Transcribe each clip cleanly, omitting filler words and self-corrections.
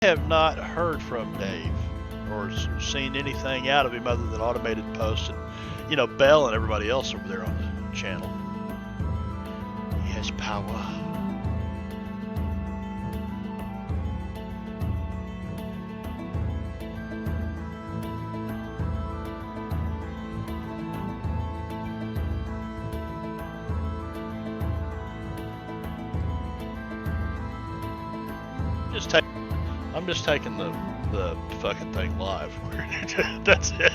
have not heard from Dave or seen anything out of him other than automated posts and, Bell and everybody else over there on the channel. He has power. I'm just taking the fucking thing live. That's it.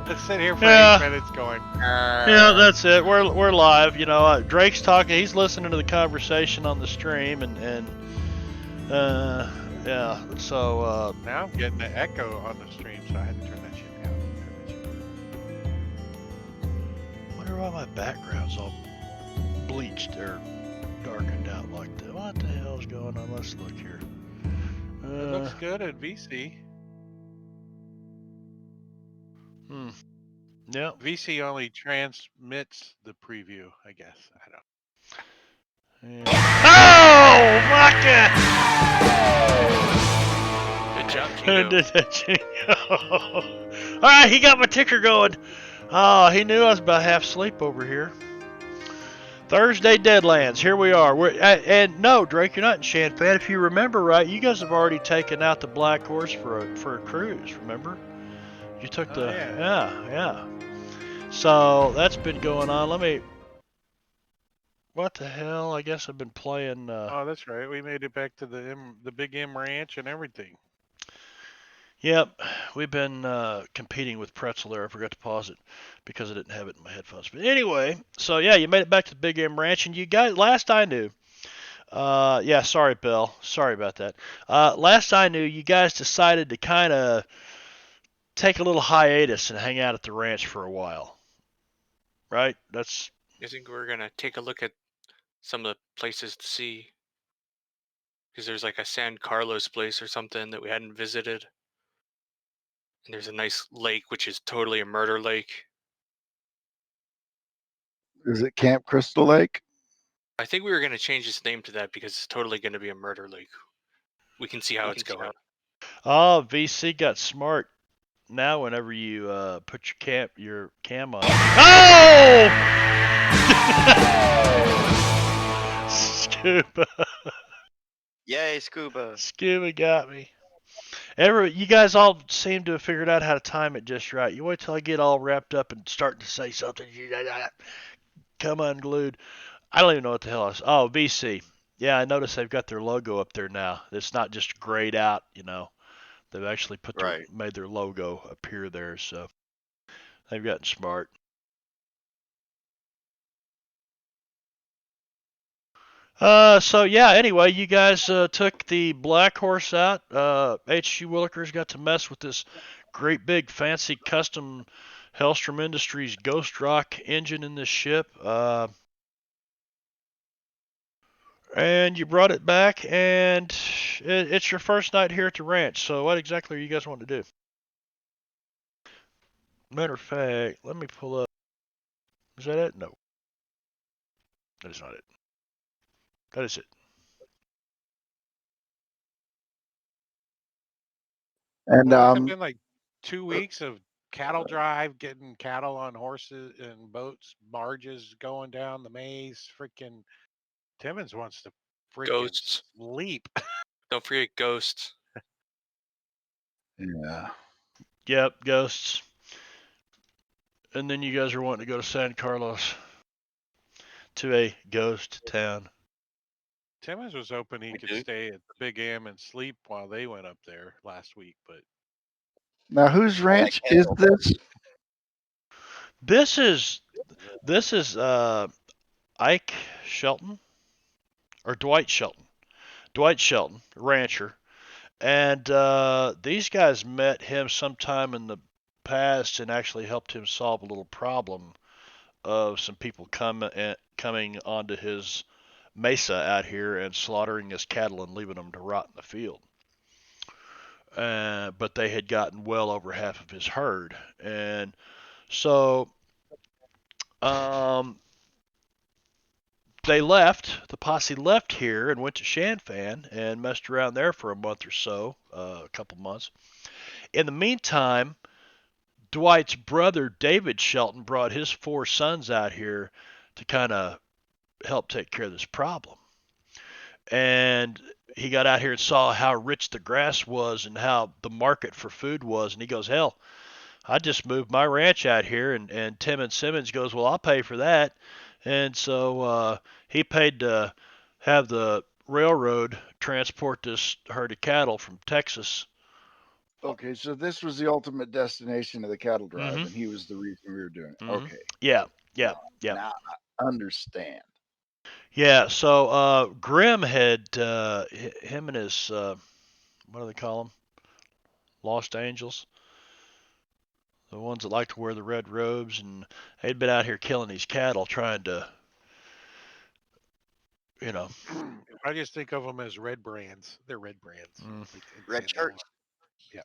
Let's sit here for 8 minutes going. Yeah, that's it. We're live. Drake's talking. He's listening to the conversation on the stream, and yeah. So now I'm getting the echo on the stream, so I had to turn that shit down. I wonder why my background's all bleached or darkened out like that. What the hell's going on? Let's look here. It looks good at VC. Yeah. VC only transmits the preview, I guess. I don't. Yeah. Oh, Good job, Kingo. All right, he got my ticker going. Oh, he knew I was about half asleep over here. Thursday Deadlands. Here we are. And no, Drake, you're not in Shanfan. If you remember right, you guys have already taken out the Black Horse for a cruise. Remember? You took the yeah. So that's been going on. What the hell? I guess I've been playing. Oh, that's right. We made it back to the Big M Ranch and everything. Yep, we've been competing with Pretzel there. I forgot to pause it because I didn't have it in my headphones. But anyway, so yeah, you made it back to the Big M Ranch, and you guys, last I knew, yeah, sorry, Bill, sorry about that. Last I knew, you guys decided to kind of take a little hiatus and hang out at the ranch for a while, right? I think we're gonna take a look at some of the places to see, because there's like a San Carlos place or something that we hadn't visited. And there's a nice lake, which is totally a murder lake. Is it Camp Crystal Lake? I think we were going to change its name to that because it's totally going to be a murder lake. We can see how it's going. Oh, VC got smart. Now, whenever you put your cam on. Oh! Scuba. Yay, Scuba. Scuba got me. You guys all seem to have figured out how to time it just right. You wait till I get all wrapped up and start to say something. Come unglued. I don't even know what the hell I was. Oh, VC. Yeah, I noticed they've got their logo up there now. It's not just grayed out, They've actually made their logo appear there, so they've gotten smart. So yeah, anyway, you guys took the Black Horse out. H.G. Willikers got to mess with this great big fancy custom Hellstrom Industries Ghost Rock engine in this ship. And you brought it back, and it's your first night here at the ranch. So what exactly are you guys wanting to do? Matter of fact, let me pull up. Is that it? No. That is not it. That is it. And it's been like 2 weeks of cattle drive, getting cattle on horses and boats, barges, going down the maze. Freaking Timmons wants to freaking sleep. Don't forget ghosts. Yeah. Yep, ghosts. And then you guys are wanting to go to San Carlos, to a ghost town. Timmons was hoping he could stay at the Big M and sleep while they went up there last week, but now whose ranch is this? This is Ike Shelton or Dwight Shelton. Dwight Shelton, rancher, and these guys met him sometime in the past and actually helped him solve a little problem of some people coming onto his mesa out here and slaughtering his cattle and leaving them to rot in the field. But they had gotten well over half of his herd, and so they left. The posse left here and went to Shanfan and messed around there for a month or so, a couple months. In the meantime, Dwight's brother David Shelton brought his 4 sons out here to kind of help take care of this problem. And he got out here and saw how rich the grass was and how the market for food was. And he goes, hell, I just moved my ranch out here. And Tim and Simmons goes, well, I'll pay for that. And so he paid to have the railroad transport this herd of cattle from Texas. Okay, so this was the ultimate destination of the cattle drive, and he was the reason we were doing it. Okay. Yeah. Now I understand. Yeah, so Grimm had him and his what do they call them? Lost Angels, the ones that like to wear the red robes, and they'd been out here killing these cattle, trying to, you know. I just think of them as red brands. They're red brands. Mm. Red shirts. Yeah,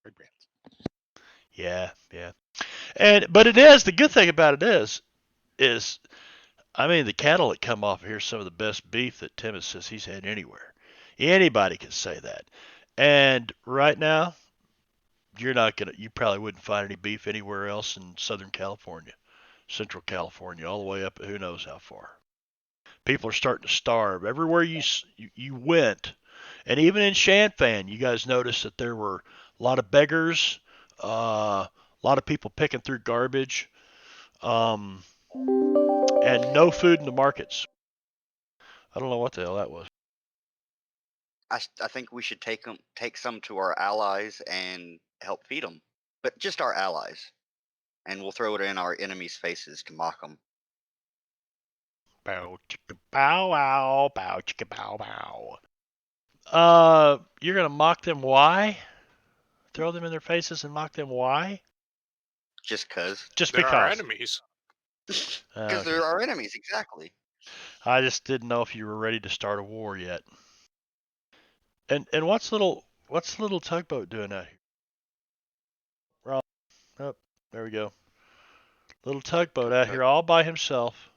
red brands. Yeah. But it is the good thing about it is I mean the cattle that come off of here are some of the best beef that Timmons says he's had anywhere. Anybody can say that. And right now, you probably wouldn't find any beef anywhere else in Southern California, Central California, all the way up who knows how far. People are starting to starve everywhere you went, and even in Shanfan, you guys noticed that there were a lot of beggars, a lot of people picking through garbage, and no food in the markets. I don't know what the hell that was. I think we should take some to our allies and help feed them, but just our allies, and we'll throw it in our enemies' faces to mock them. Bow chicka bow wow, bow chicka bow bow. You're gonna mock them? Why? Throw them in their faces and mock them? Why? Just cause. Just They're because. our enemies. Because Okay. they're our enemies, exactly. I just didn't know if you were ready to start a war yet. And what's little tugboat doing out here? Wrong. Oh, there we go. Little tugboat out here all by himself.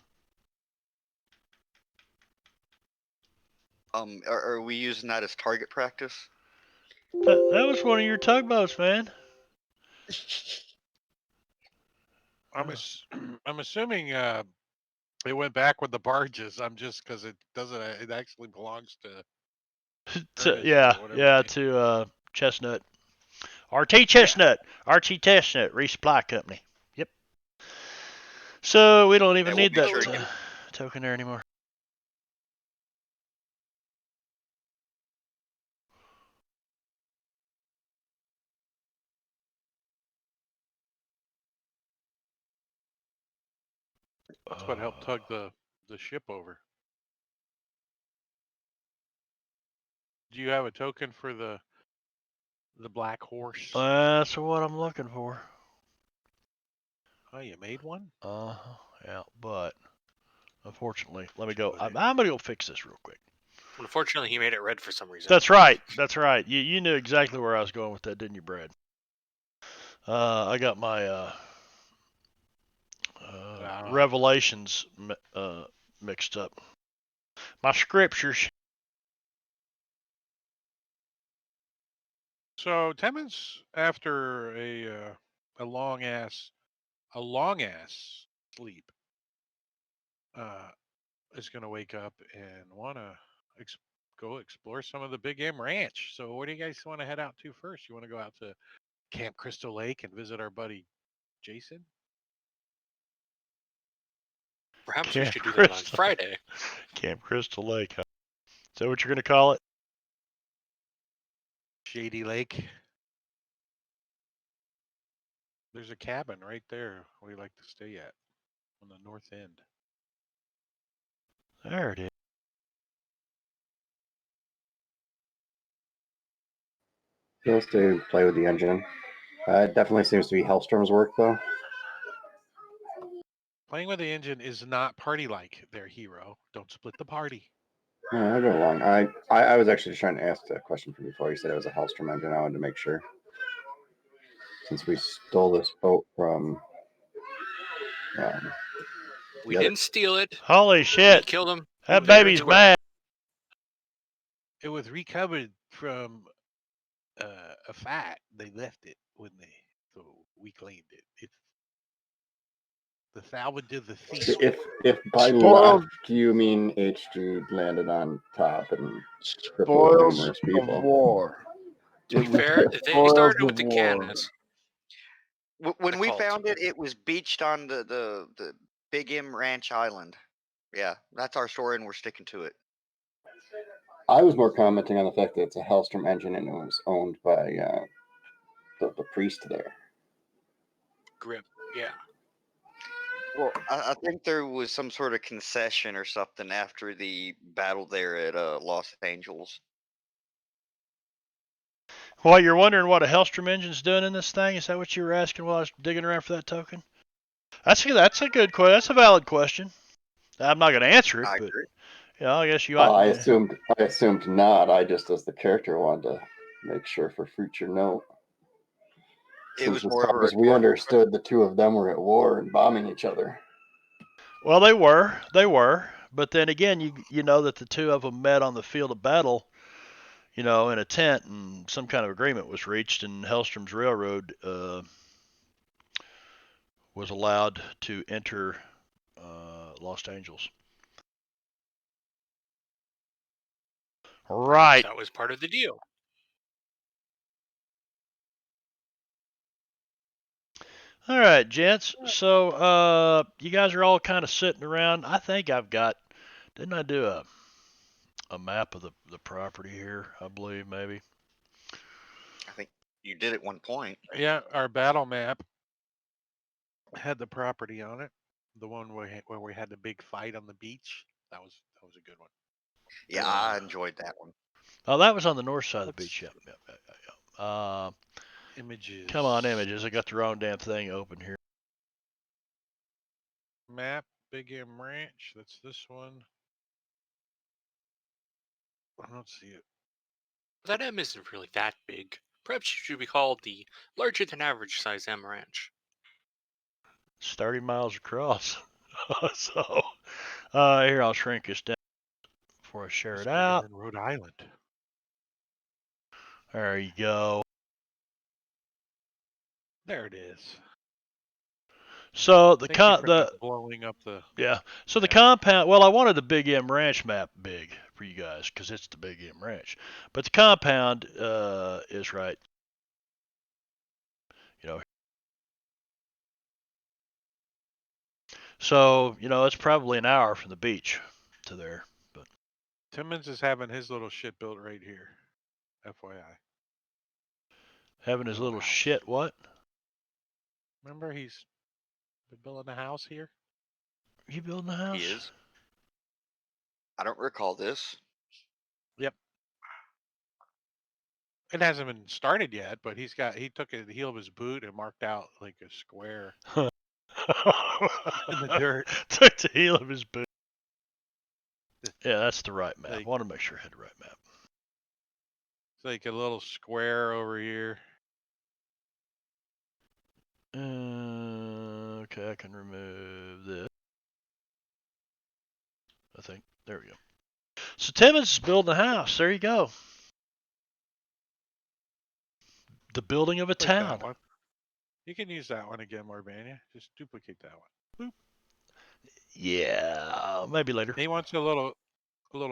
Are we using that as target practice? That was one of your tugboats, man. I'm assuming it went back with the barges. I'm just because it doesn't. It actually belongs to. To Chestnut. RT Chestnut. RT Chestnut Resupply Company. Yep. So we don't even need that token there anymore. That's what helped tug the ship over. Do you have a token for the black horse? That's what I'm looking for. Oh, you made one? Yeah, but unfortunately, let me go. I'm gonna go fix this real quick. Unfortunately, he made it red for some reason. That's right. You knew exactly where I was going with that, didn't you, Brad? I got my Revelations mixed up. My scriptures. So Timmons, after a long ass sleep, is going to wake up and want to go explore some of the Big M Ranch. So where do you guys want to head out to first? You want to go out to Camp Crystal Lake and visit our buddy Jason? Perhaps we should do that on Friday. Camp Crystal Lake, huh? Is that what you're going to call it? Shady Lake. There's a cabin right there we like to stay at on the north end. There it is. He'll stay play with the engine. It definitely seems to be Hellstorm's work, though. Playing with the engine is not party-like there, hero. Don't split the party. No, I'll go along. I was actually trying to ask that question from before. You said it was a Hellstorm engine. I wanted to make sure. Since we stole this boat from... we didn't steal it. Holy shit. We killed him. That baby's mad. It was recovered from a fight. They left it so we claimed it. It's the salvage of the sea. If by Spoiled- left you mean HG landed on top and crippled Spoils numerous of people. war. To be It was fair, they spoils started of with the war. cannons. When The we cult. found it, it was beached on the Big M Ranch Island. Yeah, that's our story, and we're sticking to it. I was more commenting on the fact that it's a Hellstrom engine and it was owned by the priest there. Grip. Yeah. Well, I think there was some sort of concession or something after the battle there at Los Angeles. Well, you're wondering what a Hellstrom engine's doing in this thing? Is that what you were asking while I was digging around for that token? That's a good question. That's a valid question. I'm not going to answer it, I but agree. I guess you. I assumed not. I just, as the character, wanted to make sure for future note. It Since was as more of a far as we rhetorical understood, the two of them were at war and bombing each other. Well, they were, but then again, you know that the two of them met on the field of battle, in a tent, and some kind of agreement was reached, and Hellstrom's railroad was allowed to enter Los Angeles. Right. That was part of the deal. All right, gents. So you guys are all kind of sitting around. I think I've got. Didn't I do a map of the property here? I believe maybe. I think you did at one point. Yeah, our battle map had the property on it. The one where we had the big fight on the beach. That was a good one. Yeah, I enjoyed that one. Oh, that was on the north side of the beach. Yep. Images. Come on, images. I got the wrong damn thing open here. Map, Big M Ranch. That's this one. I don't see it. That M isn't really that big. Perhaps it should be called the larger than average size M Ranch. It's 30 miles across. So, here, I'll shrink this down before I share It's it bigger out. than Rhode Island. There you go. There it is. So Thank you for not blowing up the. Yeah. So the map. compound. Well, I wanted the Big M Ranch map big for you guys because it's the Big M Ranch. But the compound is right. So it's probably an hour from the beach to there. But Timmons is having his little shit built right here. FYI. having his little shit what? Remember, he's been building a house here. You building a house? He is. I don't recall this. Yep. It hasn't been started yet, but he took the heel of his boot and marked out like a square in the dirt. Took the heel of his boot. Yeah, that's the right map. I want to make sure I had the right map. It's like a little square over here. Okay, I can remove this. I think. There we go. So Timmons is building a house. There you go. The building of a town. You can use that one again, Morbania. Just duplicate that one. Boop. Yeah, maybe later. He wants a little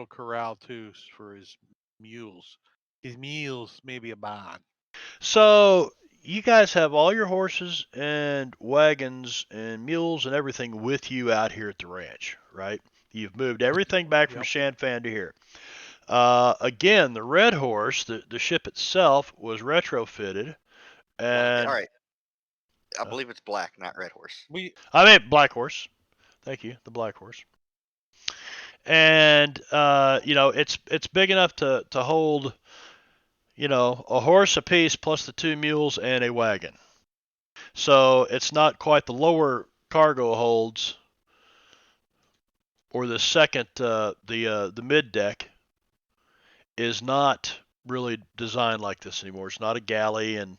corral too for his mules. His mules, maybe a barn. So you guys have all your horses and wagons and mules and everything with you out here at the ranch, right? You've moved everything back from Shanfan to here. Again, the Red Horse, the ship itself, was retrofitted. And all right. I believe it's Black, not Red Horse. I meant Black Horse. Thank you, the Black Horse. And it's big enough to hold a horse apiece plus the two mules and a wagon. So it's not quite the lower cargo holds or the second the mid deck is not really designed like this anymore. It's not a galley and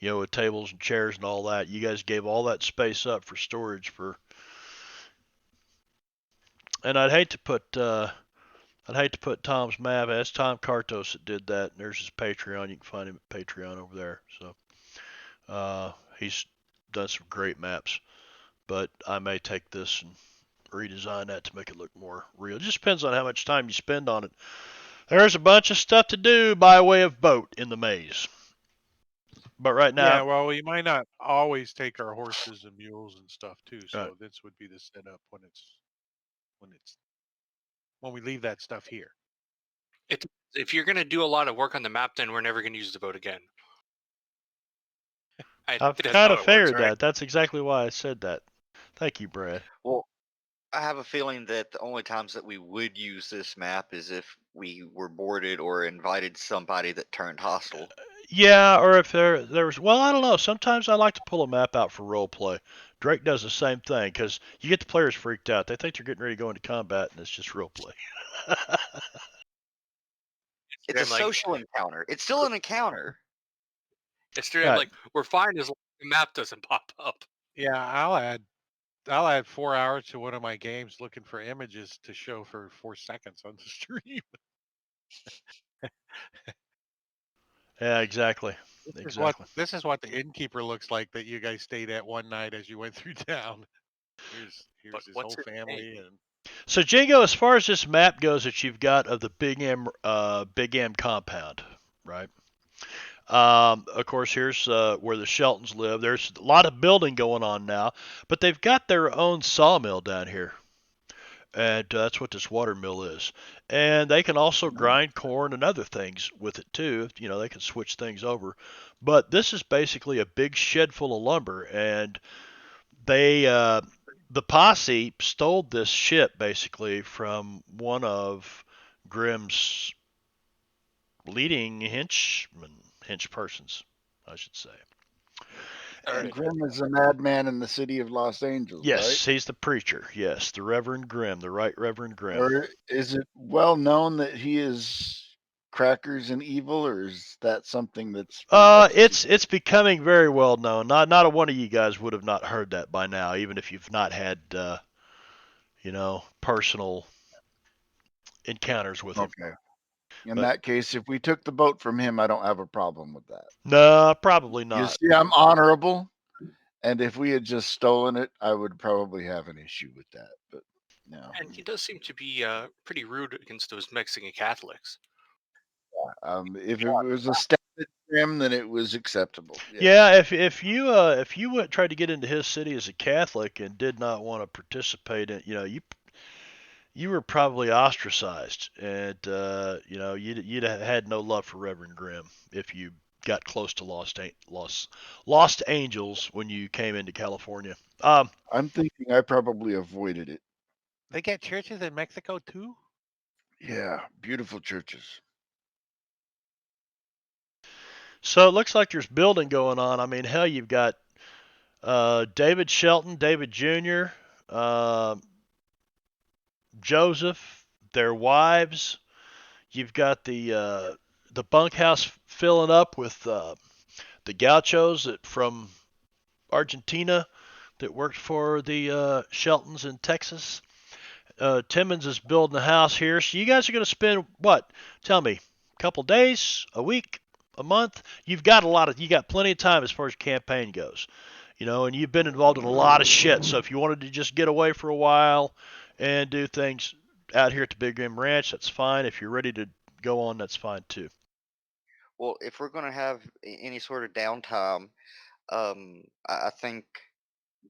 with tables and chairs and all that. You guys gave all that space up for storage for And I'd hate to put Tom's map. That's Tom Kartos that did that. And there's his Patreon. You can find him at Patreon over there. So he's done some great maps. But I may take this and redesign that to make it look more real. It just depends on how much time you spend on it. There's a bunch of stuff to do by way of boat in the maze. But right now, Yeah, well, we might not always take our horses and mules and stuff too. So this would be the setup when we leave that stuff here. If you're gonna do a lot of work on the map, then we're never gonna use the boat again. I've kind of figured that. That's exactly why I said that. Thank you, Brad. Well, I have a feeling that the only times that we would use this map is if we were boarded or invited somebody that turned hostile. Yeah, or if there was, well, I don't know. Sometimes I like to pull a map out for role play. Drake does the same thing because you get the players freaked out. They think they're getting ready to go into combat, and it's just role play. It's a social encounter. It's still an encounter. It's true. Right. Like, we're fine as long as the map doesn't pop up. Yeah, I'll add 4 hours to one of my games looking for images to show for 4 seconds on the stream. Yeah, exactly. This is what the innkeeper looks like that you guys stayed at one night as you went through town. Here's his whole family and. So Jingo, as far as this map goes that you've got of the Big M compound, right? Of course, here's where the Sheltons live. There's a lot of building going on now, but they've got their own sawmill down here. And that's what this water mill is. And they can also grind corn and other things with it too. You know, they can switch things over. But this is basically a big shed full of lumber, and they the posse stole this ship basically from one of Grimm's leading hench persons, I should say. And Grimm is a madman in the city of Los Angeles, yes, right? He's the preacher. Yes, the Reverend Grimm, the Right Reverend Grimm. Or is it well known that he is crackers and evil, or is that something that's it's becoming very well known. Not a one of you guys would have not heard that by now, even if you've not had personal encounters with him. Okay. In that case, if we took the boat from him, I don't have a problem with that. No, probably not. You see, I'm honorable, and if we had just stolen it, I would probably have an issue with that. But no. And he does seem to be pretty rude against those Mexican Catholics. If it was a stab at him, then it was acceptable. Yeah, if you went tried to get into his city as a Catholic and did not want to participate in, you were probably ostracized, and you'd have had no love for Reverend Grimm if you got close to Lost Angels when you came into California. I'm thinking I probably avoided it. They got churches in Mexico too? Yeah, beautiful churches. So it looks like there's building going on. I mean, hell, you've got David Shelton, David Jr., Joseph, their wives. You've got the bunkhouse filling up with the gauchos from Argentina that worked for the Sheltons in Texas. Timmons is building a house here. So you guys are going to spend what? Tell me, a couple days, a week, a month? You got plenty of time as far as campaign goes. And you've been involved in a lot of shit. So if you wanted to just get away for a while and do things out here at the Big Game Ranch, that's fine. If you're ready to go on, that's fine too. Well, if we're going to have any sort of downtime, I think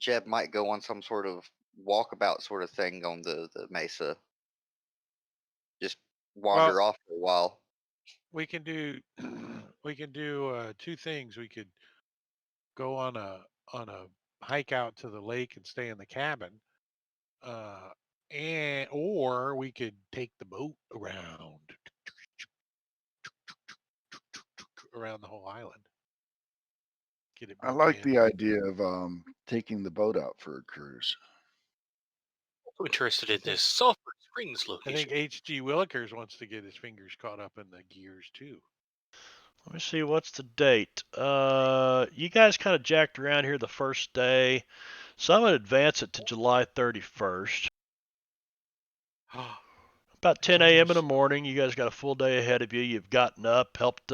Jeb might go on some sort of walkabout sort of thing on the mesa. Just wander off for a while. We can do two things. We could go on a hike out to the lake and stay in the cabin, or we could take the boat around the whole island. I like the idea of taking the boat out for a cruise. I'm interested in this Sulphur Springs location. I think H.G. Willikers wants to get his fingers caught up in the gears too. Let me see, what's the date? You guys kind of jacked around here the first day, so I'm going to advance it to July 31st. About 10 It's a.m. in the almost morning. You guys got a full day ahead of you. You've gotten up, helped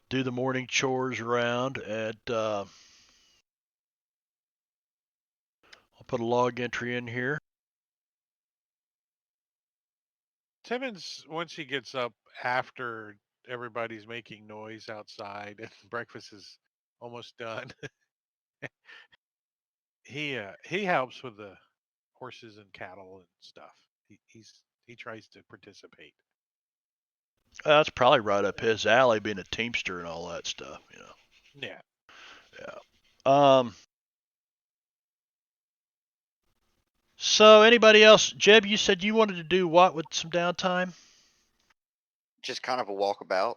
do the morning chores around, and I'll put a log entry in here. Timmons, once he gets up after everybody's making noise outside and breakfast is almost done, he helps with the horses and cattle and stuff. He tries to participate. That's probably right up his alley, being a teamster and all that stuff. Yeah. Yeah. So anybody else? Jeb, you said you wanted to do what with some downtime? Just kind of a walkabout.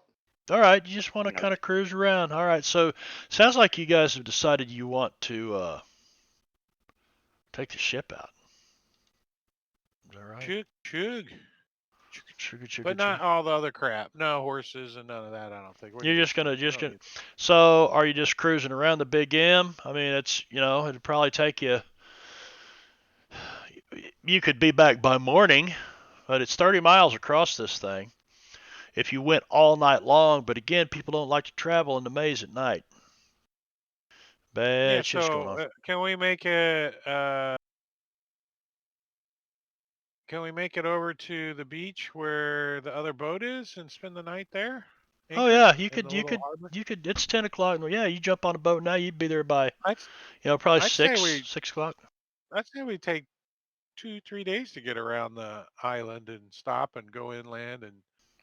All right, you just want to You know, kind of cruise around. All right, so sounds like you guys have decided you want to take the ship out. Is that right? Chug. Sugar, sugar, But not all the other crap. No horses and none of that. I don't think. What are You're you just gonna we don't need that. So are you just cruising around the Big M? I mean, it'd probably take you. You could be back by morning, but it's 30 miles across this thing. If you went all night long, but again, people don't like to travel in the maze at night. Yeah. Bad shit's going So on. can we make it? Can we make it over to the beach where the other boat is and spend the night there? Oh Anchored yeah, you in could, the you little could, harbor. you could. It's 10 o'clock. Yeah, you jump on a boat now. You'd be there by, I'd probably I'd say 6 o'clock. we take 2-3 days to get around the island and stop and go inland and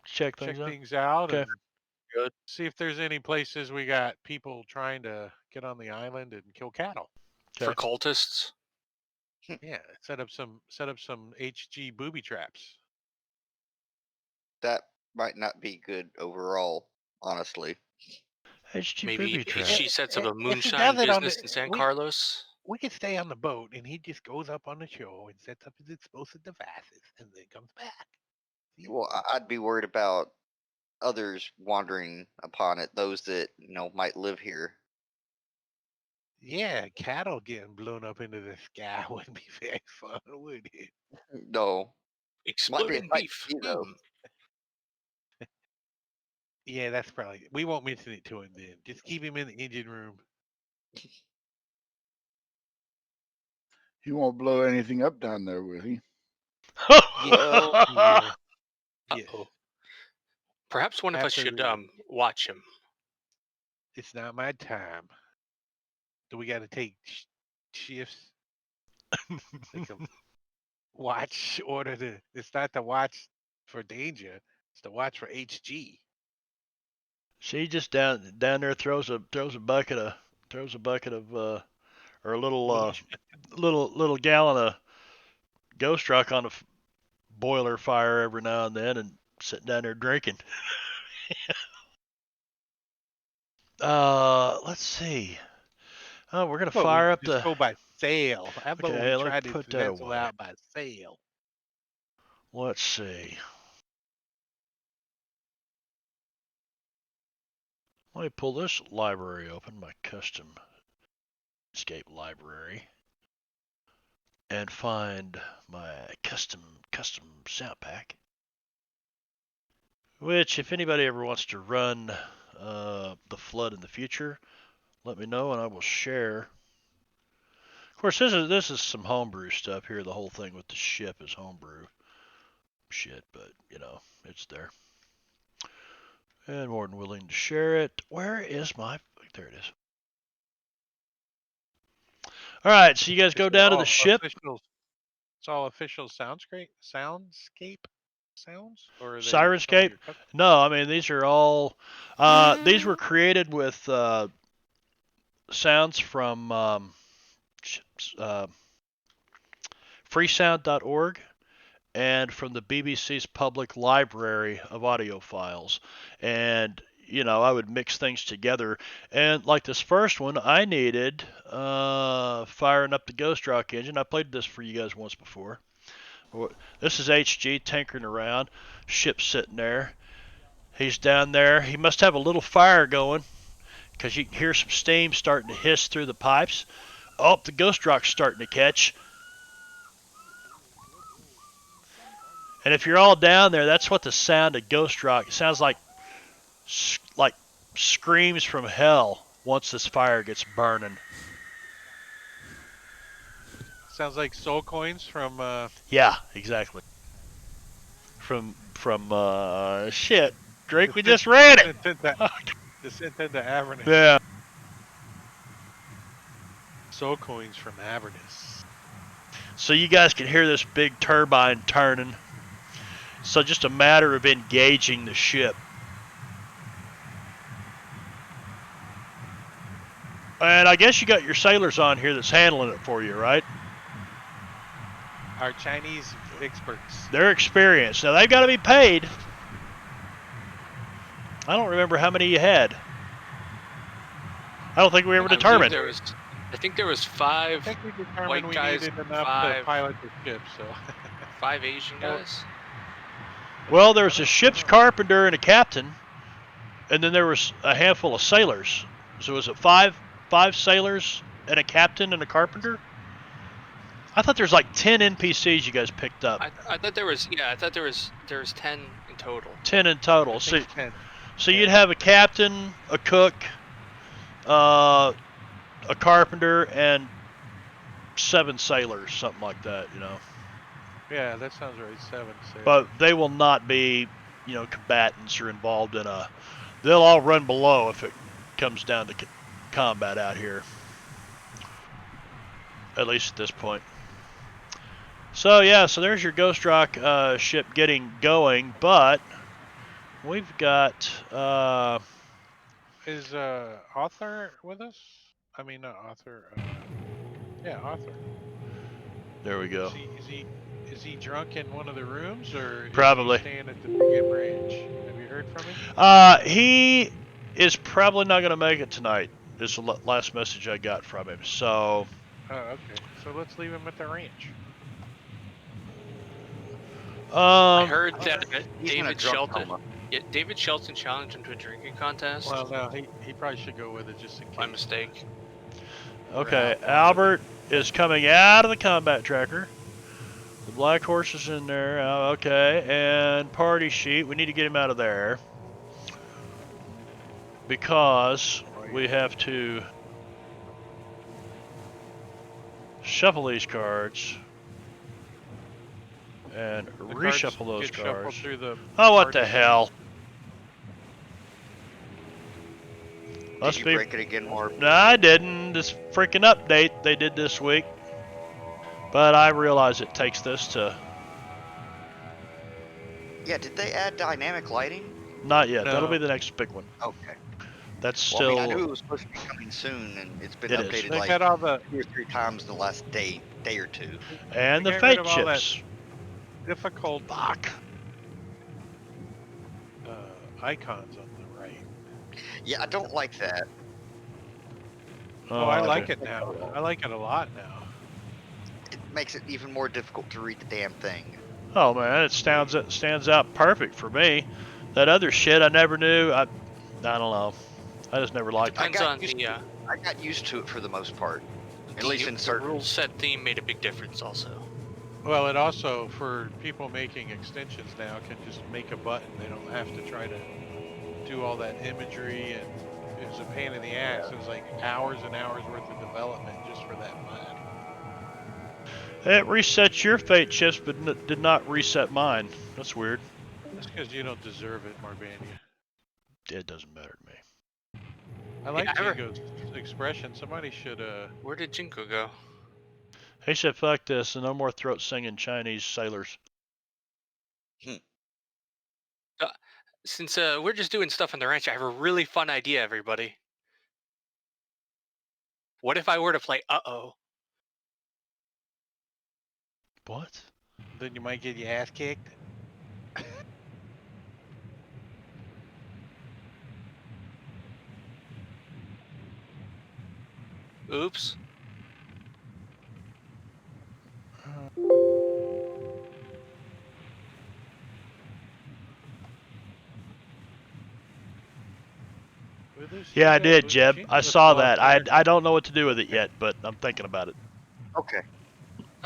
Check check things out. things out Okay. and Good. see if there's any places we got people trying to get on the island and kill cattle. For Okay. cultists. Yeah, set up some HG booby traps. that might not be good overall, honestly. HG Maybe booby trap. HG sets up a If he moonshine does it on business the in San Carlos. we could stay on the boat and he just goes up on the shore and sets up his explosive devices and then comes back. See? Well, I'd be worried about others wandering upon it, those that might live here. Yeah, cattle getting blown up into the sky wouldn't be very fun, would it? No, might be a Exploding sight beef. to see though. Yeah, that's probably we won't mention it to him then. Just keep him in the engine room. He won't blow anything up down there, will he? Well, Yeah. Yes. Uh-oh. Perhaps one of us should Absolutely. watch him. It's not my time. Do we got to take shifts? Like a watch order to. It's not the watch for danger. It's the watch for HG. She just down there throws a bucket of or a little Moonshine. little gallon of ghost rock on a boiler fire every now and then and sitting down there drinking. Let's see. Oh, we're gonna But we fire up just the. go by sale. How about we Okay, let me try to put that vessel away. out by sale? Let's see. Let me pull this library open, my custom escape library, and find my custom sound pack. Which, if anybody ever wants to run the flood in the future, let me know and I will share. Of course, this is some homebrew stuff here. The whole thing with the ship is homebrew shit, but it's there. And more than willing to share it. Where is my? There it is. All right, so you guys go down to the ship. It's all official soundscape sounds, or are they some of Sirenscape? your custom? No, I mean these are all. These were created with sounds from freesound.org and from the BBC's public library of audio files. And I would mix things together. And like this first one, I needed firing up the Ghost Rock engine. I played this for you guys once before. This is HG tinkering around. Ship's sitting there. He's down there. He must have a little fire going because you can hear some steam starting to hiss through the pipes. Oh, the Ghost Rock's starting to catch. And if you're all down there, that's what the sound of Ghost Rock. It sounds like screams from hell once this fire gets burning. Sounds like soul coins from. Yeah, exactly. From shit, Drake. We just ran it. Descent into Avernus. Yeah. Soul coins from Avernus. So you guys can hear this big turbine turning. So just a matter of engaging the ship. And I guess you got your sailors on here that's handling it for you, right? Our Chinese experts. They're experienced. Now they've got to be paid. I don't remember how many you had. I don't think we ever determined. I think there was 5 I think we determined white we guys, needed enough 5 to pilot the ship, so. 5 Asian guys. Well, there was a ship's carpenter and a captain, and then there was a handful of sailors. So was it five sailors and a captain and a carpenter? I thought there was like 10 NPCs you guys picked up. I thought there was 10 in total. 10 in total. So 10. you'd have a captain, a cook, a carpenter, and 7 sailors, something like that, you know. Yeah, that sounds right. 7 sailors. But they will not be, you know, combatants or involved in a. They'll all run below if it comes down to combat out here. At least at this point. So yeah, so there's your Ghost Rock ship getting going, but we've got. Is Arthur with us? I mean, not Arthur. Yeah, Arthur. There we go. Is he drunk in one of the rooms, or Probably. is he staying at the Big Ranch? Have you heard from him? He is probably not going to make it tonight. This is the last message I got from him. So. Oh, okay. So let's leave him at the ranch. I heard that David Shelton. Yeah, David Shelton challenged him to a drinking contest. Well, no, he probably should go with it just in case. My mistake. Okay, Albert is coming out of the combat tracker. The black horse is in there. Okay, and party sheet. We need to get him out of there because we have to shuffle these cards and reshuffle those cards. Oh, what the hell? Did you break it again, Mark? No, I didn't. This freaking update they did this week. But I realize it takes this to... Yeah, did they add dynamic lighting? Not yet. No. That'll be the next big one. Okay. That's Well, still... I mean, I knew it was supposed to be coming soon, and it's been It is. updated They've like had all the 2 or 3 times in the last day or two. And They the got rid fate of all that chips. difficult Fuck. icons on the right. Yeah, I don't like that. Oh, I like okay. it now. I like it a lot now. It makes it even more difficult to read the damn thing. Oh man, it stands out perfect for me. That other shit I never knew. I don't know. I just never liked it. Depends on the I got used to it for the most part. At least in certain rule set theme made a big difference also. Well, it also, for people making extensions now, can just make a button. They don't have to try to do all that imagery, and it was a pain in the ass. It was like hours and hours worth of development just for that button. It resets your fate chips, but did not reset mine. That's weird. That's because you don't deserve it, Marbania. It doesn't matter to me. I like Yeah, Jingo's expression. Somebody should, Where did Jinko go? He said, fuck this, and no more throat singing Chinese sailors. Since we're just doing stuff on the ranch, I have a really fun idea, everybody. What if I were to play Uh-Oh? What? then you might get your ass kicked. Oops. Yeah, I did, Jeb. I saw that. I don't know what to do with it yet, but I'm thinking about it. Okay.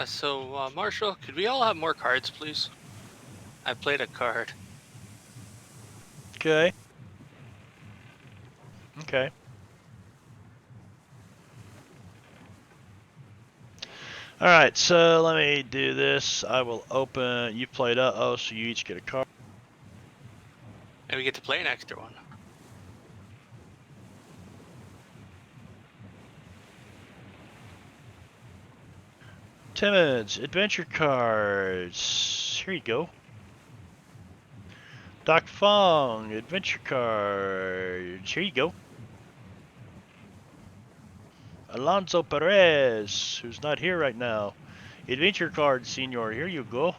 So, Marshall, could we all have more cards, please? I played a card. Okay. Okay. All right, so let me do this. I will open. You played uh-oh, so you each get a card. And we get to play an extra one. Timmons, adventure cards. Here you go. Doc Fong, adventure cards. Here you go. Alonso Perez, who's not here right now. Adventure cards, senor. Here you go.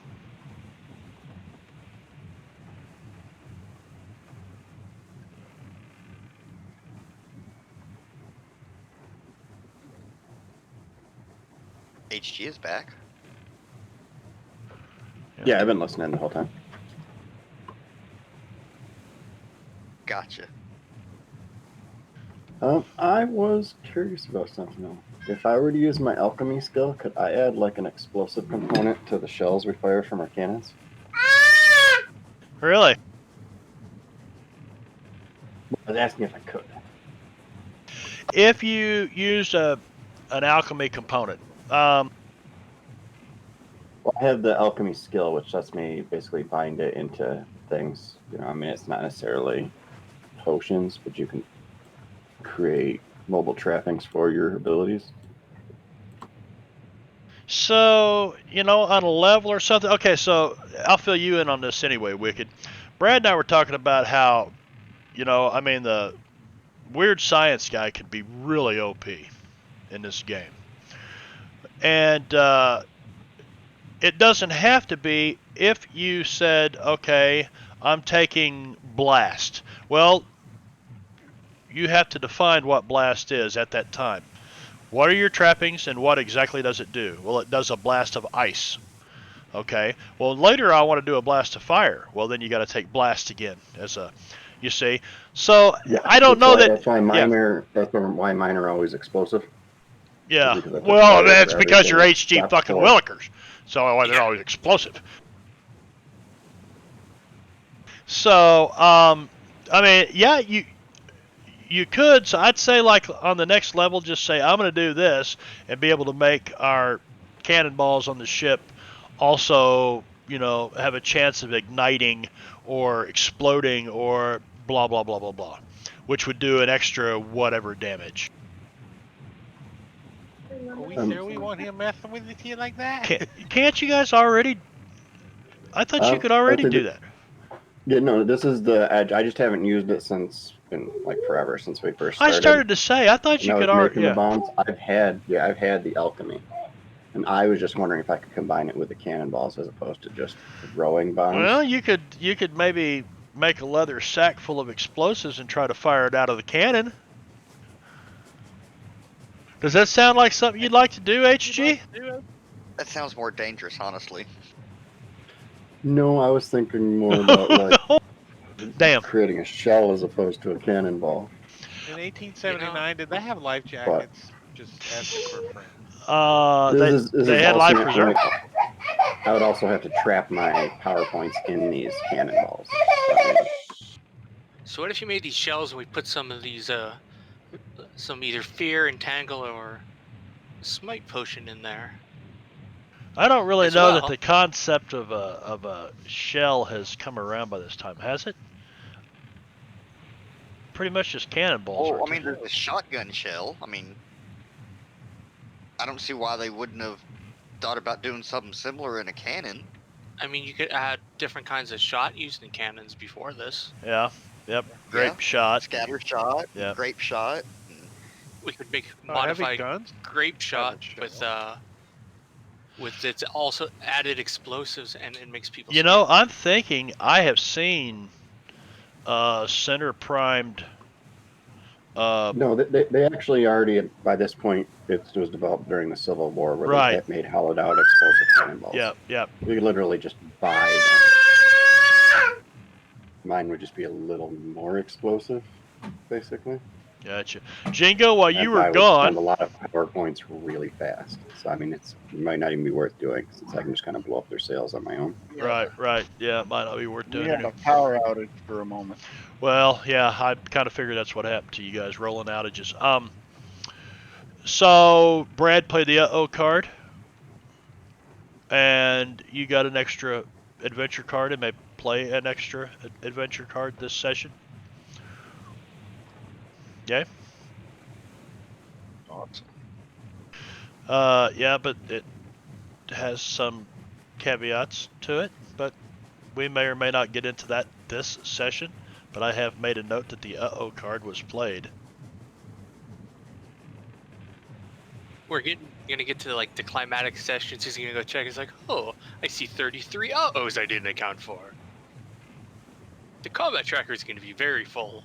HG is back. Yeah, I've been listening the whole time. Gotcha. I was curious about something though. If I were to use my alchemy skill, could I add like an explosive component to the shells we fire from our cannons? Really? I was asking if I could. If you used an alchemy component, Well, I have the alchemy skill, which lets me basically bind it into things. You know, I mean, it's not necessarily potions, but you can create mobile trappings for your abilities. so, you know, on a level or something. Okay, so I'll fill you in on this anyway, Wicked. Brad and I were talking about how, you know, I mean, the weird science guy could be really OP in this game. And it doesn't have to be if you said, okay, I'm taking blast. Well, you have to define what blast is at that time. What are your trappings and what exactly does it do? Well, it does a blast of ice. Okay. Well, later I want to do a blast of fire. Well, then you got to take blast again as a, you see. So Yeah, I don't know that. That's why mine are always explosive. Yeah. Because I put Well, fire that's for because you're everything HG except fucking for- Willikers. So they're always explosive. So, I mean, yeah, you could. So I'd say, like, on the next level, just say, I'm going to do this and be able to make our cannonballs on the ship also, you know, have a chance of igniting or exploding or blah, blah, blah, blah, blah, which would do an extra whatever damage. Are we sure we want him messing with you like that? Can't you guys already? I thought you could already do that. Yeah, no, this is the edge. I just haven't used it since, been like forever since we first started. I started to say, I thought you could already. The bombs. I've had the alchemy, and I was just wondering if I could combine it with the cannonballs as opposed to just throwing bombs. Well, you could maybe make a leather sack full of explosives and try to fire it out of the cannon. Does that sound like something you'd like to do, HG? That sounds more dangerous, honestly. No, I was thinking more about like creating a shell as opposed to a cannonball. In 1879, did they have life jackets? Just asking for a friend. They had life preserve. I would also have to trap my PowerPoints in these cannonballs. So what if you made these shells and we put some of these, some either fear, entangle, or smite potion in there? I don't really know that the concept of a shell has come around by this time, has it? Pretty much just cannonballs. Oh, I mean, there's a shotgun shell. I mean, I don't see why they wouldn't have thought about doing something similar in a cannon. I mean, you could add different kinds of shot used in cannons before this. Yeah. Yep. Grape shot. Scatter shot. Yeah. Grape shot. We could make modified grape shot with its also added explosives, and it makes people. You know, I'm thinking I have seen center primed. No, they actually already, by this point, it was developed during the Civil War, where they made hollowed out explosive cannonballs. Yep. You literally just buy them. Mine would just be a little more explosive, basically. Gotcha. Jingo, while you That were guy would spend gone, a lot of power points really fast. So I mean, it might not even be worth doing since I can just kind of blow up their sales on my own. right, yeah, it might not be worth We doing had anyway. a power outage for a moment. Well, yeah, I kind of figured that's what happened to you guys rolling outages. So Brad played the uh-oh card, and you got an extra adventure card and may play an extra adventure card this session. Yeah. Awesome. Yeah, but it has some caveats to it, but we may or may not get into that this session. But I have made a note that the uh-oh card was played. We're gonna get to like the climatic sessions. He's gonna go check. He's like, oh, I see 33 uh-ohs I didn't account for. The combat tracker is gonna be very full.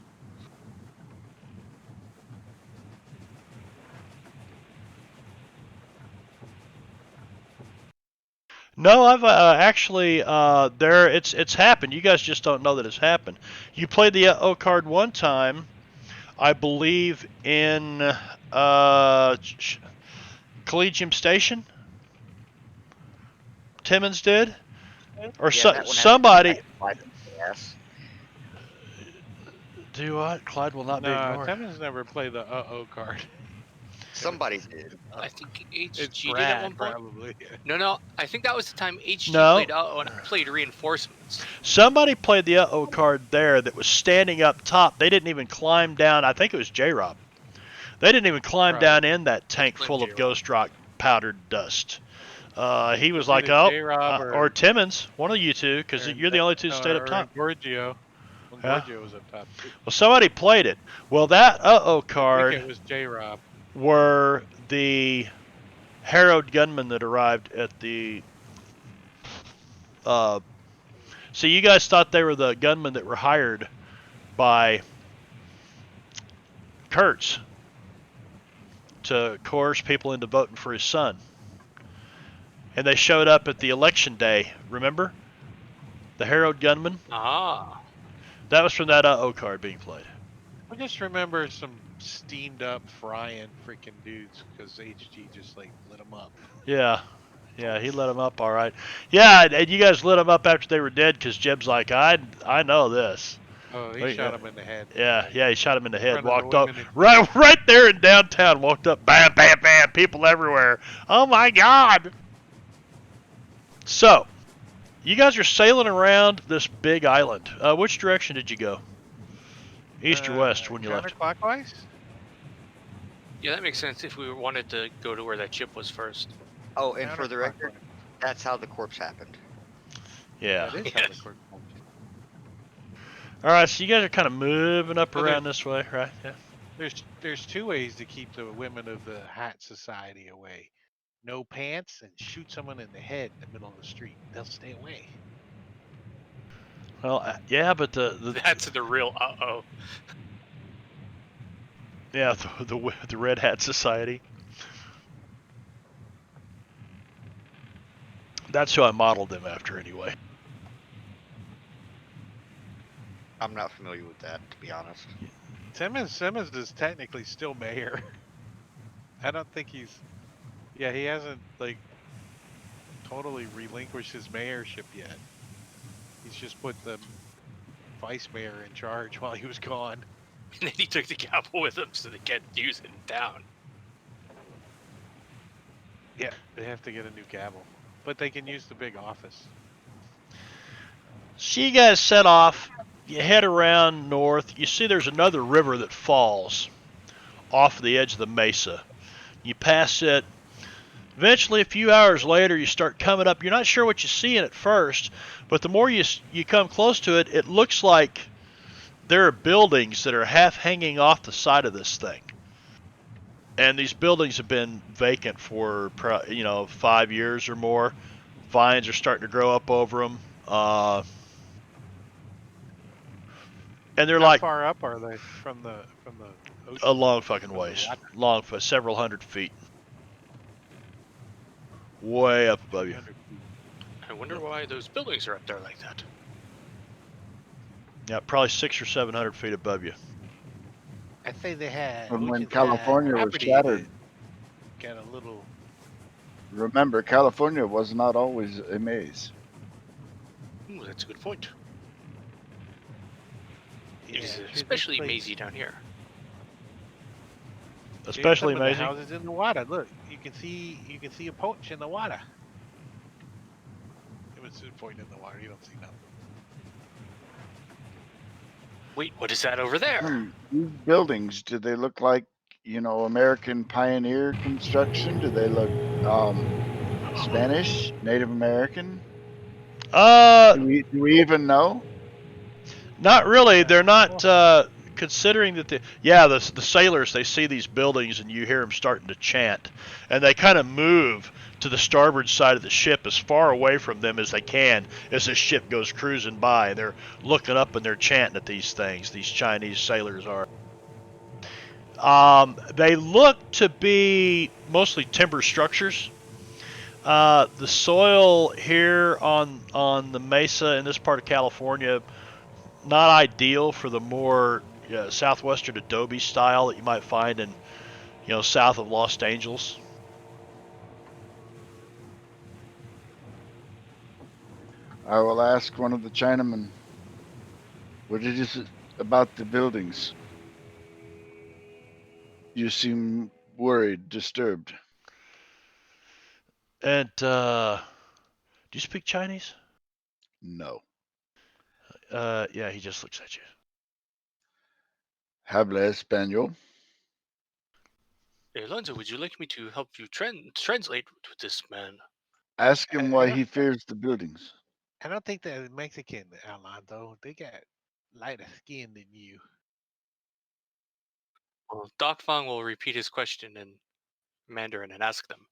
No, I've actually there. It's happened. You guys just don't know that it's happened. You played the uh-oh card one time, I believe, in Collegium Station. Timmons did, or Yeah, that one has somebody. yes. Do what? Clyde will not be No, ignored. Timmons never played the uh-oh card. Somebody did. I think It's HG Brad, did at one point. probably. No, I think that was the time HG No. played uh-oh and I played reinforcements. Somebody played the uh-oh card there that was standing up top. They didn't even climb down. I think it was J-Rob. They didn't even climb Probably. down in that tank Blame full of J-Rob. ghost rock powdered dust. He was It's like, either oh, J-Rob or Timmons, one of you two, because or- you're the only two that stayed up or top. Giorgio. When Yeah. Giorgio was up top too. Well, somebody played it. Well, that uh-oh I think card it was J-Rob. were the harrowed gunmen that arrived at the... so you guys thought they were the gunmen that were hired by Kurtz to coerce people into voting for his son. And they showed up at the election day, remember? The harrowed gunmen? Ah. That was from that uh-oh card being played. I just remember some steamed up frying freaking dudes because HG just like lit them up. Yeah, he lit them up all right. Yeah, and you guys lit them up after they were dead because Jeb's like, I know this. Oh, he Wait, shot him in the head. Yeah, he shot him in the head. front of the Walked up women right there in downtown. Walked up, bam, bam, bam, people everywhere. Oh my God! So, you guys are sailing around this big island. Which direction did you go? East or west when you left? Counterclockwise? Yeah, that makes sense if we wanted to go to where that ship was first. Oh, and for the record, Counterclockwise. that's how the corpse happened. Yeah. That is how the Yes. corpse functions. All right, so you guys are kind of moving up Well, around this way, right? Yeah. There's two ways to keep the women of the Hat Society away. No pants and shoot someone in the head in the middle of the street. They'll stay away. Well, yeah, but the That's the real uh-oh. yeah the Red Hat Society. That's who I modeled them after, anyway. I'm not familiar with that, to be honest. Simmons is technically still mayor. I don't think he's. Yeah, he hasn't like totally relinquished his mayorship yet. He's just put the vice mayor in charge while he was gone. And then he took the gavel with him so they can't use it in town. Yeah, they have to get a new gavel, but they can use the big office. So you guys set off. You head around north. You see there's another river that falls off the edge of the mesa. You pass it. Eventually, a few hours later, you start coming up. You're not sure what you see in at first, but the more you come close to it, it looks like there are buildings that are half hanging off the side of this thing. And these buildings have been vacant for 5 years or more. Vines are starting to grow up over them. And they're How like far up are they from the ocean? a long fucking From the ways, water? long for several hundred feet, way up above you. 300 feet. I wonder why those buildings are up there like that. Yeah, probably 600 or 700 feet above you. I say they had From when oceans had California was property that shattered. got a little. Remember, California was not always a maze. Ooh, that's a good point. Yeah, It is sure, this especially place. mazy down here. Here's Especially some of the amazing. houses in the water. Look, you can see a poach in the water. It was pointing in the water. You don't see nothing. Wait, what is that over there? These buildings, do they look like, American pioneer construction? Do they look Spanish, Native American? Do we even know? Not really. They're Well, not considering that the sailors, they see these buildings and you hear them starting to chant, and they kind of move to the starboard side of the ship as far away from them as they can as the ship goes cruising by. They're looking up and they're chanting at these things. These Chinese sailors are. They look to be mostly timber structures. The soil here on the mesa in this part of California, not ideal for the more southwestern adobe style that you might find in south of Los Angeles. I will ask one of the Chinamen what it is about the buildings. You seem worried, disturbed. And do you speak Chinese? No. Yeah, he just looks at you. Habla español? Alonso, would you like me to help you translate with this man? Ask him why he fears the buildings. I don't think they're Mexican, Alonso. They got lighter skin than you. Well, Doc Fong will repeat his question in Mandarin and ask them.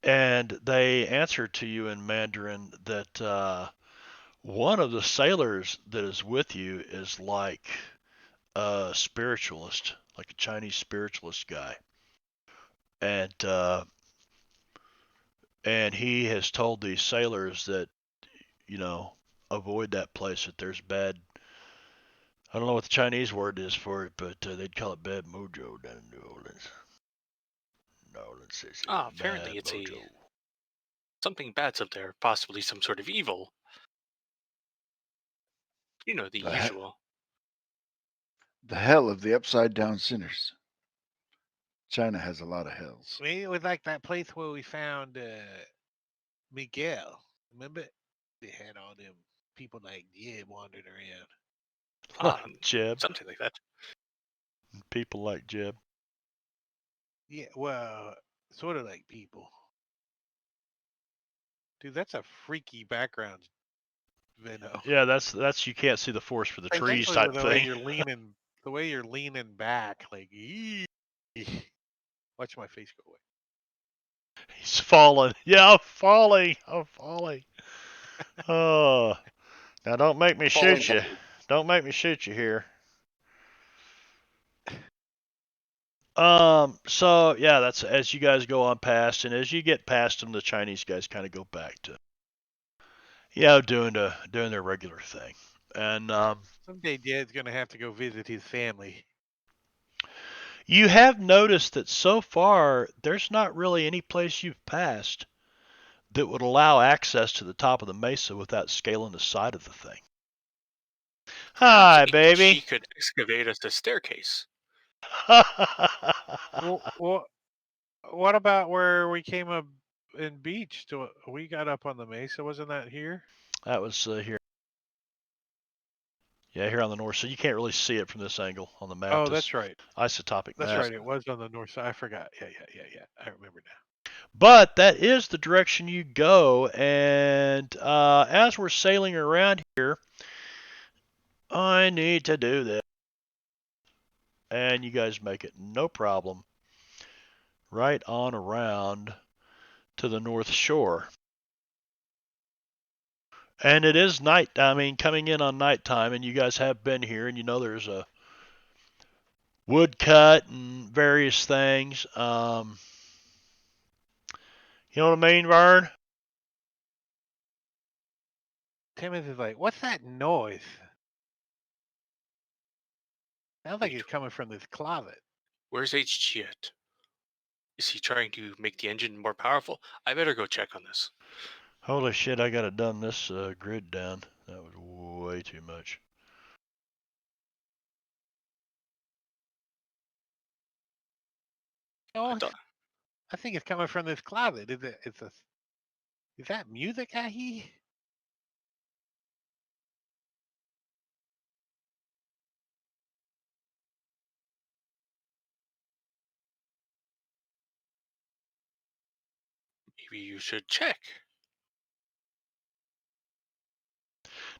And they answer to you in Mandarin that one of the sailors that is with you is like a spiritualist, like a Chinese spiritualist guy, and and he has told these sailors that avoid that place. That there's bad. I don't know what the Chinese word is for it, but they'd call it bad mojo down in New Orleans. New Orleans says Apparently bad it's mojo. something bad's up there, possibly some sort of evil. You know, the usual. The hell of the upside down sinners. China has a lot of hells. Maybe it was like that place where we found Miguel. Remember? They had all them people like Jeb wandering around. Like Jeb. Something like that. People like Jeb. Yeah, well, sort of like people. Dude, that's a freaky background, Veno. Yeah, that's you can't see the forest for the trees Especially type with the way thing. you're leaning back, like. Watch my face go away. He's falling. Yeah, I'm falling. I'm falling. Oh, now don't make me shoot you. Don't make me shoot you here. So yeah, that's as you guys go on past, and as you get past them, the Chinese guys kind of go back to, doing their regular thing. And Someday Dad's gonna have to go visit his family. you have noticed that so far there's not really any place you've passed that would allow access to the top of the mesa without scaling the side of the thing. Hi, She baby. could excavate us a staircase. Well, what about where we came up in beach? We got up on the mesa. Wasn't that here? That was here. Yeah, here on the north. So you can't really see it from this angle on the map. Oh, that's right. Isotopic That's map. right. It was on the north side. I forgot. Yeah. I remember now. But that is the direction you go. And as we're sailing around here, I need to do this. And you guys make it no problem. Right on around to the north shore. And it is night. I mean, coming in on nighttime, and you guys have been here, and there's a woodcut and various things. You know what I mean, Vern? Timmons is like, "What's that noise?" Sounds like it's coming from this closet. Where's HG at? Is he trying to make the engine more powerful? I better go check on this. Holy shit, I gotta dumb this grid down. That was way too much. Oh, I think it's coming from this closet. Is that music I hear? Maybe you should check.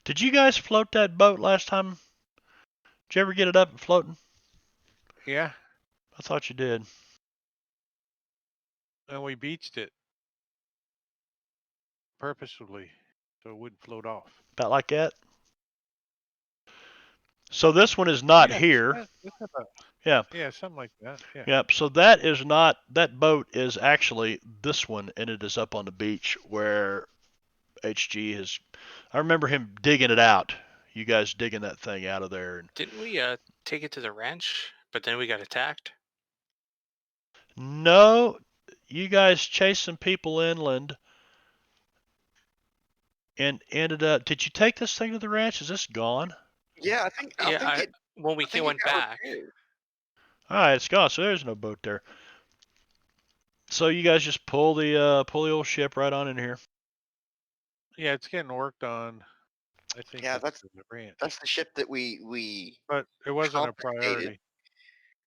Did you guys float that boat last time? Did you ever get it up and floating? Yeah. I thought you did. And we beached it purposefully so it wouldn't float off. About like that? So this one is not here. Yeah. Yeah, something like that. Yeah. Yep. So that is not, that boat is actually this one, and it is up on the beach where HG is. I remember him digging it out. You guys digging that thing out of there. And Didn't we take it to the ranch, but then we got attacked? no, you guys chased some people inland and ended up. Did you take this thing to the ranch? Is this gone? Yeah, I think when we went back. All right, it's gone. So there's no boat there. So you guys just pull the old ship right on in here. Yeah, it's getting worked on. I think. Yeah, that's the ranch. That's the ship that we. But it wasn't a priority.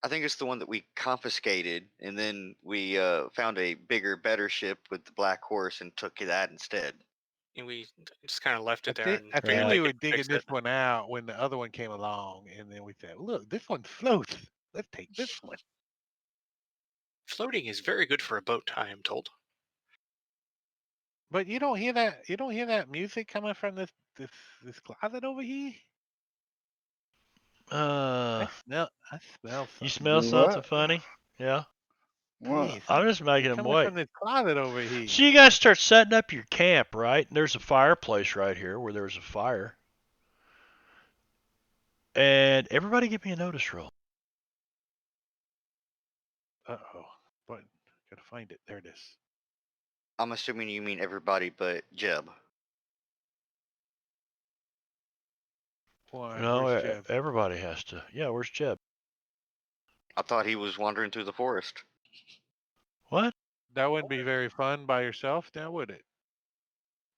I think it's the one that we confiscated, and then we found a bigger, better ship with the Black Horse and took that instead. And we just kind of left it there. I think we were digging this one out when the other one came along, and then we said, "Look, this one floats. Let's take this one." Floating is very good for a boat, I am told. But you don't hear that. You don't hear that music coming from this closet over here. I smell something. You smell something funny? Yeah. What? I'm just making him wait. From this closet over here. So you guys start setting up your camp, right? And there's a fireplace right here where there's a fire. And everybody give me a notice roll. Uh-oh. But gotta find it. There it is. I'm assuming you mean everybody but Jeb. Why? No, Where's Jeb? everybody has to. Yeah, where's Jeb? I thought he was wandering through the forest. What? That wouldn't be very fun by yourself, now would it?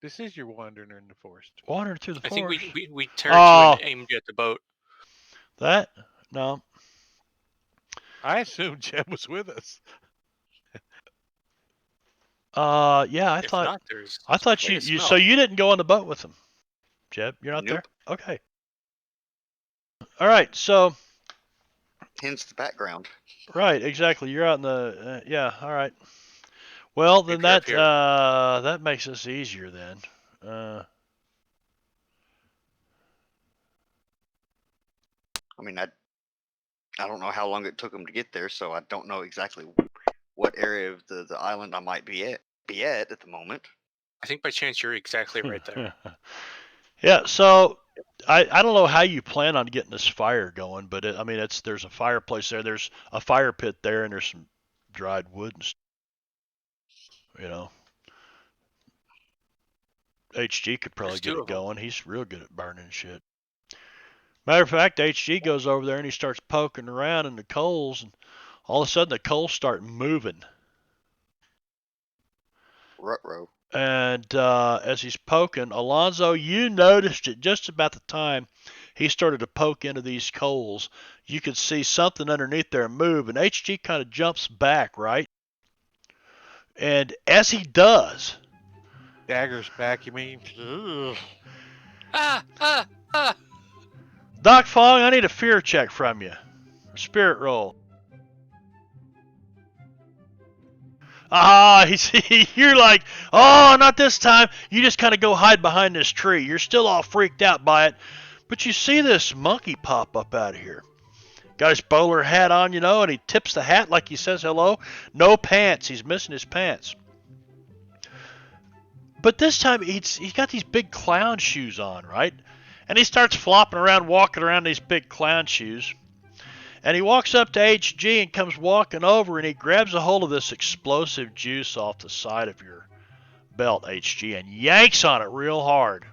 This is your wandering in the forest. Wandering through the forest? I think we turned you and aimed you at the boat. That? No. I assumed Jeb was with us. Yeah, I If thought. Not, I thought you. So you didn't go on the boat with him, Jeb? You're not Nope. there. Okay. All right. So. Hence the background. Right. Exactly. You're out in the. Yeah. All right. Well, then that makes this easier then. I mean, I don't know how long it took them to get there, so I don't know exactly what area of the island I might be at the moment. I think by chance you're exactly right there. Yeah, so I don't know how you plan on getting this fire going, but there's a fireplace there, there's a fire pit there, and there's some dried wood and stuff, HG could probably get it going. He's real good at burning shit. Matter of fact, HG goes over there and he starts poking around in the coals, and all of a sudden the coals start moving. Ruh-roh. And as he's poking, Alonzo, you noticed it just about the time he started to poke into these coals. You could see something underneath there move, and HG kind of jumps back, right? And as he does... Dagger's back, you mean? Doc Fong, I need a fear check from you. Spirit roll. You're like, oh, not this time. You just kind of go hide behind this tree. You're still all freaked out by it. But you see this monkey pop up out of here. Got his bowler hat on, and he tips the hat like he says hello. No pants. He's missing his pants. But this time, he's got these big clown shoes on, right? And he starts flopping around, walking around these big clown shoes. And he walks up to HG and comes walking over, and he grabs a hold of this explosive juice off the side of your belt, HG, and yanks on it real hard,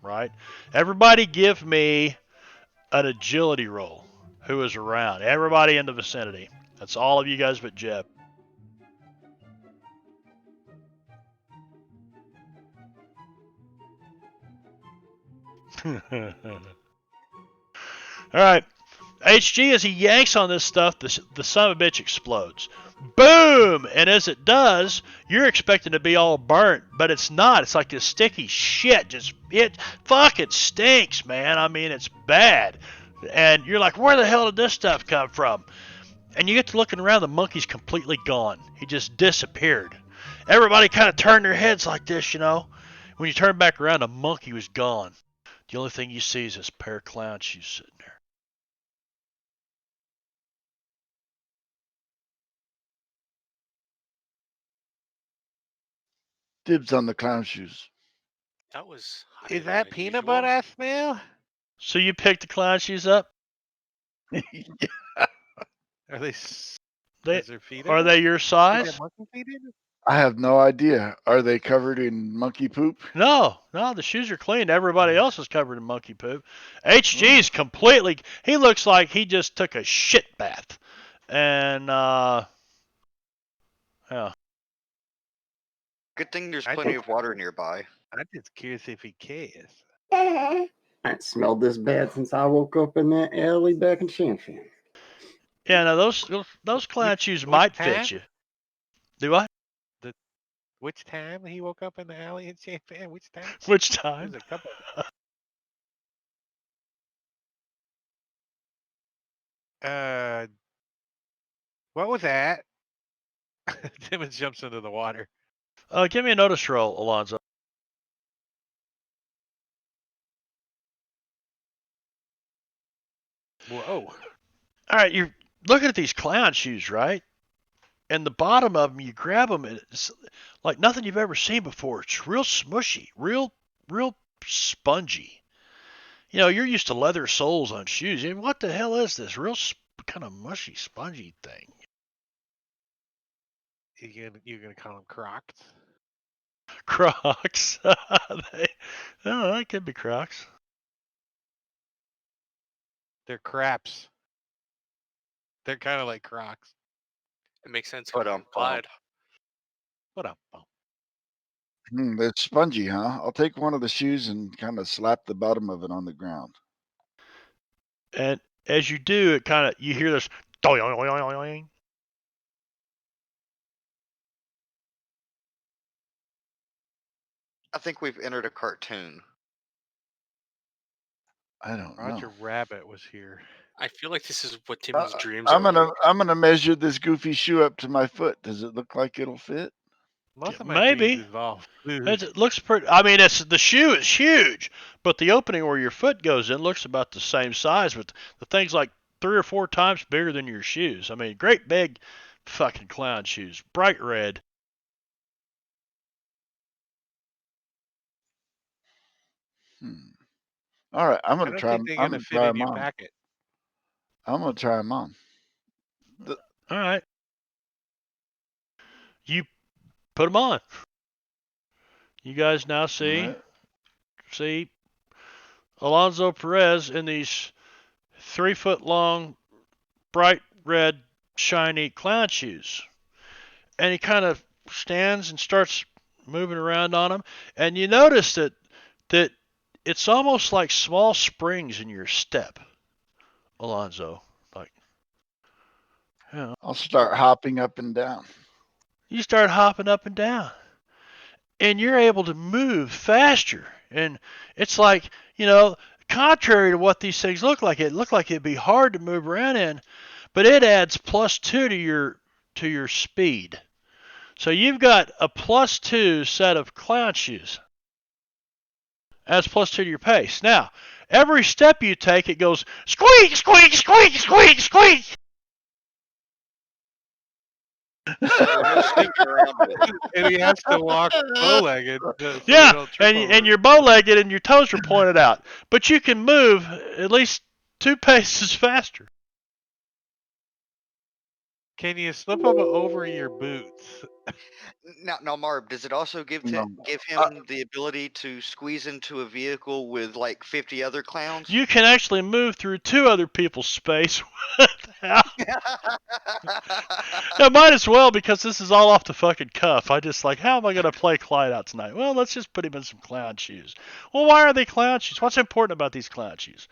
right? Everybody give me an agility roll. Who is around? Everybody in the vicinity. That's all of you guys but Jeb. All right. HG, as he yanks on this stuff, the son of a bitch explodes. Boom! And as it does, you're expecting to be all burnt, but it's not. It's like this sticky shit. It fucking stinks, man. I mean, it's bad. And you're like, where the hell did this stuff come from? And you get to looking around, the monkey's completely gone. He just disappeared. Everybody kind of turned their heads like this, you know. When you turn back around, the monkey was gone. The only thing you see is this pair of clown shoes sitting there. Dibs on the clown shoes. That was higher Is than that peanut usual. butter I smell? So you picked the clown shoes up? Are they? Is They, there feet are in they it? your Is size? there monkey feet in it? I have no idea. Are they covered in monkey poop? No, the shoes are clean. Everybody else is covered in monkey poop. HG's completely. He looks like he just took a shit bath, and yeah. Good thing there's I plenty think- of water nearby. I'm just curious if he cares. I ain't smelled this bad since I woke up in that alley back in Champaign. Yeah, now those clown shoes which might time? fit you. Do I? Which time he woke up in the alley in Champaign? Which time? Which time? There's a couple. What was that? Timmons jumps into the water. Give me a notice roll, Alonzo. Whoa. All right, you're looking at these clown shoes, right? And the bottom of them, you grab them, and it's like nothing you've ever seen before. It's real smushy, real spongy. You know, you're used to leather soles on shoes. And what the hell is this? Real kind of mushy, spongy thing. You're gonna call them Crocs? Crocs. That could be Crocs. They're craps. They're kind of like Crocs. It makes sense. But, Clyde. What up? They're spongy, huh? I'll take one of the shoes and kind of slap the bottom of it on the ground. And as you do, it kind of you hear this. I think we've entered a cartoon. I don't Roger know. Rabbit was here. I feel like this is what Timmons' dreams I'm are. gonna measure this goofy shoe up to my foot. Does it look like it'll fit? Most of my maybe. dreams involve food. It looks pretty. I mean, the shoe is huge, but the opening where your foot goes in looks about the same size. But the thing's like 3 or 4 times bigger than your shoes. I mean, great big fucking clown shoes, bright red. All right, I'm I gonna don't try. think they're I'm gonna gonna fit try in them your on. packet. I'm gonna try them on. All right, you put them on. You guys now see Alonzo Perez in these 3 foot long, bright red, shiny clown shoes. And he kind of stands and starts moving around on them. And you notice that it's almost like small springs in your step, Alonzo. Like, yeah. I'll start hopping up and down. You start hopping up and down. And you're able to move faster. And it's like, you know, contrary to what these things look like, it looked like it'd be hard to move around in, but it adds +2 to your speed. So you've got a +2 set of clown shoes. Adds +2 to your pace. Now, every step you take, it goes squeak, squeak, squeak, squeak, squeak. So no sneaking around with it. And he has to walk bow-legged. So Yeah, and you're bow-legged and your toes are pointed out. But you can move at least 2 paces faster. Can you slip them over your boots? Now, Marv, does it also give No. him the ability to squeeze into a vehicle with like 50 other clowns? You can actually move through 2 other people's space without. Yeah, might as well, because this is all off the fucking cuff. I just like, how am I gonna play Clyde out tonight? Well, let's just put him in some clown shoes. Well, why are they clown shoes? What's important about these clown shoes?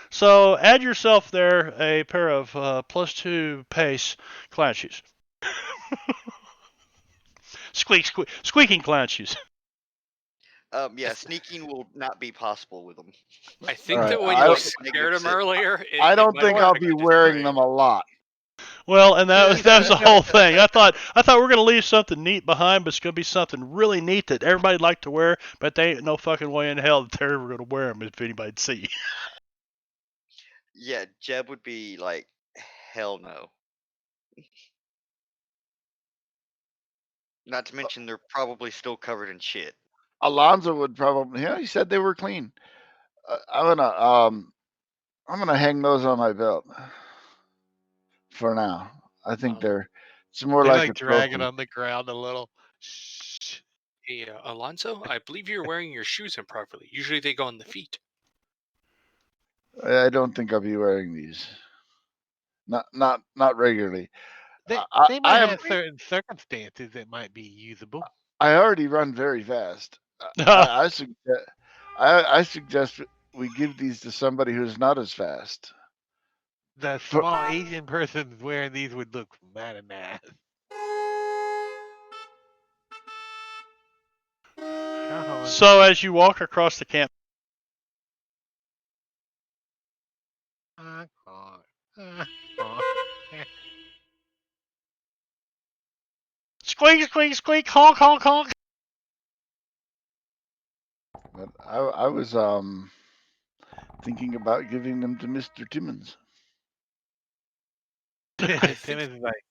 So add yourself there a pair of +2 pace clown shoes. Squeaking clown shoes. Yeah, sneaking will not be possible with them. I think Alright, that when I you don't- scared him earlier, I don't might think have I'll been be good to wearing try. them a lot. Well, and that was the whole thing. I thought we were gonna leave something neat behind, but it's gonna be something really neat that everybody'd like to wear, but they ain't no fucking way in hell that they're ever gonna wear them if anybody'd see. Yeah, Jeb would be like, hell no. Not to mention they're probably still covered in shit. Alonzo would probably. Yeah, he said they were clean. I'm gonna hang those on my belt for now. I think they're. It's more They like a drag it trophy. on the ground a little. Shh. Hey, Alonso, I believe you're wearing your shoes improperly. Usually they go on the feet. I don't think I'll be wearing these. Not regularly. They I might am. have certain circumstances that might be usable. I already run very fast. I suggest we give these to somebody who's not as fast. The small Asian person wearing these would look mad and nice. So as you walk across the camp, squeak, squeak, squeak, honk, honk, honk. But I was thinking about giving them to Mr. Timmons. Timmons is like,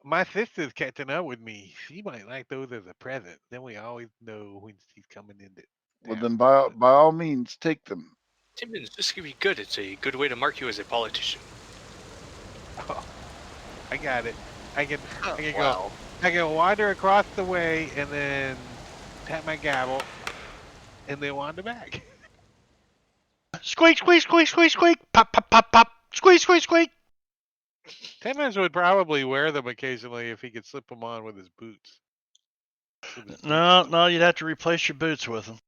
my sister's catching up with me. She might like those as a present. Then we always know when she's coming in. Well, then by all means, take them. Timmons, this could be good. It's a good way to mark you as a politician. Oh, I got it. I can Wow. I can wander across the way and then tap my gavel and then wander back. Squeak, squeak, squeak, squeak, squeak. Pop, pop, pop, pop. Squeak, squeak, squeak. Timmons would probably wear them occasionally if he could slip them on with his boots. No, you'd have to replace your boots with them.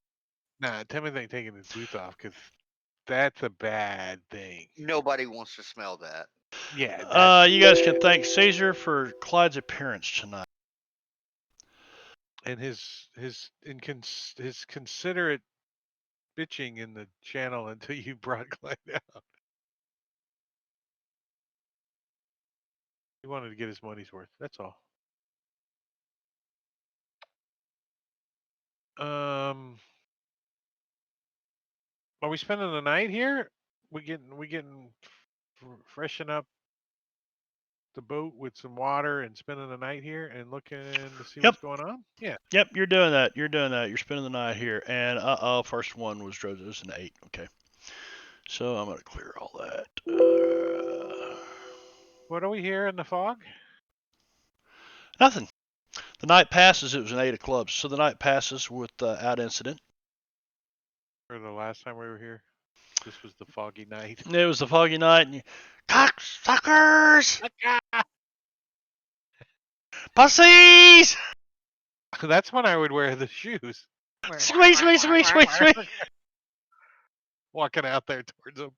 Nah, Timmons ain't taking his boots off because that's a bad thing. Nobody wants to smell that. Yeah. You guys can thank Caesar for Clyde's appearance tonight. And his considerate bitching in the channel until you brought Clyde out. He wanted to get his money's worth. That's all. Are we spending the night here? We getting freshen up the boat with some water and spending the night here and looking to see what's going on? Yeah. Yep, you're doing that. You're spending the night here. And first one was Drozo's an 8. Okay. So I'm gonna clear all that. What are we here in the fog? Nothing. The night passes. It was an 8 of clubs. So the night passes without incident. Or the last time we were here? This was the foggy night. It was the foggy night, and you, cocksuckers! Pussies! That's when I would wear the shoes. Squeak, squeak, squeak, squeak, squeak. Walking out there towards them.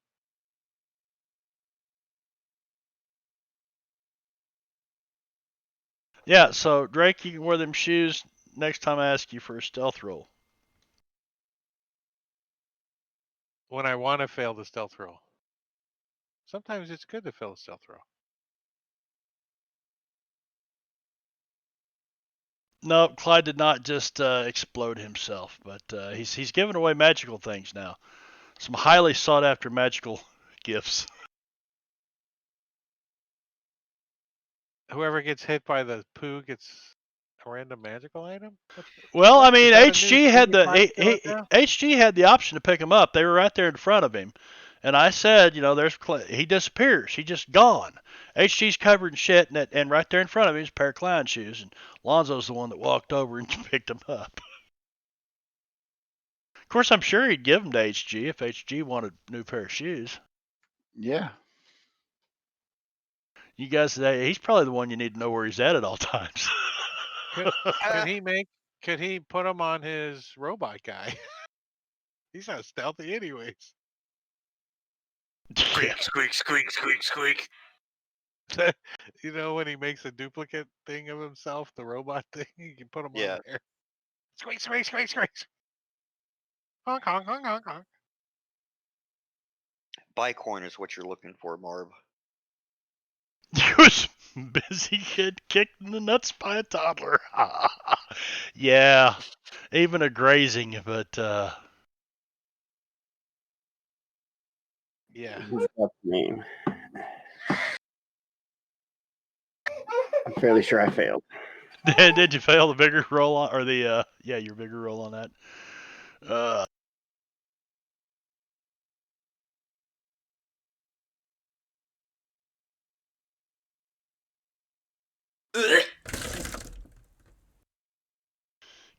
Yeah, so Drake, you can wear them shoes next time I ask you for a stealth roll. When I want to fail the stealth roll. Sometimes it's good to fail a stealth roll. No, Clyde did not just explode himself, but he's giving away magical things now. Some highly sought after magical gifts. Whoever gets hit by the poo gets a random magical item? Well, I mean, Is that a HG new had thing you find out now? HG had the option to pick him up. They were right there in front of him, And I said, he disappears. He's just gone. HG's covered in shit, and right there in front of him is a pair of clown shoes. And Lonzo's the one that walked over and picked him up. Of course, I'm sure he'd give them to HG if HG wanted a new pair of shoes. Yeah. You guys, he's probably the one you need to know where he's at all times. Could he put him on his robot guy? He's not stealthy anyways. Squeak, squeak, squeak, squeak, squeak. When he makes a duplicate thing of himself, the robot thing, you can put him on there. Squeak, squeak, squeak, squeak. Honk, honk, honk, honk, honk. Bicorn is what you're looking for, Marv. He was busy kid kicked in the nuts by a toddler. Yeah, even a grazing, but yeah. That's the name. I'm fairly sure I failed. Did you fail the bigger roll on, or the your bigger roll on that?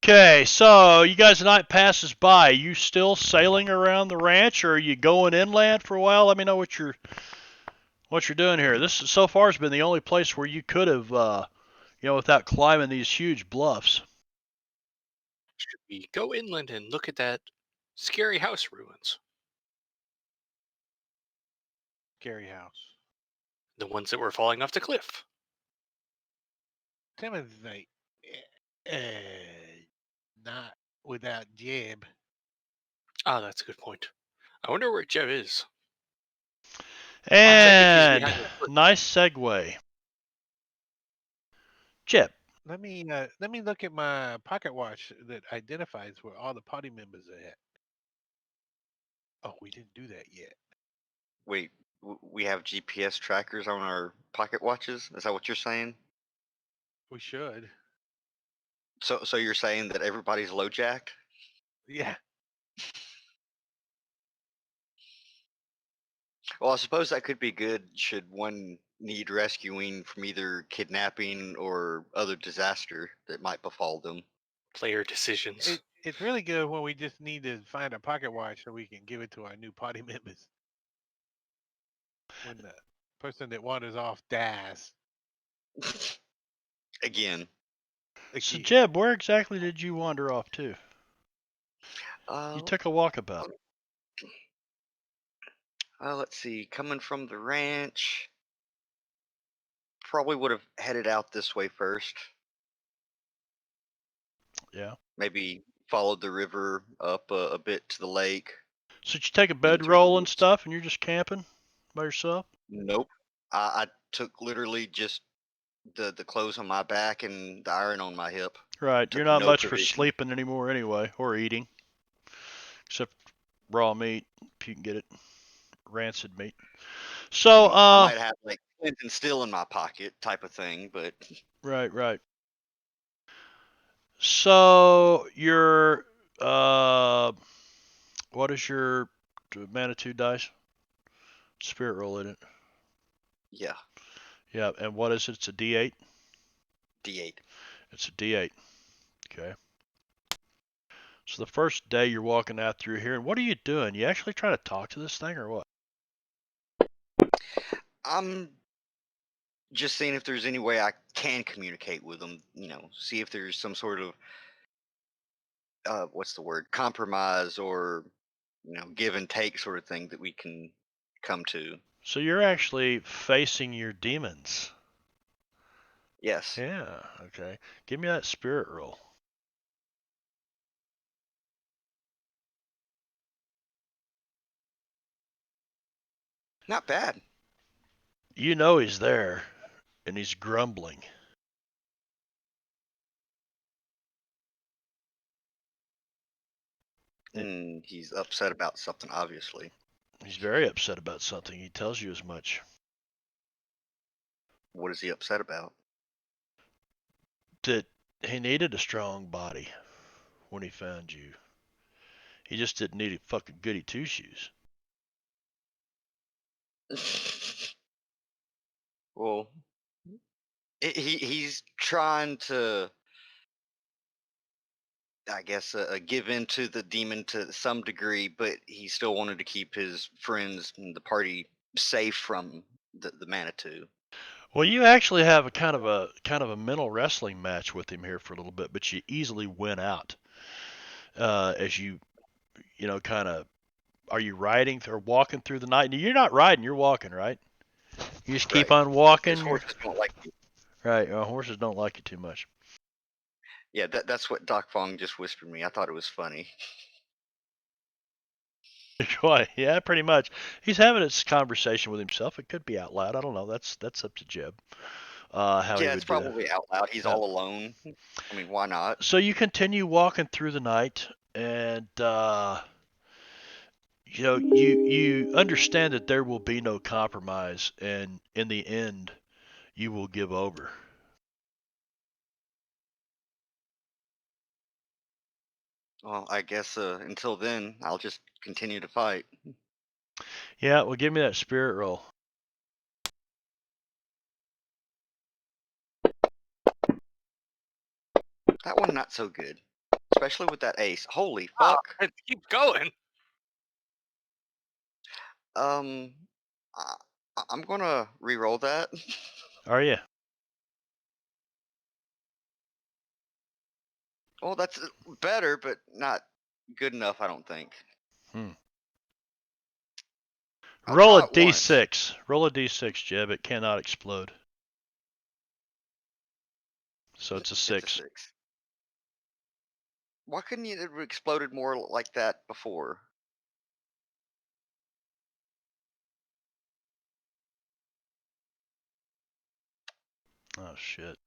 Okay, so you guys, the night passes by. Are you still sailing around the ranch, or are you going inland for a while? Let me know what you're doing here. This so far has been the only place where you could have, without climbing these huge bluffs. Should we go inland and look at that scary house ruins? Scary house. The ones that were falling off the cliff. Timmons like, not without Jeb. Ah, that's a good point. I wonder where Jeb is. And nice segue. Jeb. Let me look at my pocket watch that identifies where all the party members are at. Oh, we didn't do that yet. Wait, we have GPS trackers on our pocket watches? Is that what you're saying? We should. So you're saying that everybody's low jacked? Yeah. Well, I suppose that could be good should one need rescuing from either kidnapping or other disaster that might befall them. Player decisions. It's really good when we just need to find a pocket watch so we can give it to our new party members. When the person that wanders off dies. Again. So, Jeb, where exactly did you wander off to? You took a walkabout. Let's see. Coming from the ranch, probably would have headed out this way first. Yeah. Maybe followed the river up a bit to the lake. So did you take a bedroll and stuff, and you're just camping by yourself? Nope. I took literally just the clothes on my back and the iron on my hip. Right. You're not much for sleeping anymore anyway, or eating. Except raw meat, if you can get it. Rancid meat. So, I might have like flint and steel in my pocket type of thing, but... Right. So, your, what is your Manitou dice? Spirit roll in it. Yeah. Yeah, and what is it? It's a D8? D8. It's a D8. Okay. So the first day you're walking out through here, and what are you doing? You actually trying to talk to this thing or what? I'm just seeing if there's any way I can communicate with them, see if there's some sort of, what's the word, compromise or, give and take sort of thing that we can come to. So you're actually facing your demons. Yes. Yeah, okay. Give me that spirit roll. Not bad. You know he's there, and he's grumbling. And he's upset about something, obviously. He's very upset about something. He tells you as much. What is he upset about? That he needed a strong body when he found you. He just didn't need a fucking goody two-shoes. Well, he's trying to, I guess, give in to the demon to some degree, but he still wanted to keep his friends and the party safe from the Manitou. Well, you actually have a kind of a mental wrestling match with him here for a little bit, but you easily win out as you kind of are you riding or walking through the night? You're not riding, you're walking, right? You just keep Right. on His walking. horses don't like you. Right, horses don't like you too much. Yeah, that's what Doc Fong just whispered me. I thought it was funny. Yeah, pretty much. He's having this conversation with himself. It could be out loud. I don't know. That's up to Jeb. How he Yeah, it's would do. probably out loud. He's Yeah. all alone. I mean, why not? So you continue walking through the night, and you understand that there will be no compromise, and in the end, you will give over. Well, I guess until then, I'll just continue to fight. Yeah, well, give me that spirit roll. That one not so good, especially with that ace. Holy Wow, fuck! keep going. I, I'm gonna re-roll that. Are you? Well, that's better, but not good enough. I don't think. I'll Roll a try it once. d6. Roll a d6, Jeb. It cannot explode. So it's a 6. It's a 6. Why couldn't it have exploded more like that before? Oh shit.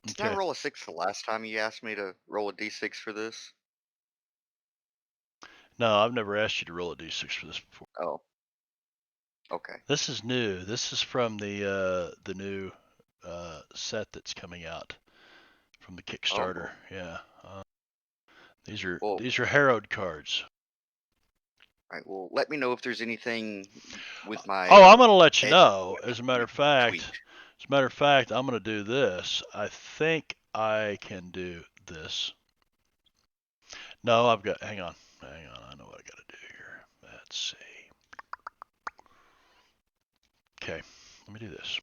Didn't I Okay. roll a 6 the last time you asked me to roll a d6 for this? No, I've never asked you to roll a d6 for this before. Oh. Okay. This is new. This is from the new set that's coming out from the Kickstarter. Oh. Yeah. These Well, are Harrowed cards. all right. Well, let me know if there's anything with my. Oh, I'm gonna let you edge know. that As a needs to matter be of fact, tweaked. I'm gonna do this. I think I can do this. No, I've got. Hang on. I know what I gotta do here. Let's see. Okay, let me do this.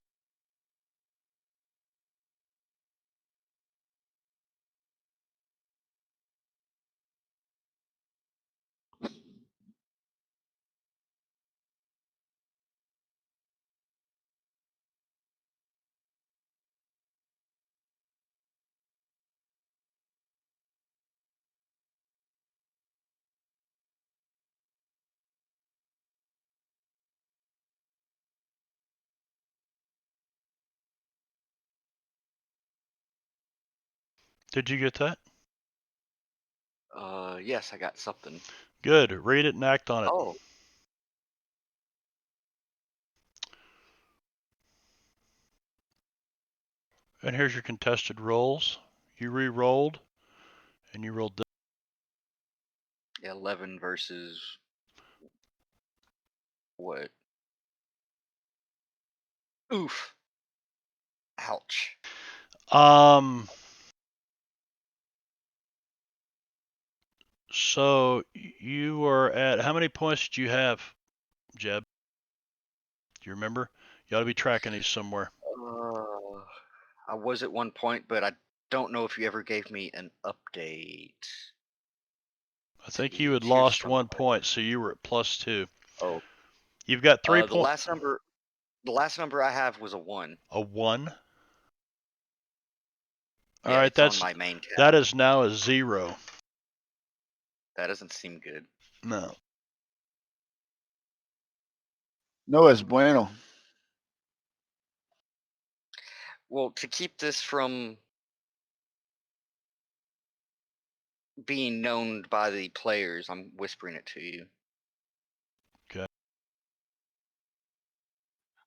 Did you get that? Yes, I got something. Good. Read it and act on it. Oh. And here's your contested rolls. You re-rolled, and you rolled this. 11 versus what? Oof. Ouch. So you were at how many points did you have, Jeb? Do you remember? You ought to be tracking these somewhere. I was at one point, but I don't know if you ever gave me an update. I think you had lost 1 point, so you were at +2. Oh. You've got 3 The points. last number I have was a 1. A 1? All Yeah, right, it's on my main tab. that is now a 0. That doesn't seem good. No. No es bueno. Well, to keep this from being known by the players, I'm whispering it to you. Okay.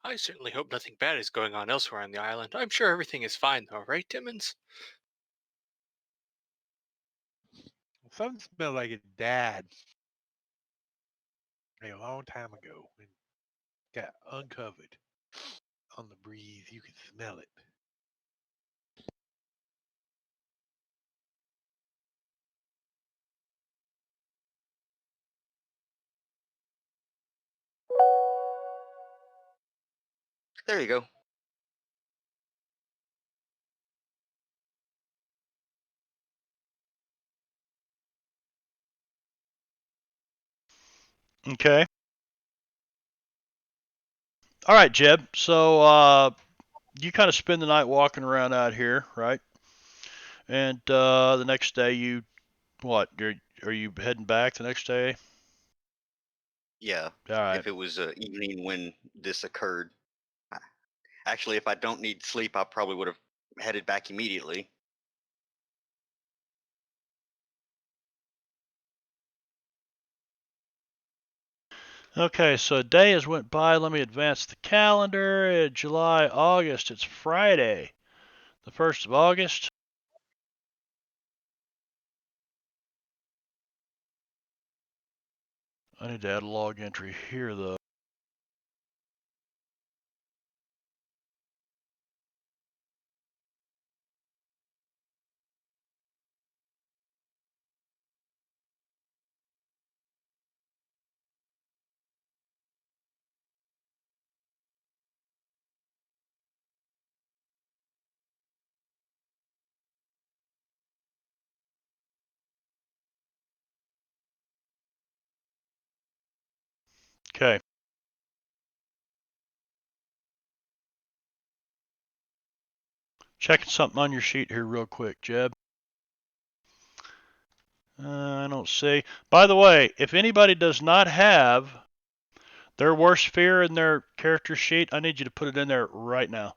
I certainly hope nothing bad is going on elsewhere on the island. I'm sure everything is fine, though, right, Timmons? Something smells like a dad. a long time ago and got uncovered on the breeze. You can smell it. There you go. Okay. All right, Jeb. So you kind of spend the night walking around out here, right? And the next day, you what? Are you heading back the next day? Yeah. All right. If it was evening when this occurred, actually, if I don't need sleep, I probably would have headed back immediately. Okay, so a day has went by. Let me advance the calendar. July, August. It's Friday, the 1st of August. I need to add a log entry here, though. Okay. Checking something on your sheet here real quick, Jeb. I don't see. By the way, if anybody does not have their worst fear in their character sheet, I need you to put it in there right now.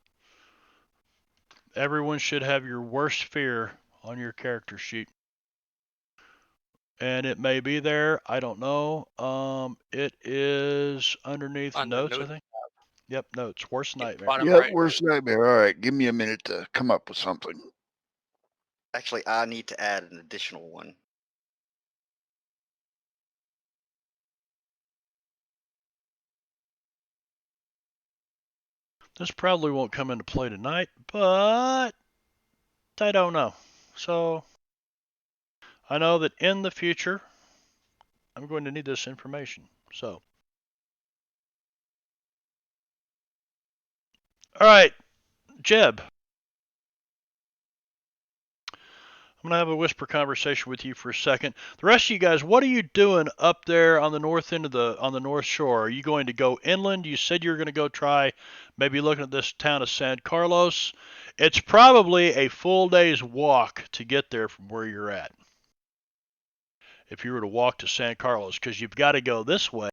Everyone should have your worst fear on your character sheet. And it may be there. I don't know. It is underneath On the notes, I note, think. Yep, notes. Worst nightmare. bottom Yep, right. worst nightmare. All right, give me a minute to come up with something. Actually, I need to add an additional one. This probably won't come into play tonight, but I don't know. So I know that in the future, I'm going to need this information. So, all right, Jeb. I'm going to have a whisper conversation with you for a second. The rest of you guys, what are you doing up there on the north end of on the north shore? Are you going to go inland? You said you were going to go try maybe looking at this town of San Carlos. It's probably a full day's walk to get there from where you're at. If you were to walk to San Carlos, because you've got to go this way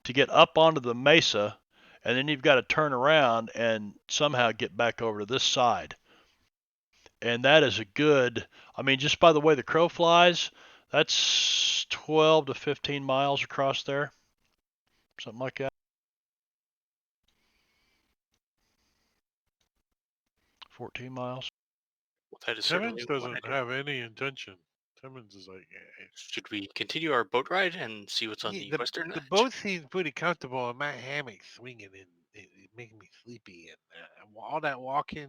to get up onto the mesa, and then you've got to turn around and somehow get back over to this side. And that is a good, I mean, just by the way the crow flies, that's 12 to 15 miles across there, something like that. 14 miles. Well, that is Timmons certainly what I doesn't do. have any intention. Timmons is like, Should we continue our boat ride and see what's on the western the edge? boat seems pretty comfortable, and my hammock swinging and it making me sleepy, and all that walking,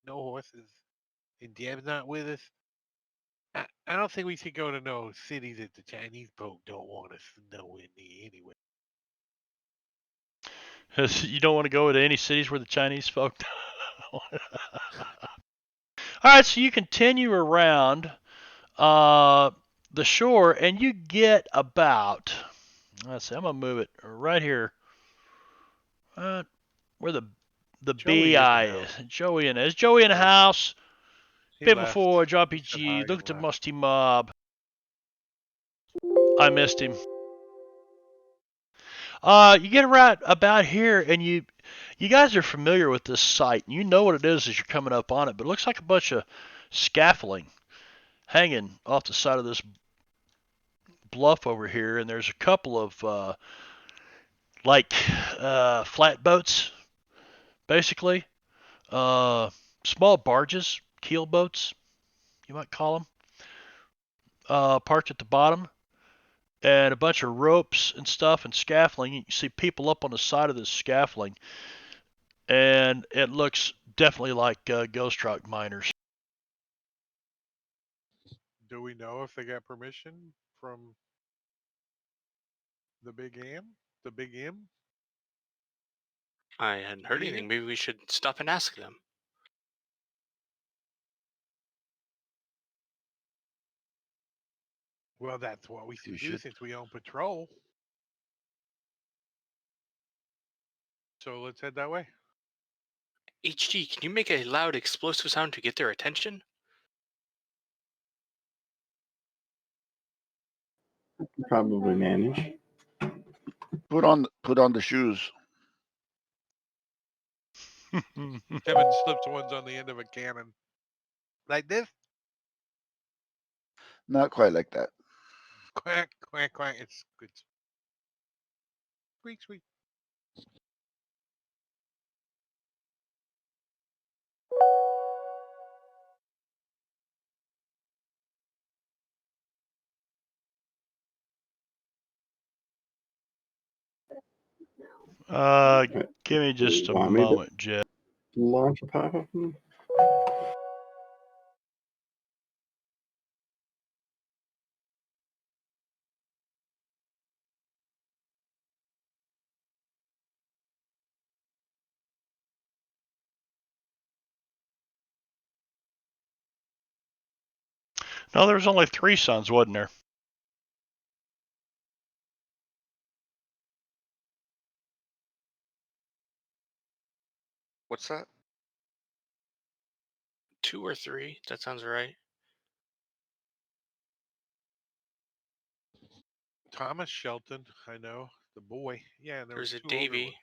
no horses, and Deb's not with us. I don't think we should go to no cities that the Chinese folk don't want us nowhere near anyway. You don't want to go to any cities where the Chinese folk. All right, so you continue around the shore, and you get about. Let's see. I'm gonna move it right here, where the Joey is BI now. is. Joey in. Is Joey in the house? He People left. for drop He said PG. hi Look and at the left. musty mob. I missed him. You get right about here, and you guys are familiar with this site. You know what it is as you're coming up on it, but it looks like a bunch of scaffolding hanging off the side of this bluff over here, and there's a couple of like flatboats, basically, small barges, keel boats, you might call them, parked at the bottom. and a bunch of ropes and stuff and scaffolding. You can see people up on the side of this scaffolding, and it looks definitely like ghost rock miners. Do we know if they got permission from the Big M? The Big M? I hadn't heard anything. Maybe we should stop and ask them. Well, that's what we should do since we own patrol. So let's head that way. HG, can you make a loud explosive sound to get their attention? Probably manage. Put on the shoes. Kevin slips ones on the end of a cannon. Like this? Not quite like that. Quack, quack, quack. It's good. Squeak, squeak. Give me just a Want me to moment, Jeff. launch a pop-up? No, there was only 3 suns, wasn't there? What's that? 2 or 3. That sounds right. Thomas Shelton, I know. The boy. Yeah, and there There's was a 2 older Davy. ones.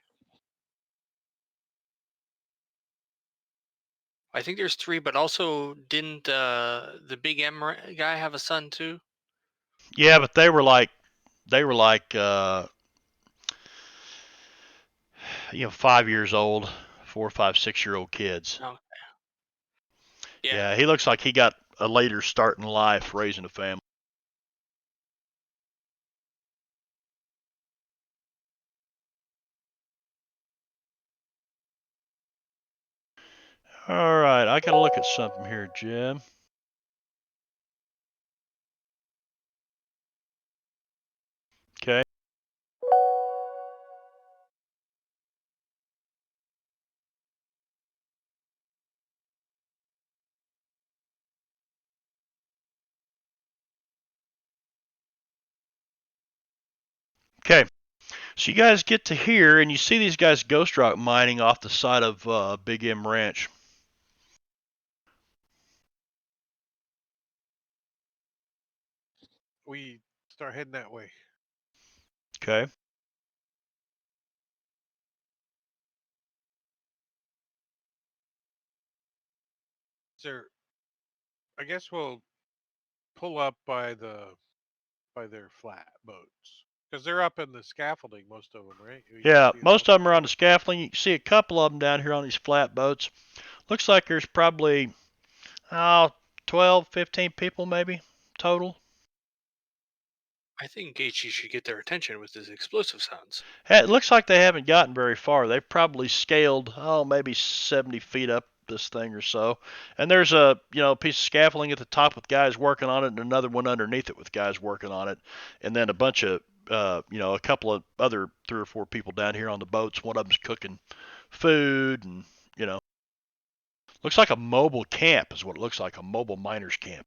I think there's 3, but also didn't the Big M guy have a son too? Yeah, but they were like 5 years old, 4, 5, 6-year-old kids. Oh. Yeah, he looks like he got a later start in life raising a family. All right, I gotta look at something here, Jim. Okay. Okay. So you guys get to here, and you see these guys ghost rock mining off the side of Big M Ranch. We start heading that way. Okay. There, I guess we'll pull up by their flat boats because they're up in the scaffolding, most of them, right? Yeah, most of them are on the scaffolding. You can see a couple of them down here on these flat boats. Looks like there's probably 12, 15 people maybe total. I think HG should get their attention with his explosive sounds. It looks like they haven't gotten very far. They've probably scaled, maybe 70 feet up this thing or so. And there's a piece of scaffolding at the top with guys working on it, and another one underneath it with guys working on it, and then a bunch of a couple of other 3 or 4 people down here on the boats. One of them's cooking food, and looks like a mobile camp is what it looks like, a mobile miners camp.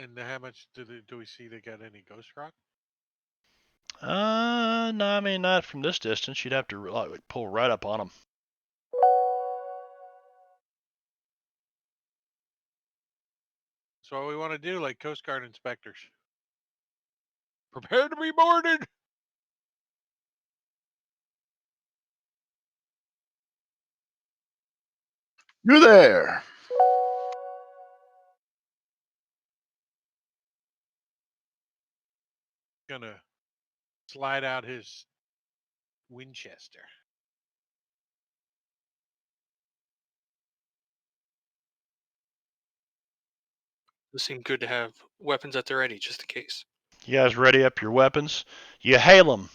And how much do we see they got any ghost rock? No, I mean not from this distance. You'd have to pull right up on them. So what we want to do, like Coast Guard inspectors. Prepare to be boarded. You there? Gonna slide out his Winchester. It seemed good to have weapons at the ready, just in case. You guys ready up your weapons? You hail them.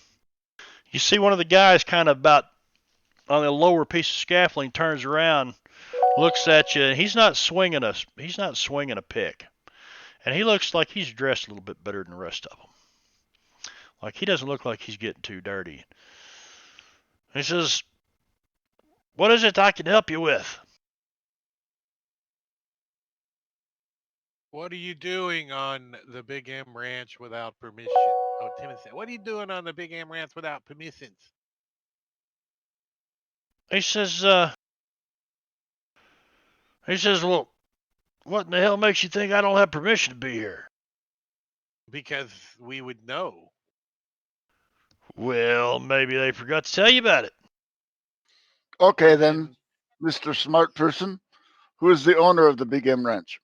You see one of the guys kind of about on the lower piece of scaffolding, turns around, looks at you. He's not swinging a pick, and he looks like he's dressed a little bit better than the rest of them. Like he doesn't look like he's getting too dirty. He says, "What is it I can help you with?" What are you doing on the Big M Ranch without permission? Oh, Timmons said, what are you doing on the Big M Ranch without permissions? He says, "Well, what in the hell makes you think I don't have permission to be here?" Because we would know. Well, maybe they forgot to tell you about it. Okay, then, Mr. Smart Person, who is the owner of the Big M Ranch?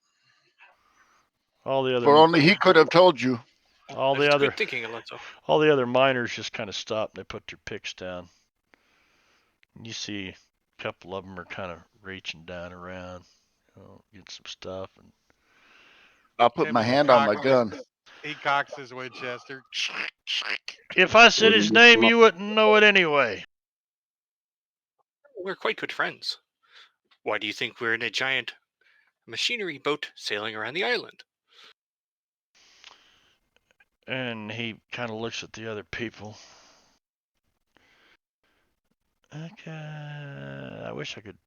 All the other, For only he could have told you. all the That's other, good thinking, Alonso. all the other miners just kind of stop and they put their picks down. You see a couple of them are kind of reaching down around, getting some stuff. And I'll put my hand on my gun. He cocks his Winchester. if I said his name, you wouldn't know it anyway. We're quite good friends. Why do you think we're in a giant machinery boat sailing around the island? And he kind of looks at the other people. Okay, I wish I could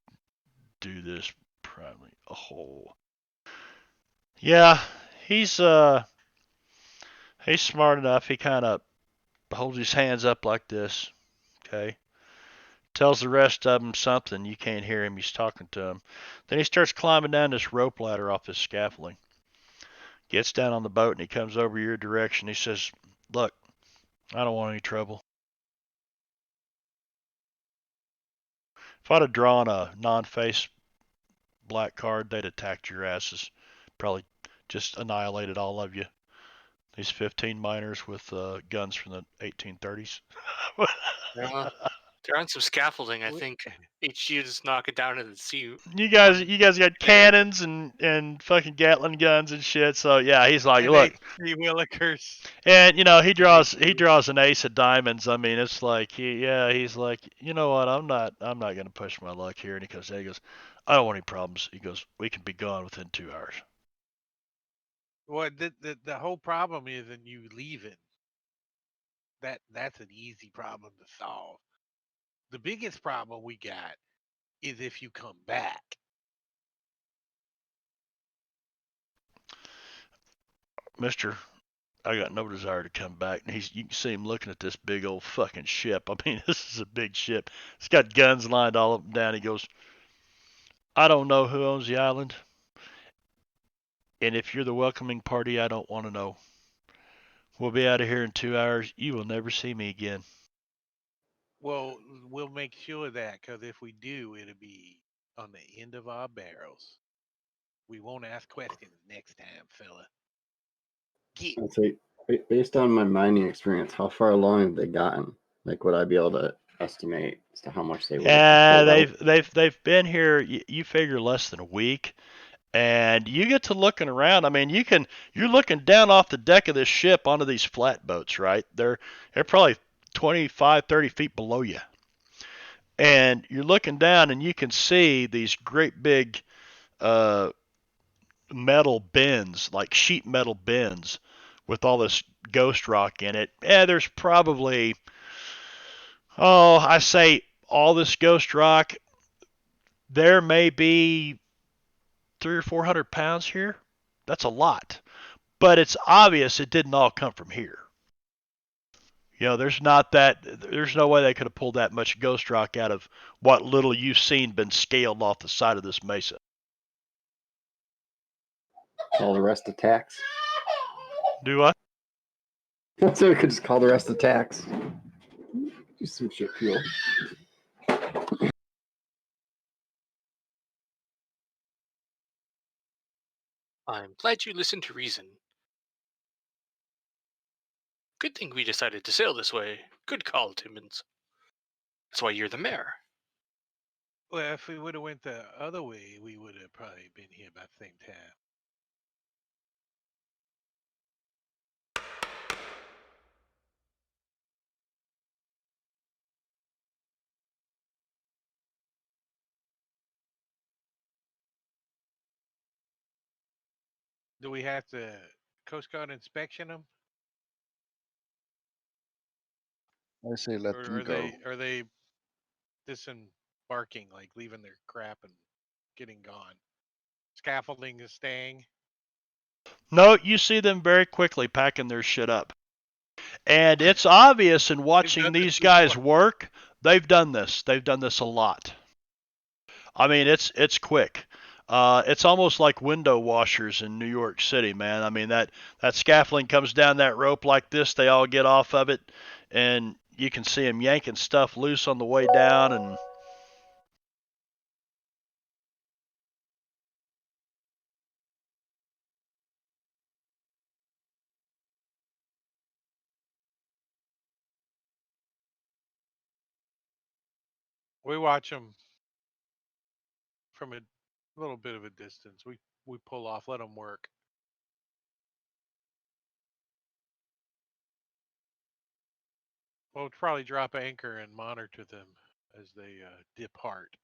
do this probably. Oh, yeah, he's smart enough. He kind of holds his hands up like this. Okay, tells the rest of them something. You can't hear him. He's talking to them. Then he starts climbing down this rope ladder off this scaffolding. Gets down on the boat and he comes over your direction. He says, "Look, I don't want any trouble. If I'd have drawn a non-face black card, they'd attacked your asses. Probably just annihilated all of you. These 15 miners with guns from the 1830s." They're on some scaffolding, I think. HG just knock it down in the sea. You guys got cannons and fucking Gatling guns and shit. So yeah, he's like, "Look." Willikers. And he draws an ace of diamonds. I mean, it's like he's like, "You know what? I'm not gonna push my luck here." And he goes, "I don't want any problems." He goes, "We can be gone within 2 hours." Well, the whole problem isn't you leaving. That's an easy problem to solve. The biggest problem we got is if you come back. Mister, I got no desire to come back. And you can see him looking at this big old fucking ship. I mean, this is a big ship. It's got guns lined all up and down. He goes, "I don't know who owns the island. And if you're the welcoming party, I don't want to know. We'll be out of here in 2 hours. You will never see me again." Well, we'll make sure of that, because if we do, it'll be on the end of our barrels. We won't ask questions next time, fella. I'd say, based on my mining experience, how far along have they gotten? Like, would I be able to estimate as to how much they would have? Yeah, they've been here. You figure less than a week, and you get to looking around. I mean, you're looking down off the deck of this ship onto these flatboats, right? They're probably 25, 30 feet below you, and you're looking down, and you can see these great big uh, metal bins, like sheet metal bins, with all this ghost rock in it. There's probably, I say all this ghost rock. There may be 300 or 400 pounds here. That's a lot, but it's obvious it didn't all come from here. There's no way they could have pulled that much ghost rock out of what little you've seen been scaled off the side of this mesa. Call the rest of tax. Do what? So we could just call the rest of tax. Do some shit fuel. I'm glad you listened to reason. Good thing we decided to sail this way. Good call, Timmons. That's why you're the mayor. Well, if we would have went the other way, we would have probably been here about the same time. Do we have to Coast Guard inspection them? I say let Or them are go. they disembarking, like leaving their crap and getting gone? Scaffolding is staying. No, you see them very quickly packing their shit up. And it's obvious in watching these guys work, they've done this. They've done this a lot. I mean, it's quick. It's almost like window washers in New York City, man. I mean, that scaffolding comes down that rope like this. They all get off of it, and you can see them yanking stuff loose on the way down. And We watch them from a little bit of a distance. We pull off, let them work. We'll probably drop anchor and monitor them as they depart.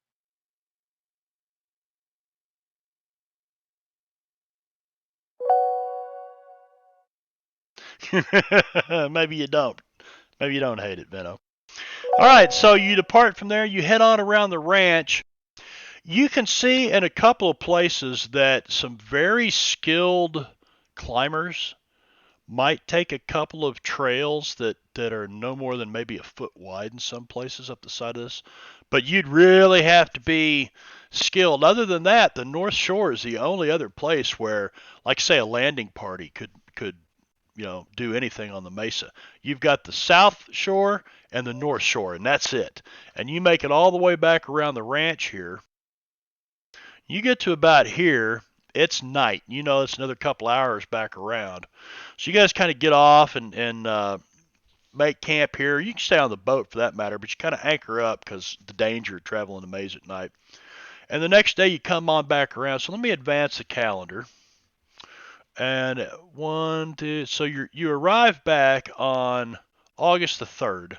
maybe you don't. Maybe you don't hate it, Benno. All right, so you depart from there. You head on around the ranch. You can see in a couple of places that some very skilled climbers might take a couple of trails that are no more than maybe a foot wide in some places up the side of this. But you'd really have to be skilled. Other than that, the North Shore is the only other place where, like say, a landing party could do anything on the mesa. You've got the South Shore and the North Shore, and that's it. And you make it all the way back around the ranch here. You get to about here, it's night. It's another couple hours back around. So you guys kind of get off and make camp here. You can stay on the boat for that matter, but you kind of anchor up because the danger of traveling the maze at night. And the next day you come on back around. So let me advance the calendar. And so you arrive back on August the 3rd.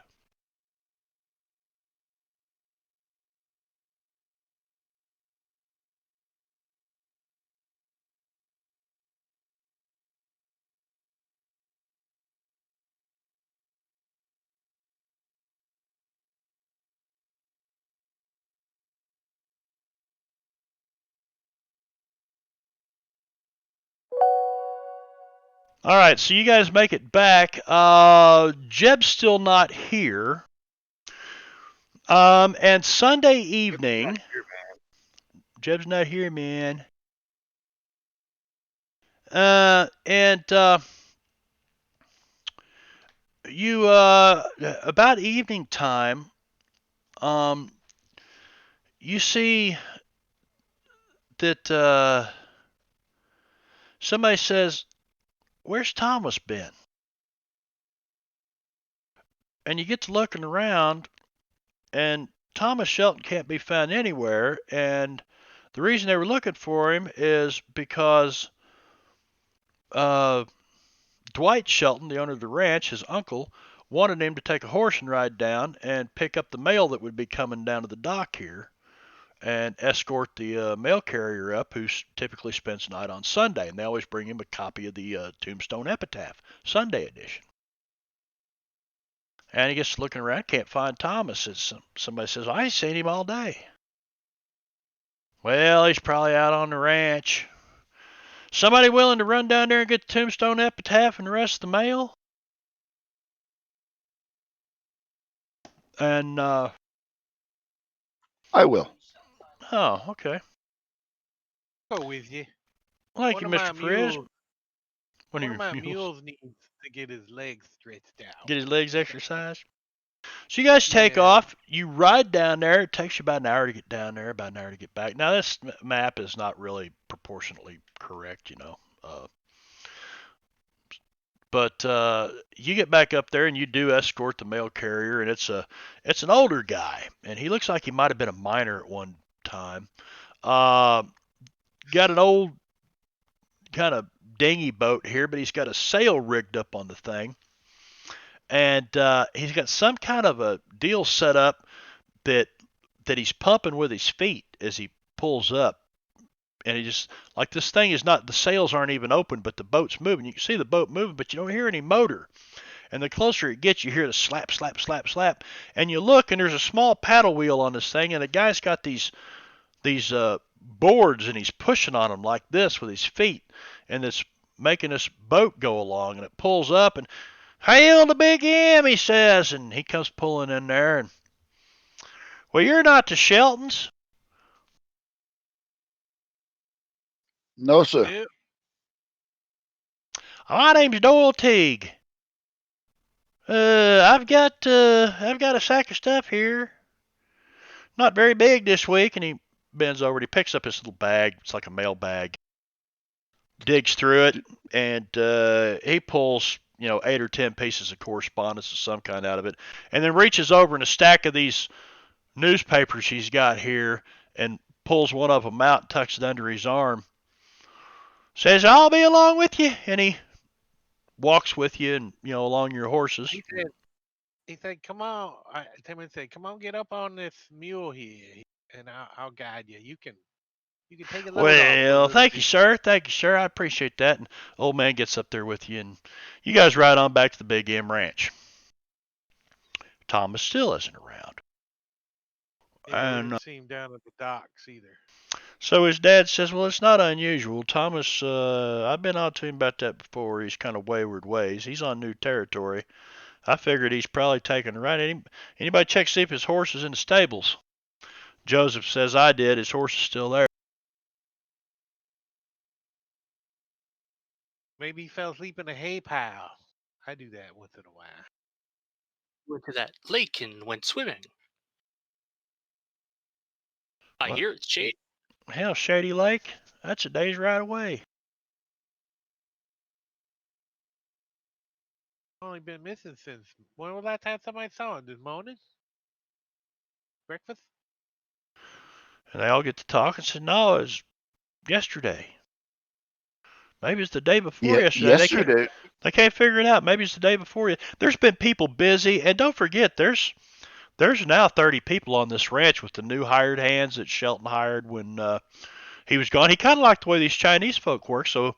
All right, so you guys make it back. Jeb's still not here. And Sunday evening, Jeb's not here, man. And you about evening time, you see that somebody says, "Where's Thomas been?" And you get to looking around, and Thomas Shelton can't be found anywhere. And the reason they were looking for him is because Dwight Shelton, the owner of the ranch, his uncle, wanted him to take a horse and ride down and pick up the mail that would be coming down to the dock here and escort the mail carrier up, who typically spends the night on Sunday. And they always bring him a copy of the Tombstone Epitaph, Sunday edition. And he gets looking around, can't find Thomas. Somebody says, "I ain't seen him all day." "Well, he's probably out on the ranch. Somebody willing to run down there and get the Tombstone Epitaph and the rest of the mail?" And I will. oh, okay. Go with you. Thank you, Mr. Perez. One of my mules needs to get his legs stretched out. Get his legs exercised. So you guys take off. You ride down there. It takes you about an hour to get down there, about an hour to get back. Now, this map is not really proportionately correct, but you get back up there and you do escort the mail carrier, and it's an older guy, and he looks like he might have been a miner at one time. Got an old kind of dinghy boat here, but he's got a sail rigged up on the thing. And he's got some kind of a deal set up that he's pumping with his feet as he pulls up. and he just, like, this thing is not, the sails aren't even open, but the boat's moving. You can see the boat moving, but you don't hear any motor. And the closer it gets, you hear the slap, slap, slap, slap. And you look, and there's a small paddle wheel on this thing, and the guy's got these boards, and he's pushing on them like this with his feet, and it's making this boat go along, and it pulls up, and hail the Big M, he says, and he comes pulling in there, and, well, you're not the Sheltons. No, sir. Yeah. My name's Doyle Teague. I've got a sack of stuff here. Not very big this week, and he bends over and he picks up his little bag. It's like a mail bag. Digs through it, and he pulls, 8 or 10 pieces of correspondence of some kind out of it, and then reaches over in a stack of these newspapers he's got here and pulls one of them out and tucks it under his arm. Says, I'll be along with you, and he walks with you and, along your horses. He said, come on. Timon said, come on, get up on this mule here, and I'll guide you. You can take a load Well, off. thank you, sir. Thank you, sir. I appreciate that. And old man gets up there with you, and you guys ride on back to the Big M Ranch. Thomas still isn't around. Yeah, we didn't see him down at the docks either. So his dad says, well, it's not unusual. Thomas, I've been on to him about that before. He's kind of wayward ways. He's on new territory. I figured he's probably taken a ride. Anybody check to see if his horse is in the stables? Joseph says, I did. His horse is still there. Maybe he fell asleep in a hay pile. I do that once in a while. Went to that lake and went swimming. I hear it's shady. Hell, Shady Lake? That's a day's ride away. Only been missing since, when was the last time somebody saw him? This morning? Breakfast? And they all get to talk and say, no, it was yesterday. Maybe it's the day before yesterday. Yesterday. They can't figure it out. Maybe it's the day before. There's been people busy, and don't forget, there's now 30 people on this ranch with the new hired hands that Shelton hired when he was gone. He kind of liked the way these Chinese folk work, so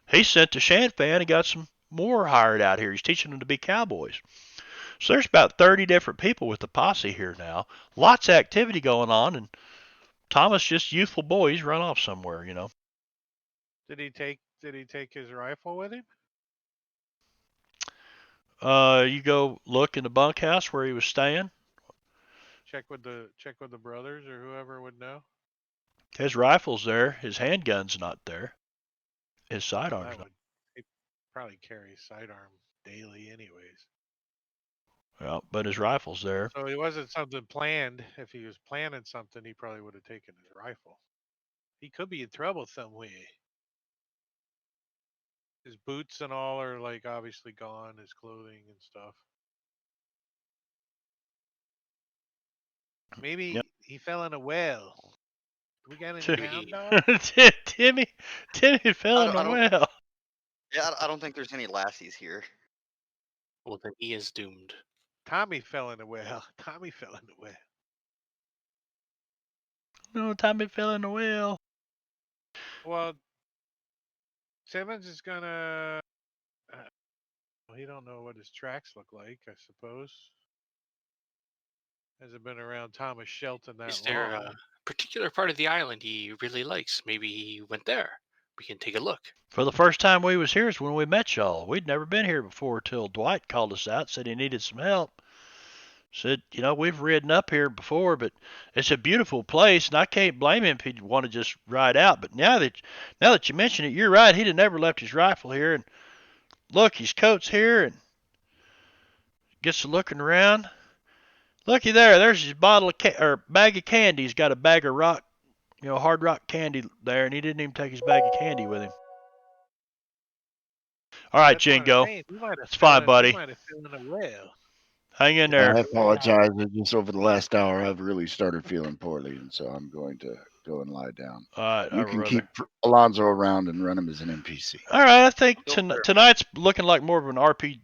he sent to Shanfan and got some more hired out here. He's teaching them to be cowboys. So there's about 30 different people with the posse here now. Lots of activity going on, and Thomas, just youthful boy, he's run off somewhere, Did he take his rifle with him? You go look in the bunkhouse where he was staying. Check with the brothers or whoever would know. His rifle's there. His handgun's not there. His sidearm's not. He probably carries sidearm daily, anyways. Well, but his rifle's there. So it wasn't something planned. If he was planning something, he probably would have taken his rifle. He could be in trouble somewhere. His boots and all are like obviously gone. His clothing and stuff. Maybe he fell in a well. We got any hound dogs? Timmy fell in a well. Yeah, I don't think there's any lassies here. Well, then he is doomed. Tommy fell in a well. Tommy fell in the well. No, Tommy fell in the well. Well, Simmons is gonna. He don't know what his tracks look like, I suppose. Hasn't been around Thomas Shelton that long. Is there a particular part of the island he really likes? Maybe he went there. We can take a look. For the first time we was here is when we met y'all. We'd never been here before till Dwight called us out, said he needed some help. Said, we've ridden up here before, but it's a beautiful place, and I can't blame him if he'd want to just ride out. But now that you mention it, you're right. He'd have never left his rifle here. And look, his coat's here, and gets to looking around. Looky there. There's his bottle of bag of candy. He's got a bag of rock, hard rock candy there, and he didn't even take his bag of candy with him. All right, Jingo. It's fine, buddy. Hang in there. I apologize. Just over the last hour, I've really started feeling poorly, and so I'm going to go and lie down. All right, you can keep Alonzo around and run him as an NPC. All right, I think tonight's looking like more of an RP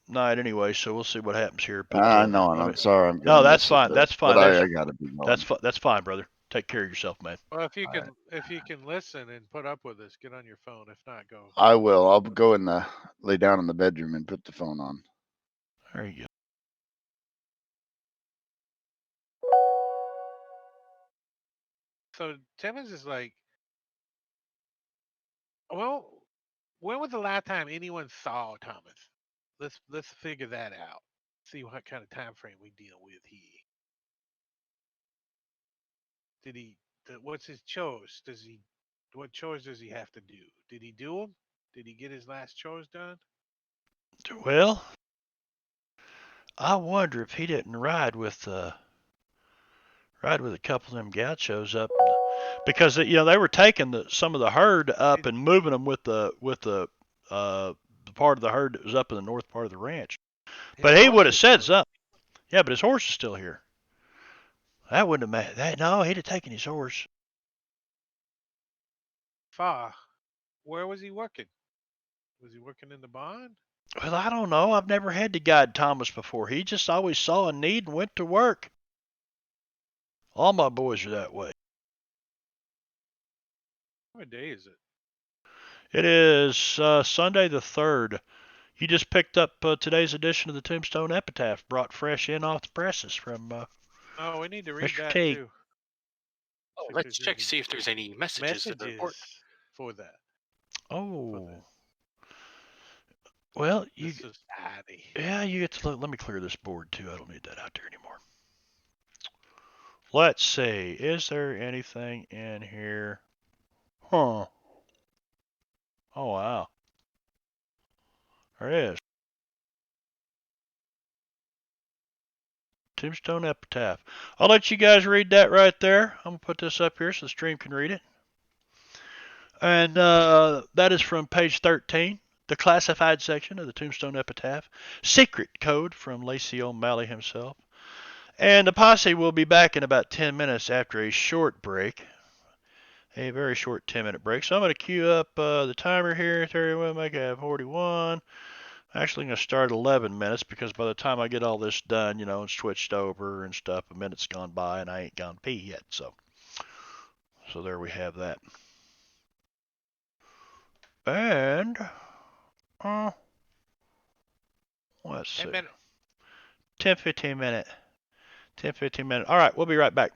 night anyway, so we'll see what happens here. But, I know, and I'm sorry. No, that's fine. That's fine. I got to be going. That's fine, brother. Take care of yourself, man. Well, if you can listen and put up with us, get on your phone. If not, go. I will. I'll go lay down in the bedroom and put the phone on. There you go. So Timmons is like, well, when was the last time anyone saw Thomas? Let's figure that out. See what kind of time frame we deal with here. Did he? What's his chores? What chores does he have to do? Did he do them? Did he get his last chores done? Well, I wonder if he didn't ride with a couple of them gauchos up because they were taking some of the herd up and moving them with the part of the herd that was up in the north part of the ranch. But he would have said something. Yeah, but his horse is still here. That wouldn't have made that. No, he'd have taken his horse. Far. Where was he working? Was he working in the barn? Well, I don't know. I've never had to guide Thomas before. He just always saw a need and went to work. All my boys are that way. What day is it? It is Sunday the 3rd. You just picked up today's edition of the Tombstone Epitaph, brought fresh in off the presses from Oh, we need to read Mr. that T. too. Oh, let's check see if there's any messages to the report. For that. Oh. Well, you society. Yeah, you get to look. Let me clear this board too. I don't need that out there anymore. Let's see. Is there anything in here? Huh. Oh, wow. There is. Tombstone Epitaph. I'll let you guys read that right there. I'm going to put this up here so the stream can read it. And that is from page 13, the classified section of the Tombstone Epitaph. Secret code from Lacey O'Malley himself. And the posse will be back in about 10 minutes after a short break. A very short 10-minute break. So I'm going to queue up the timer here. 31, make it 41. Actually, I'm going to start 11 minutes because by the time I get all this done, and switched over and stuff, a minute's gone by and I ain't gone pee yet. So there we have that. And let's see. 10, 15 minute. 10, 15 minutes. All right, we'll be right back.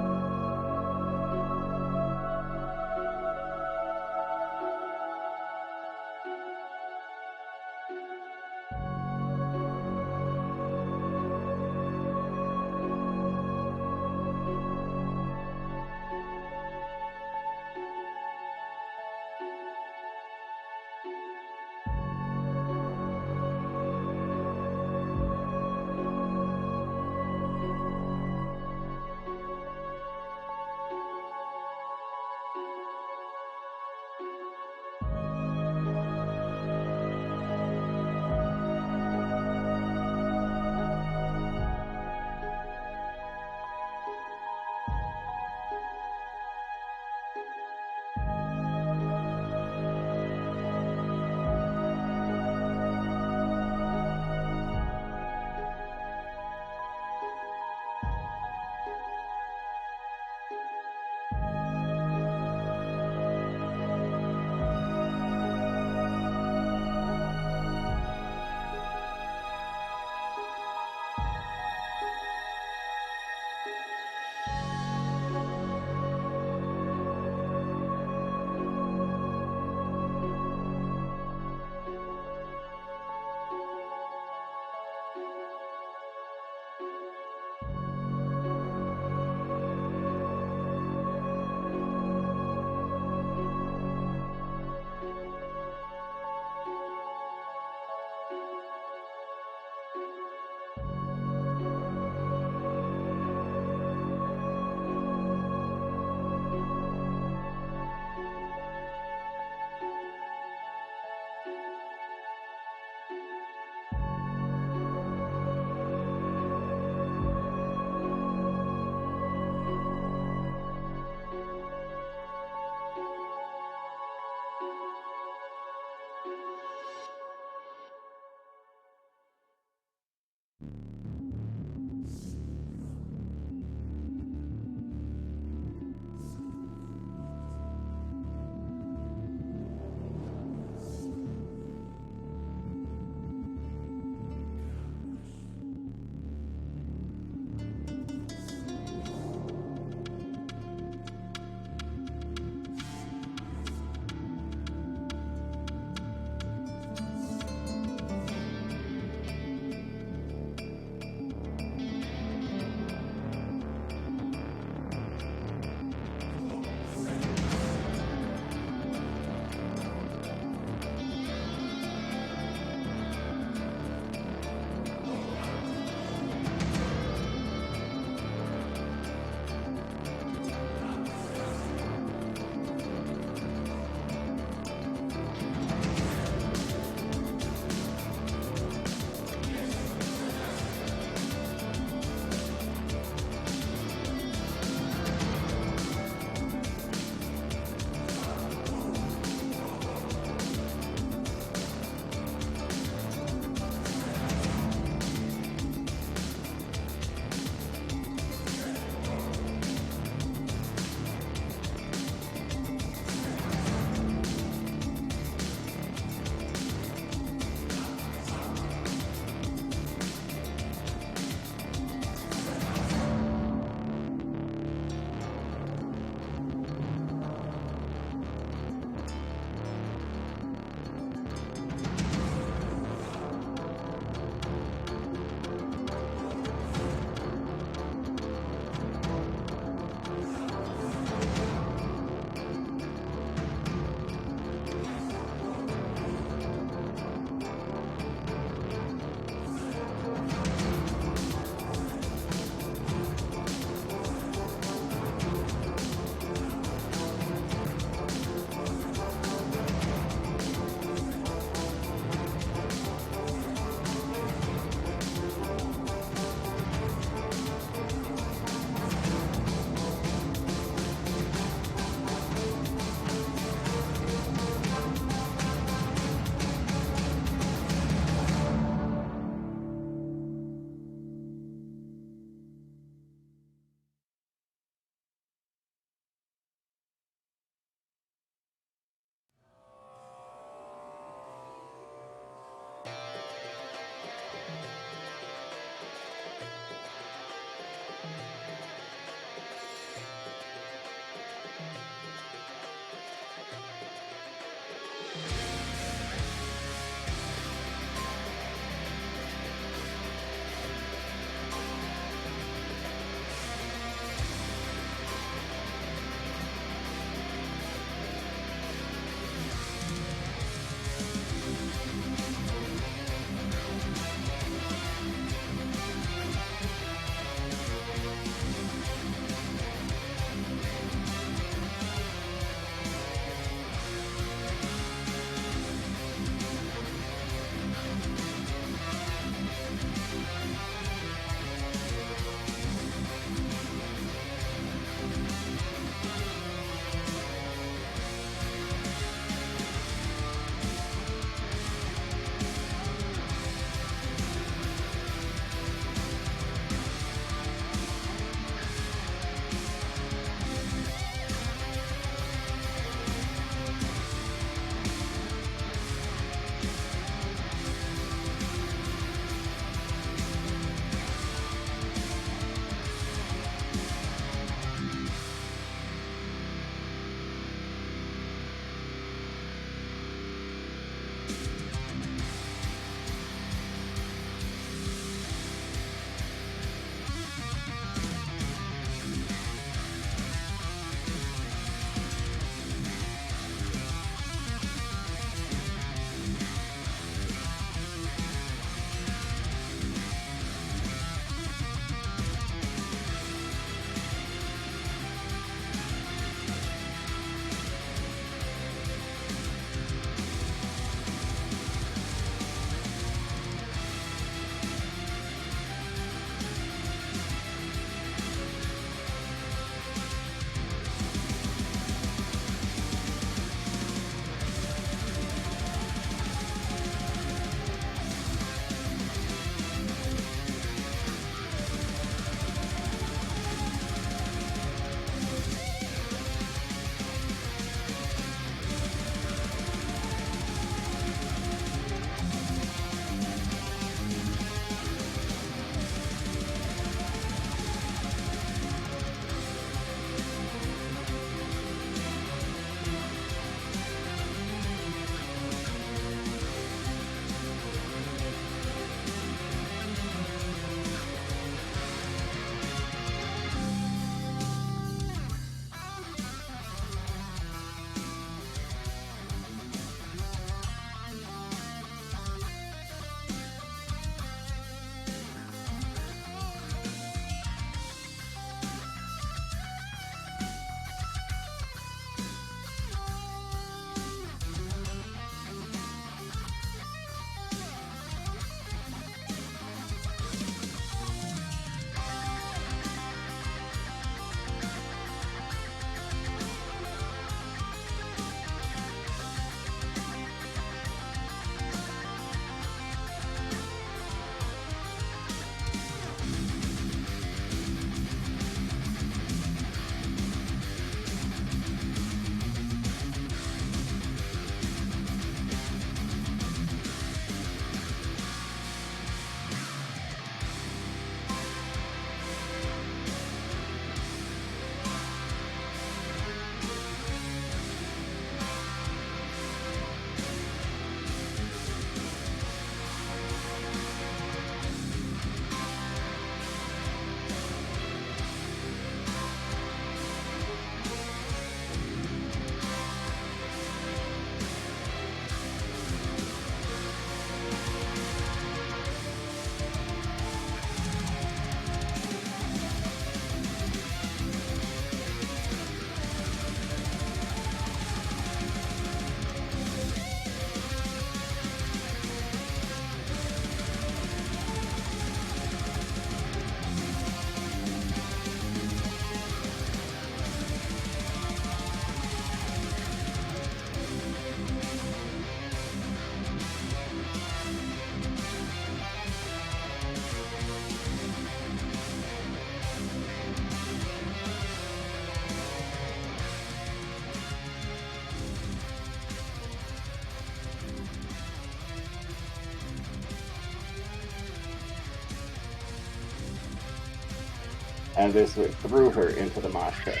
and basically threw her into the mosh pit.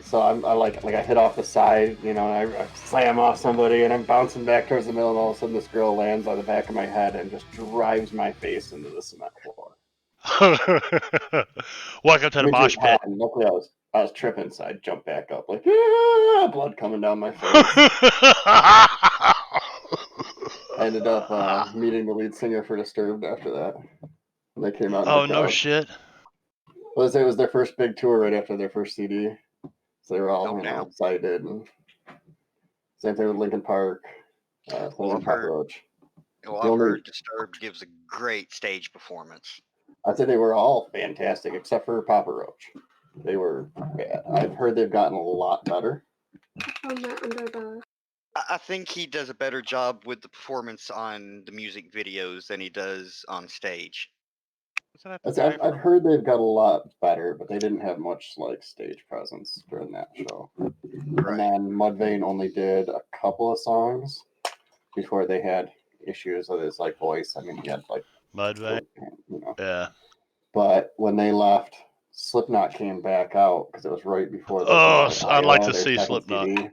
So I hit off the side, and I slam off somebody, and I'm bouncing back towards the middle, and all of a sudden this girl lands on the back of my head and just drives my face into the cement floor. Welcome to the mosh pit. And luckily I was tripping, so I jumped back up like blood coming down my face. I ended up meeting the lead singer for Disturbed after that. And they came out. Oh, no shit. Well, it was their first big tour right after their first CD. So they were all, excited. And same thing with Linkin Park. Well, I've heard Disturbed gives a great stage performance. I'd say they were all fantastic, except for Papa Roach. They were bad. I've heard they've gotten a lot better. I think he does a better job with the performance on the music videos than he does on stage. I've heard they've got a lot better, but they didn't have much stage presence during that show. Right. And then Mudvayne only did a couple of songs before they had issues with his voice. I mean, he had Mudvayne. Yeah. But when they left, Slipknot came back out because it was right before they did I'd like to see Slipknot. CD.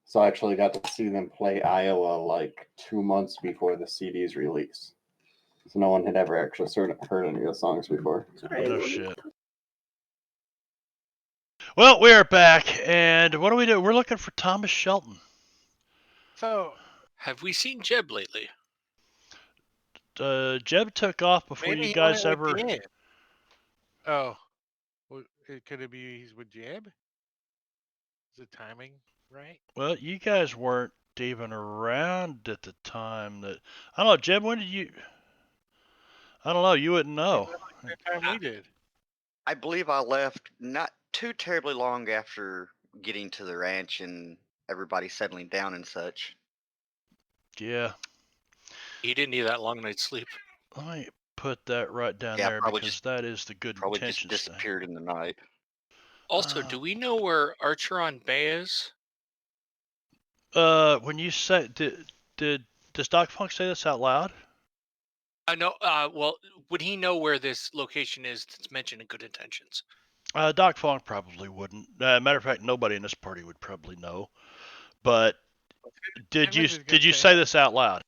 So I actually got to see them play Iowa 2 months before the CD's release. So no one had ever actually heard any of the songs before. No shit. Well, we are back, and what do we do? We're looking for Thomas Shelton. So, have we seen Jeb lately? Jeb took off before you guys ever. Oh, could it be he's with Jeb? Is the timing right? Well, you guys weren't even around at the time that. I don't know, Jeb. When did you? I don't know. You wouldn't know. The time we did. I believe I left not too terribly long after getting to the ranch and everybody settling down and such. Yeah. He didn't need that long night's sleep. Let me put that right down there because that is the good probably intentions just disappeared in the night. Also, do we know where Archeron Bay is? When you say does Doc Funk say this out loud? I know. Well, would he know where this location is that's mentioned in Good Intentions? Doc Funk probably wouldn't. Matter of fact, nobody in this party would probably know. But did you say this out loud?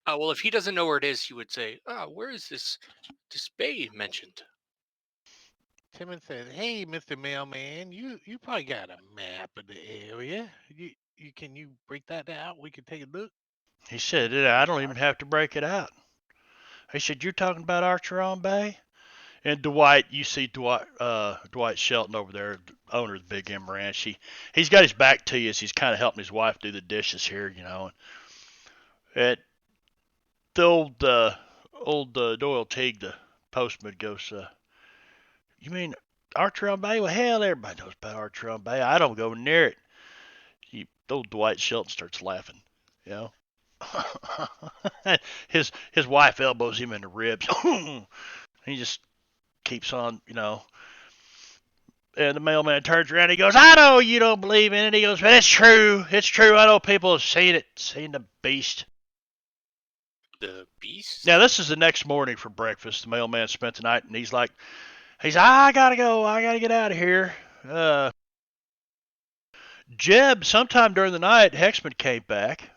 Well, if he doesn't know where it is, he would say, where is this bay mentioned? Timmons said, "Hey, Mr. Mailman, you probably got a map of the area. Can you break that down? We can take a look." He said, "I don't even have to break it out." He said, "You're talking about Archeron Bay?" And Dwight, you see Dwight Shelton over there, the owner of the Big M Ranch. He's got his back to you as he's kind of helping his wife do the dishes here, And the old Doyle Teague, the postman, goes, "You mean Archeron Bay? Well, hell, everybody knows about Archeron Bay. I don't go near it." Old Dwight Shelton starts laughing, his wife elbows him in the ribs. He just keeps on, And the mailman turns around. He goes, "I know you don't believe in it." He goes, "But it's true. It's true. I know people have seen it. Seen the beast." The beast? Now, this is the next morning for breakfast. The mailman spent the night, and he's like, "I gotta go. I gotta get out of here." Jeb, sometime during the night, Hexman came back.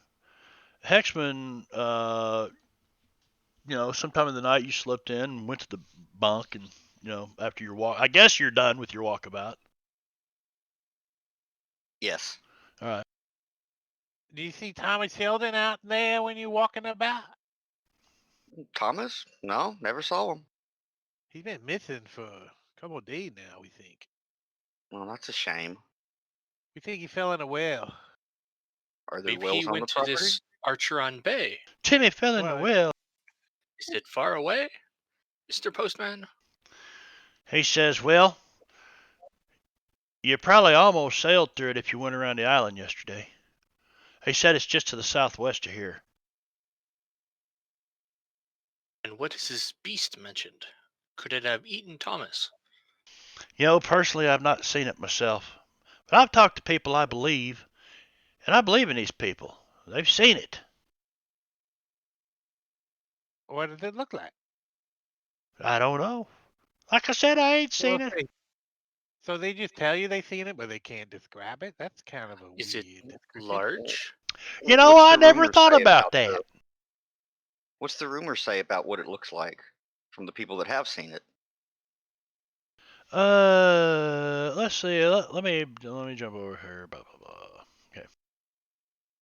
Hexman, sometime in the night, you slipped in and went to the bunk, and after your walk, I guess you're done with your walkabout. Yes. All right. Do you see Thomas Sheldon out there when you're walking about? Thomas? No, never saw him. He's been missing for a couple of days now, we think. Well, that's a shame. We think he fell in a well. Are there Maybe wells he on went the to property? this Archeron Bay. Timmy fell in the well. Is it far away, Mr. Postman? He says, "Well, you probably almost sailed through it if you went around the island yesterday." He said it's just to the southwest of here. And what is this beast mentioned? Could it have eaten Thomas? Personally, I've not seen it myself. But I've talked to people I believe, and I believe in these people. They've seen it. What does it look like? I don't know. Like I said, I ain't Well, seen it. so they just tell you they've seen it, but they can't describe it. That's kind of a Is it weird description. large? You know, What's I the never rumor thought say about about that. what's the rumor say about what it looks like from the people that have seen it? Let's see. Let me jump over here. Blah blah blah. Okay.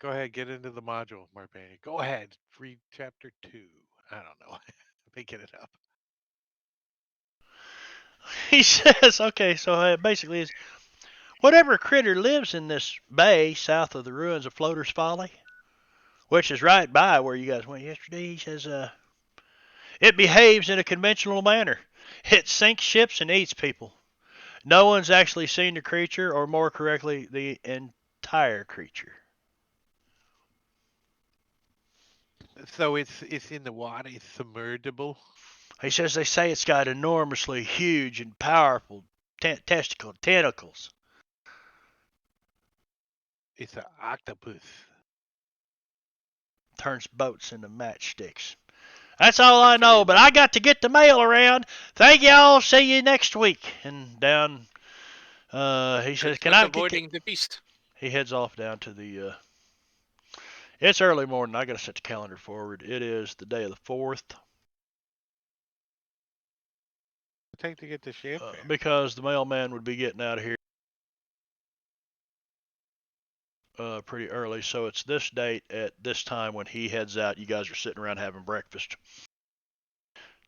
Go ahead, get into the module, Marpani. Go ahead, read chapter 2. I don't know. Making it up. He says, okay, so basically, is whatever critter lives in this bay south of the ruins of Floater's Folly, which is right by where you guys went yesterday. He says, it behaves in a conventional manner. It sinks ships and eats people. No one's actually seen the creature, or more correctly, the entire creature. So it's in the water. It's submergible. He says they say it's got enormously huge and powerful tentacles. It's an octopus. Turns boats into matchsticks. That's all I know, Very but well. I got to get the mail around. Thank y'all. See you next week. And down, he says, Good "Can luck I get?" avoiding the beast. He heads off down to the. It's early morning. I got to set the calendar forward. It is the day of the 4th. Take to get to Champagne. Because the mailman would be getting out of here pretty early. So it's this date at this time when he heads out. You guys are sitting around having breakfast.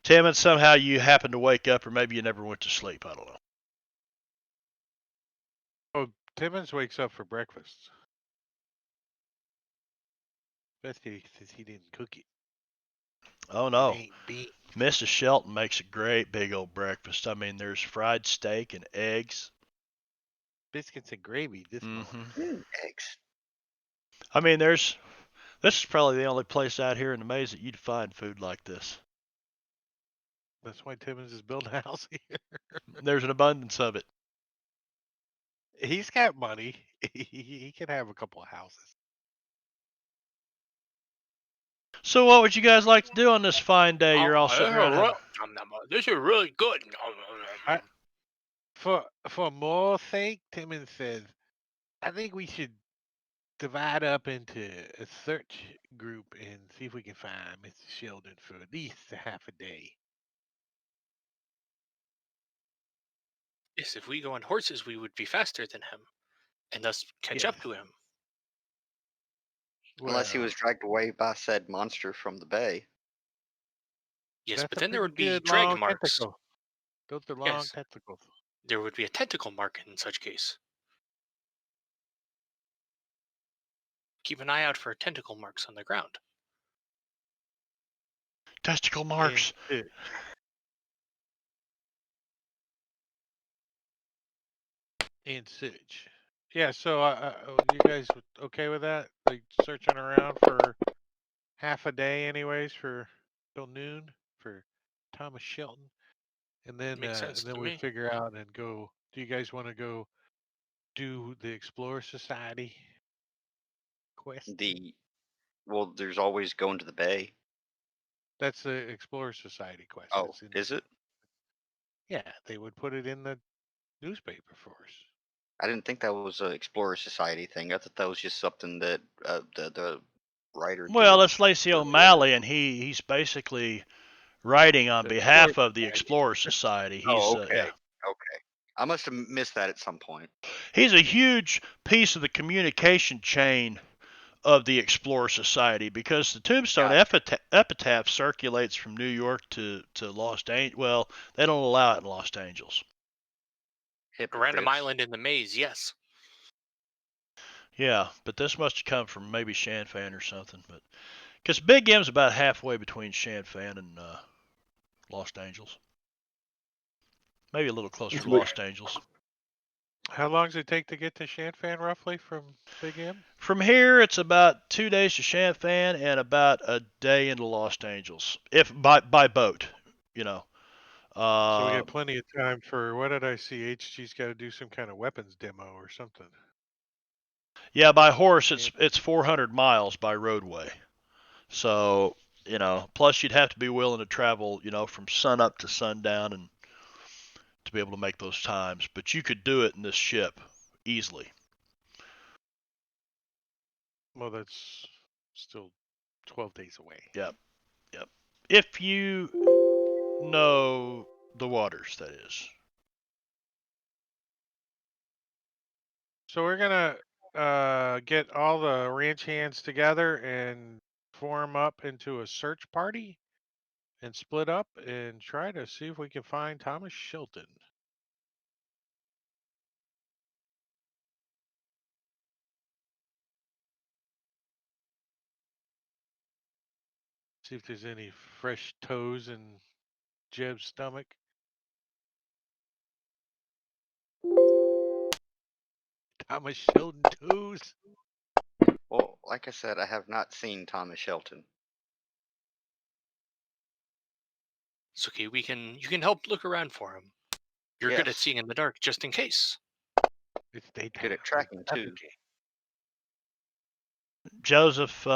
Tim, and somehow you happen to wake up, or maybe you never went to sleep. I don't know. Oh, Timmons wakes up for breakfast. Especially since he didn't cook it. Oh It no. ain't beans. Mrs. Shelton makes a great big old breakfast. I mean, there's fried steak and eggs. Biscuits and gravy this morning. Eggs. I mean, this is probably the only place out here in the maze that you'd find food like this. That's why Timmons is building a house here. There's an abundance of it. He's got money. He can have a couple of houses. So, what would you guys like to do on this fine day? You're all sitting around having. This is really good. For more sake, Timmons says, I think we should divide up into a search group and see if we can find Mr. Sheldon for at least a half a day. Yes, if we go on horses, we would be faster than him, and thus catch up Yes. to him. Unless he Well, was dragged away by said monster from the bay. Yes, that's but a then there pretty would be good drag long marks. tentacle. Those are long Yes, tentacles. there would be a tentacle mark in such case. Keep an eye out for tentacle marks on the ground. Testicle marks. In search. Yeah, so you guys okay with that? Like searching around for half a day, anyways, for till noon for Thomas Shelton, and Makes sense then to we me. figure out and go. Do you guys want to go do the Explorer Society quest? There's always going to the bay. That's the Explorer Society quest. Oh, is it? Yeah, they would put it in the newspaper for us. I didn't think that was an Explorer Society thing. I thought that was just something that the writer Well, did. it's Lacey O'Malley, and he's basically writing on The Explorer behalf of the Society. Explorer Society. He's Oh, okay. yeah. Okay. I must have missed that at some point. He's a huge piece of the communication chain of the Explorer Society because the Tombstone epitaph circulates from New York to Los Angeles. Well, they don't allow it in Los Angeles. A random island in the maze, yes. Yeah, but this must have come from maybe Shanfan or something. But because Big M's about halfway between Shanfan and Los Angeles, maybe a little closer to Los Angeles. How long does it take to get to Shanfan roughly from Big M? From here, it's about 2 days to Shanfan and about a day into Los Angeles, if by boat, you know. So we got plenty of time for, what did I see? HG's got to do some kind of weapons demo or something. Yeah, by horse it's 400 miles by roadway. So Plus you'd have to be willing to travel, from sun up to sundown and to be able to make those times. But you could do it in this ship easily. Well, that's still 12 days away. Yep. If you know the waters, that is. So we're gonna get all the ranch hands together and form up into a search party and split up and try to see if we can find Thomas Shelton. See if there's any fresh toes in Jeb's stomach. Thomas Shelton toes. Well, like I said, I have not seen Thomas Shelton. It's okay. You can help look around for him. You're good at Yes. seeing in the dark, just in case. It's daytime. Good at tracking too. Joseph,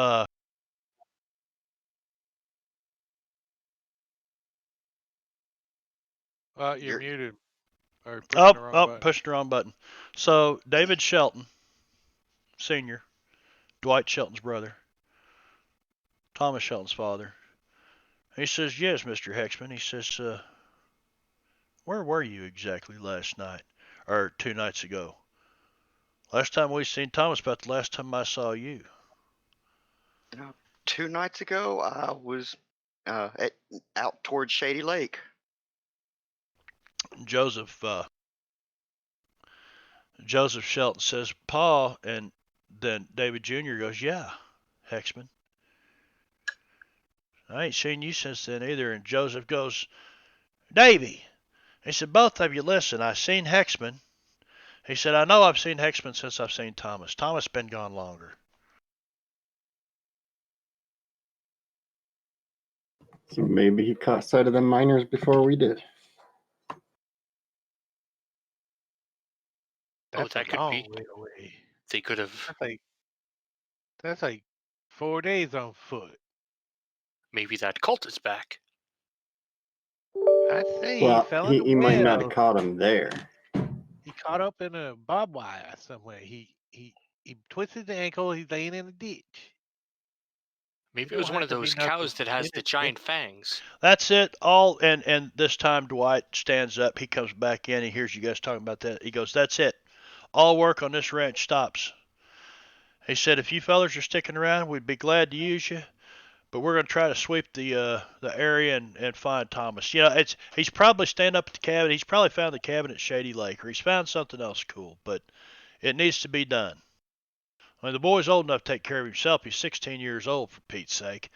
You're You're- muted. Or pushing the wrong button. pushing the wrong button. So David Shelton, Sr., Dwight Shelton's brother, Thomas Shelton's father. He says, yes, Mr. Hexman. He says, where were you exactly last night? Or 2 nights ago? Last time we seen Thomas, about the last time I saw you. 2 nights ago, I was out towards Shady Lake. Joseph Shelton says, Pa, and then David Jr. goes, yeah, Hexman. I ain't seen you since then either. And Joseph goes, Davy. He said, both of you listen. I seen Hexman. He said, I know I've seen Hexman since I've seen Thomas. Thomas been gone longer. So maybe he caught sight of the miners before we did. That's that a could long be. way away. They could have. That's like 4 days on foot. Maybe that cult is back. I say Well, he fell in he a might not well. have caught him there. He caught up in a barbed wire somewhere. He twisted the ankle. He's laying in a ditch. Maybe it was one of those cows that has the giant fangs. That's it. All and this time Dwight stands up. He comes back in. He hears you guys talking about that. He goes, "That's it. All work on this ranch stops." He said, "If you fellers are sticking around, we'd be glad to use you, but we're going to try to sweep the area and find Thomas. He's probably staying up at the cabin. He's probably found the cabin at Shady Lake, or he's found something else cool. But it needs to be done. I mean, the boy's old enough to take care of himself. He's 16 years old, for Pete's sake."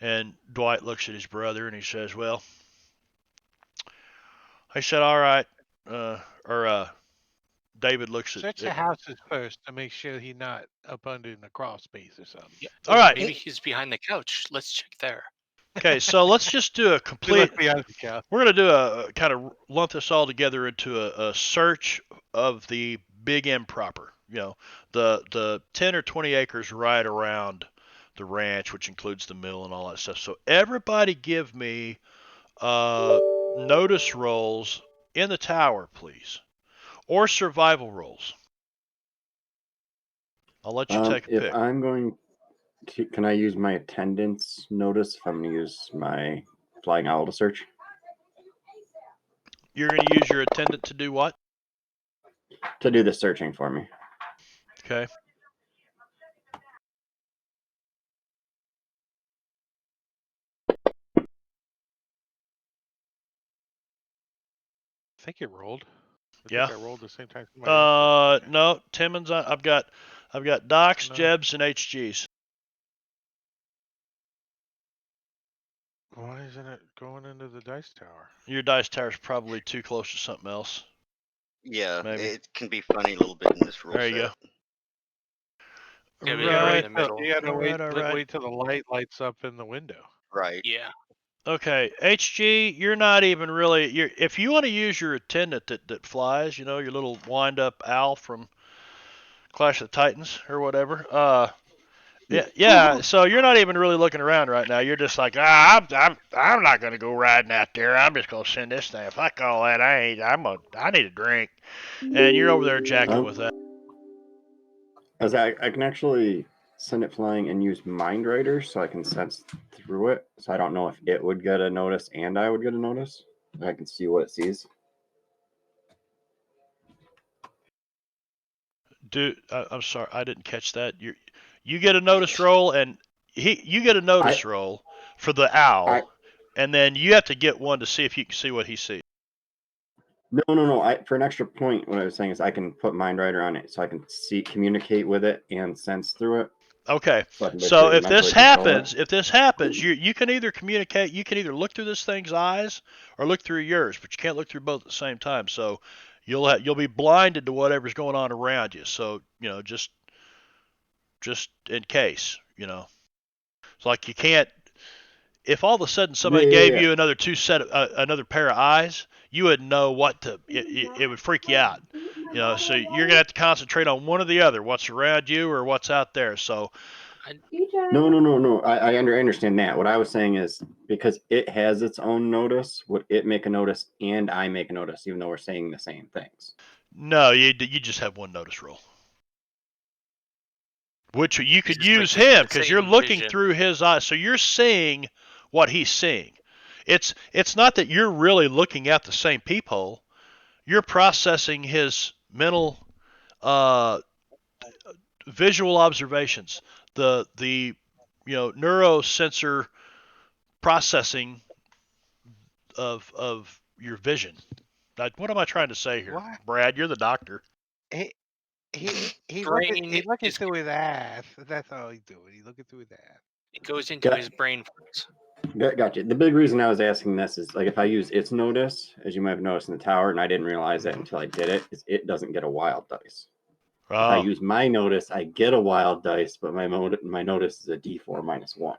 And Dwight looks at his brother and he says, "Well," he said, "all right." David looks at Search the houses first to make sure he's not up under in the crawl space or something. Yeah. All right. Maybe he's behind the couch. Let's check there. Okay, so let's just do a complete. Behind the couch. We're going to do a kind of lump this all together into a search of the Big M proper. The 10 or 20 acres right around the ranch, which includes the mill and all that stuff. So everybody give me notice rolls in the tower, please, or survival rolls. I'll let you take a pick. If I'm going to, can I use my attendance notice if I'm going to use my flying owl to search? You're going to use your attendant to do what? To do the searching for me. Okay. I think it rolled. Yeah. I think I rolled the same time. No, Timmons. I've got Docs, Jebs, and HGs. Why isn't it going into the dice tower? Your dice tower's probably too close to something else. Yeah, Maybe. it can be funny a little bit in this rule There you set. go. Yeah, but right in the middle. You gotta Right. wait till the light lights up in the window. Right. Yeah. Okay, HG, you're not even really. If you want to use your attendant that flies, your little wind-up owl from Clash of the Titans or whatever. Yeah. So you're not even really looking around right now. You're just like, I'm not gonna go riding out there. I'm just gonna send this thing. Fuck all that. I need a drink. And you're over there jacking with that. I can actually send it flying and use Mind Rider so I can sense through it. So I don't know if it would get a notice and I would get a notice. I can see what it sees. Dude, I'm sorry, I didn't catch that. You get a notice roll, and you get a notice roll for the owl, and then you have to get one to see if you can see what he sees. No. For an extra point, what I was saying is I can put Mind Rider on it so I can communicate with it, and sense through it. Okay. So if this happens, you can either communicate, you can either look through this thing's eyes or look through yours, but you can't look through both at the same time. So you'll be blinded to whatever's going on around you. So just in case, it's like you can't. If all of a sudden somebody gave you another another pair of eyes, you would know what to. It would freak you out. So you're gonna have to concentrate on one or the other, what's around you or what's out there. So No. I understand that. What I was saying is because it has its own notice, would it make a notice and I make a notice, even though we're saying the same things? No, you just have one notice roll. Which you could use him because you're looking through his eyes, so you're seeing what he's seeing. It's not that you're really looking at the same peephole. You're processing his mental visual observations, the neurosensor processing of your vision. What am I trying to say here, What? Brad? You're the doctor. He's looking through his ass. That's all he's doing. He's looking through his ass. It goes into his brain first. Gotcha. The big reason I was asking this is like if I use its notice, as you might have noticed in the tower, and I didn't realize that until I did it, is it doesn't get a wild dice. If I use my notice, I get a wild dice, but my notice is a D4 -1.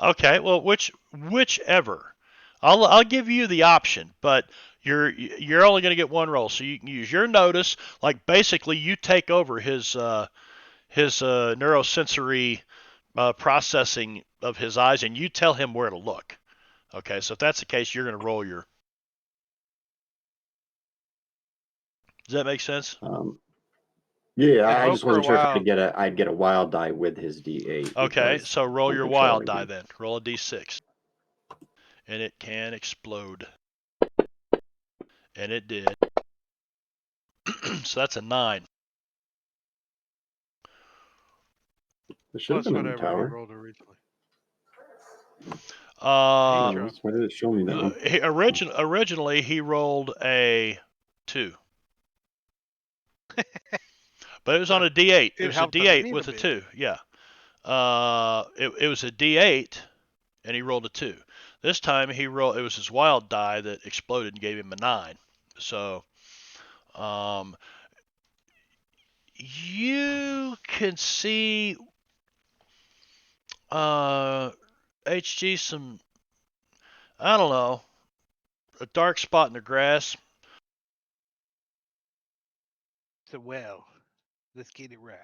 Okay, well, whichever. I'll give you the option, but you're only going to get one roll, so you can use your notice. Like basically, you take over his neurosensory processing of his eyes, and you tell him where to look. Okay, so if that's the case, you're going to roll your. Does that make sense? Yeah, I just wasn't sure if I'd get a wild die with his D8. Okay, so roll your wild die then. Roll a D6. And it can explode. And it did. So that's a 9. It should have been in the tower. He rolled originally. Why did it show me that one? Originally, he rolled a 2. But it was on a D8. It was a D8 with a 2. Yeah. It was a D8, and he rolled a 2. This time it was his wild die that exploded and gave him a 9. So, you can see, HG, some, I don't know, a dark spot in the grass. So, well, let's get it right.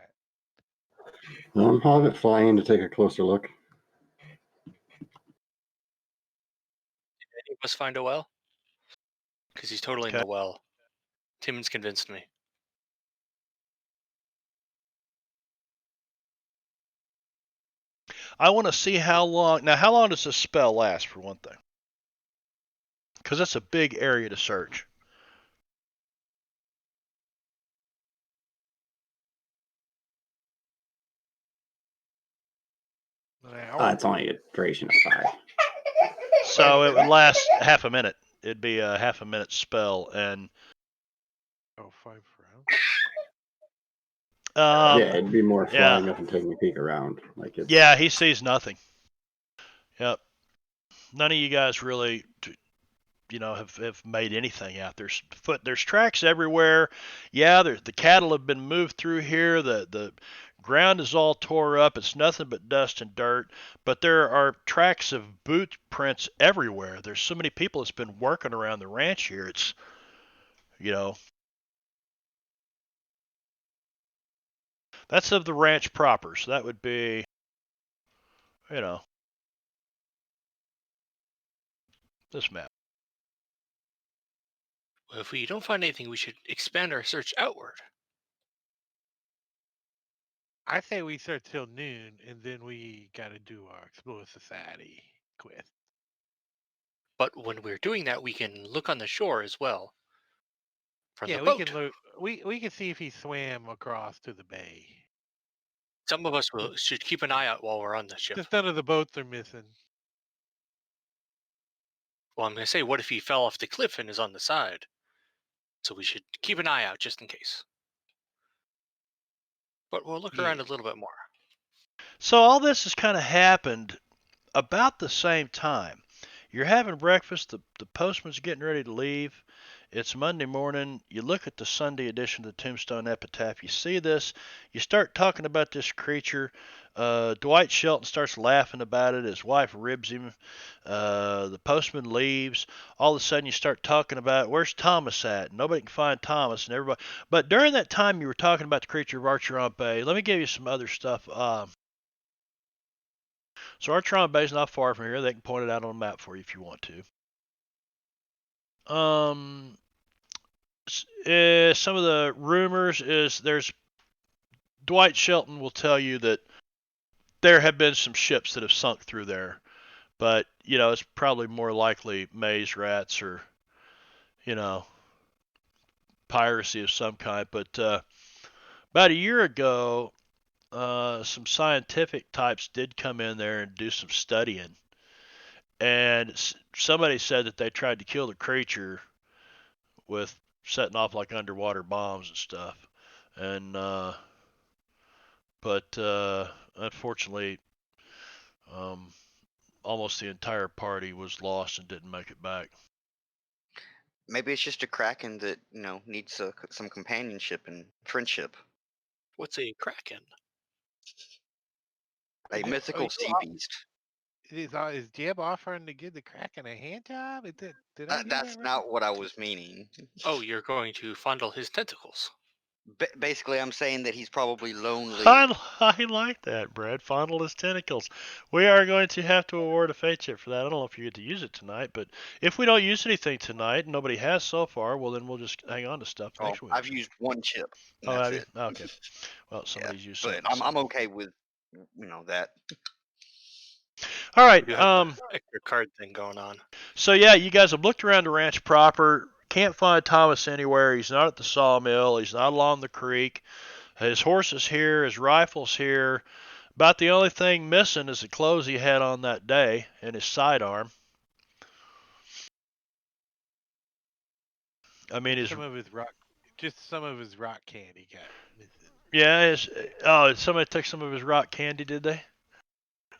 I'll have it flying to take a closer look. Did any of us find a well? Because he's totally in the well. Timmons convinced me. I want to see how long. Now, how long does this spell last, for one thing? Because that's a big area to search. It's only a duration of 5. So it would last half a minute. It'd be a half a minute spell, and 5 rounds. Yeah, it'd be more flying up and taking a peek around. Yeah, he sees nothing. Yep. None of you guys really, have made anything out. There's tracks everywhere. Yeah, the cattle have been moved through here. The ground is all tore up. It's nothing but dust and dirt. But there are tracks of boot prints everywhere. There's so many people that's been working around the ranch here. It's, That's of the ranch proper, so that would be, this map. Well, if we don't find anything, we should expand our search outward. I say we search till noon, and then we got to do our Explore Society quest. But when we're doing that, we can look on the shore as well. From the we boat. can look. We can see if he swam across to the bay. Some of us should keep an eye out while we're on the ship. Just none of the boats are missing. Well, I'm going to say, what if he fell off the cliff and is on the side? So we should keep an eye out just in case. But we'll look around a little bit more. So all this has kind of happened about the same time. You're having breakfast, the postman's getting ready to leave. It's Monday morning. You look at the Sunday edition of the Tombstone Epitaph. You see this. You start talking about this creature. Dwight Shelton starts laughing about it. His wife ribs him. The postman leaves. All of a sudden, you start talking about where's Thomas at. Nobody can find Thomas, and everybody. But during that time, you were talking about the creature of Archeron Bay. Let me give you some other stuff. So Archeron Bay is not far from here. They can point it out on a map for you if you want to. Some of the rumors is there's Dwight Shelton will tell you that there have been some ships that have sunk through there, but it's probably more likely maze rats or piracy of some kind. But about a year ago, some scientific types did come in there and do some studying, and somebody said that they tried to kill the creature with setting off like underwater bombs and stuff. And but unfortunately, almost the entire party was lost and didn't make it back. Maybe it's just a kraken that needs some companionship and friendship. What's a kraken? A mythical sea beast. Is Jeb offering to give the Kraken a hand job? Did I hear That's that right? not what I was meaning. Oh, you're going to fondle his tentacles. Basically, I'm saying that he's probably lonely. I like that, Brad. Fondle his tentacles. We are going to have to award a fate chip for that. I don't know if you get to use it tonight, but if we don't use anything tonight, and nobody has so far, well, then we'll just hang on to stuff next week. I've used one chip. Oh, that's have you? it. Okay. Well, somebody's used something. But I'm okay with that. All right. You have the extra card thing going on. So yeah, you guys have looked around the ranch proper. Can't find Thomas anywhere. He's not at the sawmill. He's not along the creek. His horse is here. His rifle's here. About the only thing missing is the clothes he had on that day and his sidearm. I mean, some of his rock candy got missing. Yeah. Somebody took some of his rock candy, did they?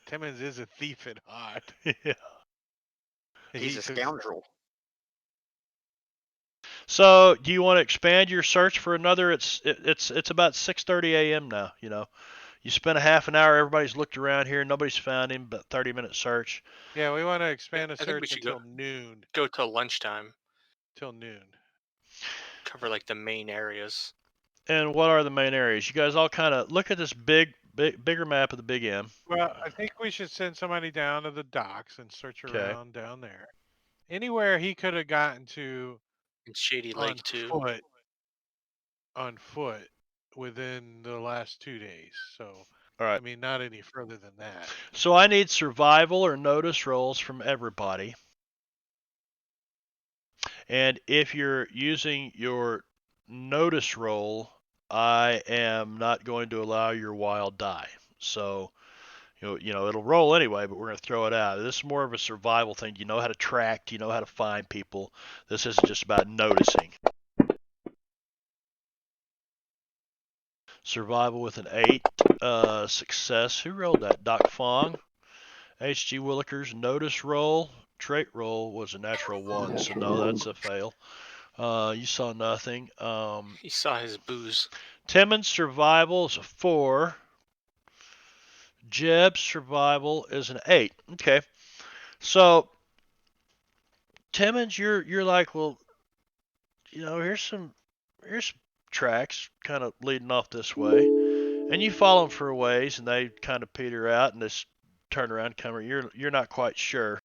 Timmons is a thief at heart. Yeah. He's a scoundrel. So, do you want to expand your search for another? It's about 6:30 a.m. now. You spent a half an hour. Everybody's looked around here. Nobody's found him. But 30-minute search. Yeah, we want to expand the I think we search should until noon. Go till lunchtime. Till noon. Cover like the main areas. And what are the main areas? You guys all kind of look at this bigger map of the Big M. Well, I think we should send somebody down to the docks and search around down there. Anywhere he could have gotten to in Shady Lake too. On foot within the last 2 days. So, all right. I mean, not any further than that. So I need survival or notice rolls from everybody. And if you're using your notice roll, I am not going to allow your wild die. So, it'll roll anyway, but we're going to throw it out. This is more of a survival thing. Do you know how to track? Do you know how to find people? This isn't just about noticing. Survival with an 8. Success. Who rolled that? Doc Fong. H.G. Willikers. Notice roll. Trait roll was a natural 1, so no, that's a fail. You saw nothing. He saw his booze. Timmons' survival is a 4. Jeb's survival is an 8. Okay. So, Timmons, you're like, well, here's some tracks kind of leading off this way. And you follow them for a ways, and they kind of peter out, and just turn around, come. You're not quite sure.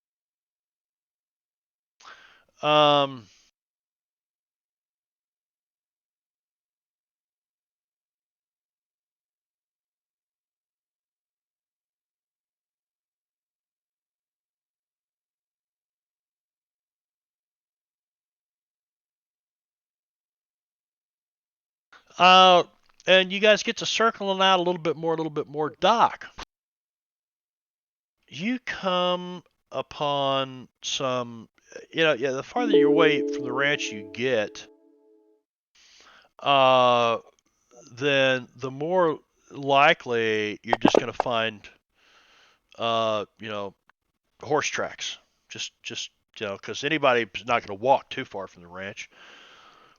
Um, uh, and you guys get to circling out a little bit more. Doc, you come upon some, yeah, the farther you away from the ranch you get, uh, then the more likely you're just going to find, you know, horse tracks. Just because anybody's not going to walk too far from the ranch.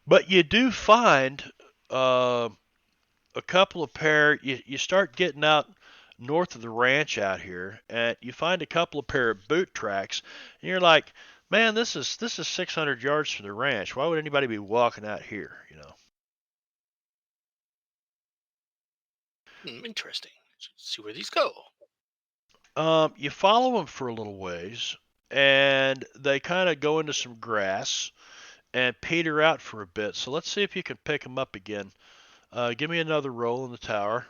But you do find uh, a couple of pair. You start getting out north of the ranch out here, and you find a couple of pair of boot tracks, and you're like, man, this is 600 yards from the ranch. Why would anybody be walking out here? Interesting. Let's see where these go. You follow them for a little ways, and they kind of go into some grass and peter out for a bit. So let's see if you can pick them up again. Give me another roll in the tower.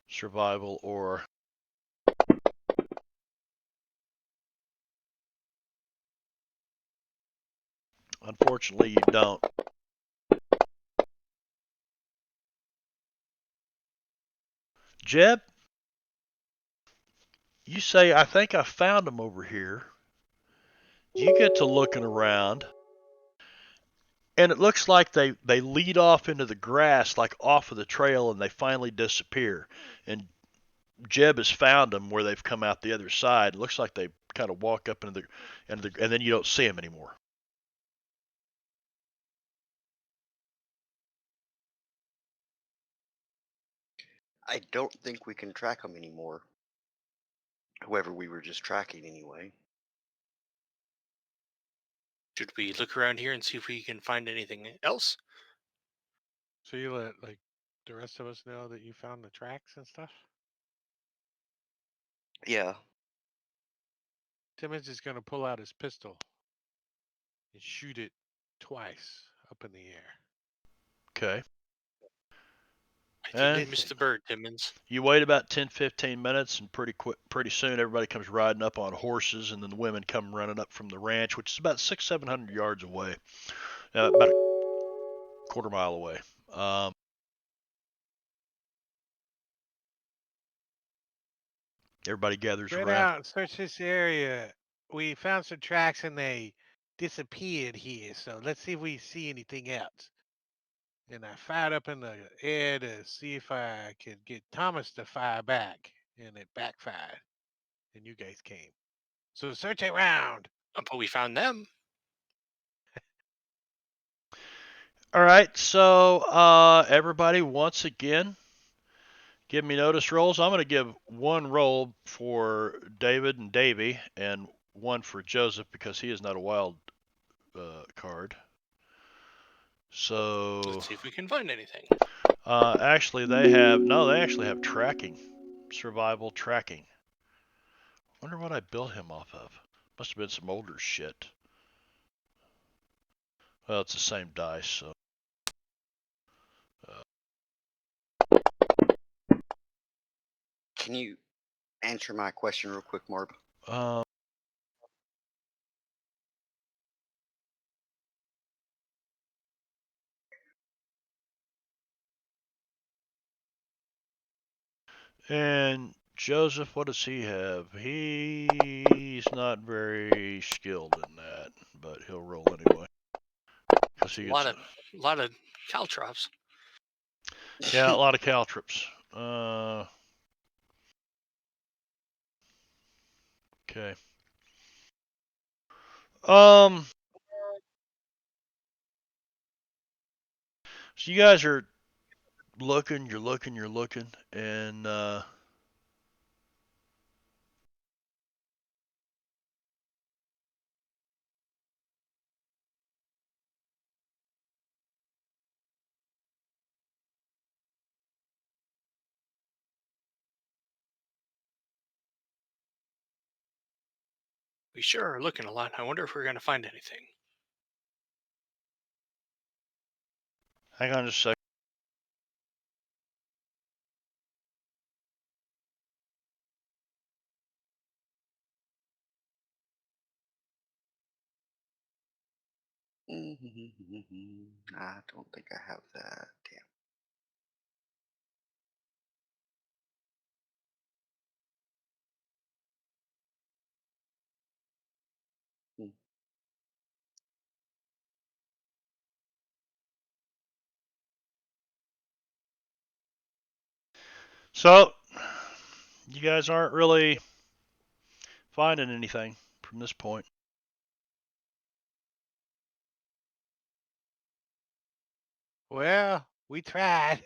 Survival or unfortunately you don't. Jeb, you say I think I found them over here. You get to looking around, and it looks like they lead off into the grass, like off of the trail, and they finally disappear. And Jeb has found them where they've come out the other side. It looks like they kind of walk up and then you don't see them anymore. I don't think we can track them anymore. Whoever we were just tracking anyway. Should we look around here and see if we can find anything else? So you let like the rest of us know that you found the tracks and stuff? Yeah. Timmons is gonna pull out his pistol and shoot it twice up in the air. Okay. I think you missed the bird, Timmons. You wait about 10-15 minutes, and pretty soon everybody comes riding up on horses, and then the women come running up from the ranch, which is about 600-700 yards away, about a quarter mile away. Everybody gathers Spread around. out and search this area. We found some tracks and they disappeared here, so let's see if we see anything else. And I fired up in the air to see if I could get Thomas to fire back, and it backfired. And you guys came. So search around. But we found them. All right, so everybody, once again, give me notice rolls. I'm going to give one roll for David and Davy, and one for Joseph because he is not a wild card. So let's see if we can find anything. Actually, they actually have tracking, survival tracking. Wonder what I built him off of. Must have been some older shit. Well, it's the same dice, so. Can you answer my question real quick, Marb? Uh, and Joseph, what does he have? He's not very skilled in that, but he'll roll anyway. Because he gets a lot of caltrops. Yeah, a lot of caltrops. Okay. So you guys are looking, you're looking, and We sure are looking a lot. I wonder if we're going to find anything. Hang on just a second. I don't think I have that. Damn. Hmm. So, you guys aren't really finding anything from this point. Well, we tried.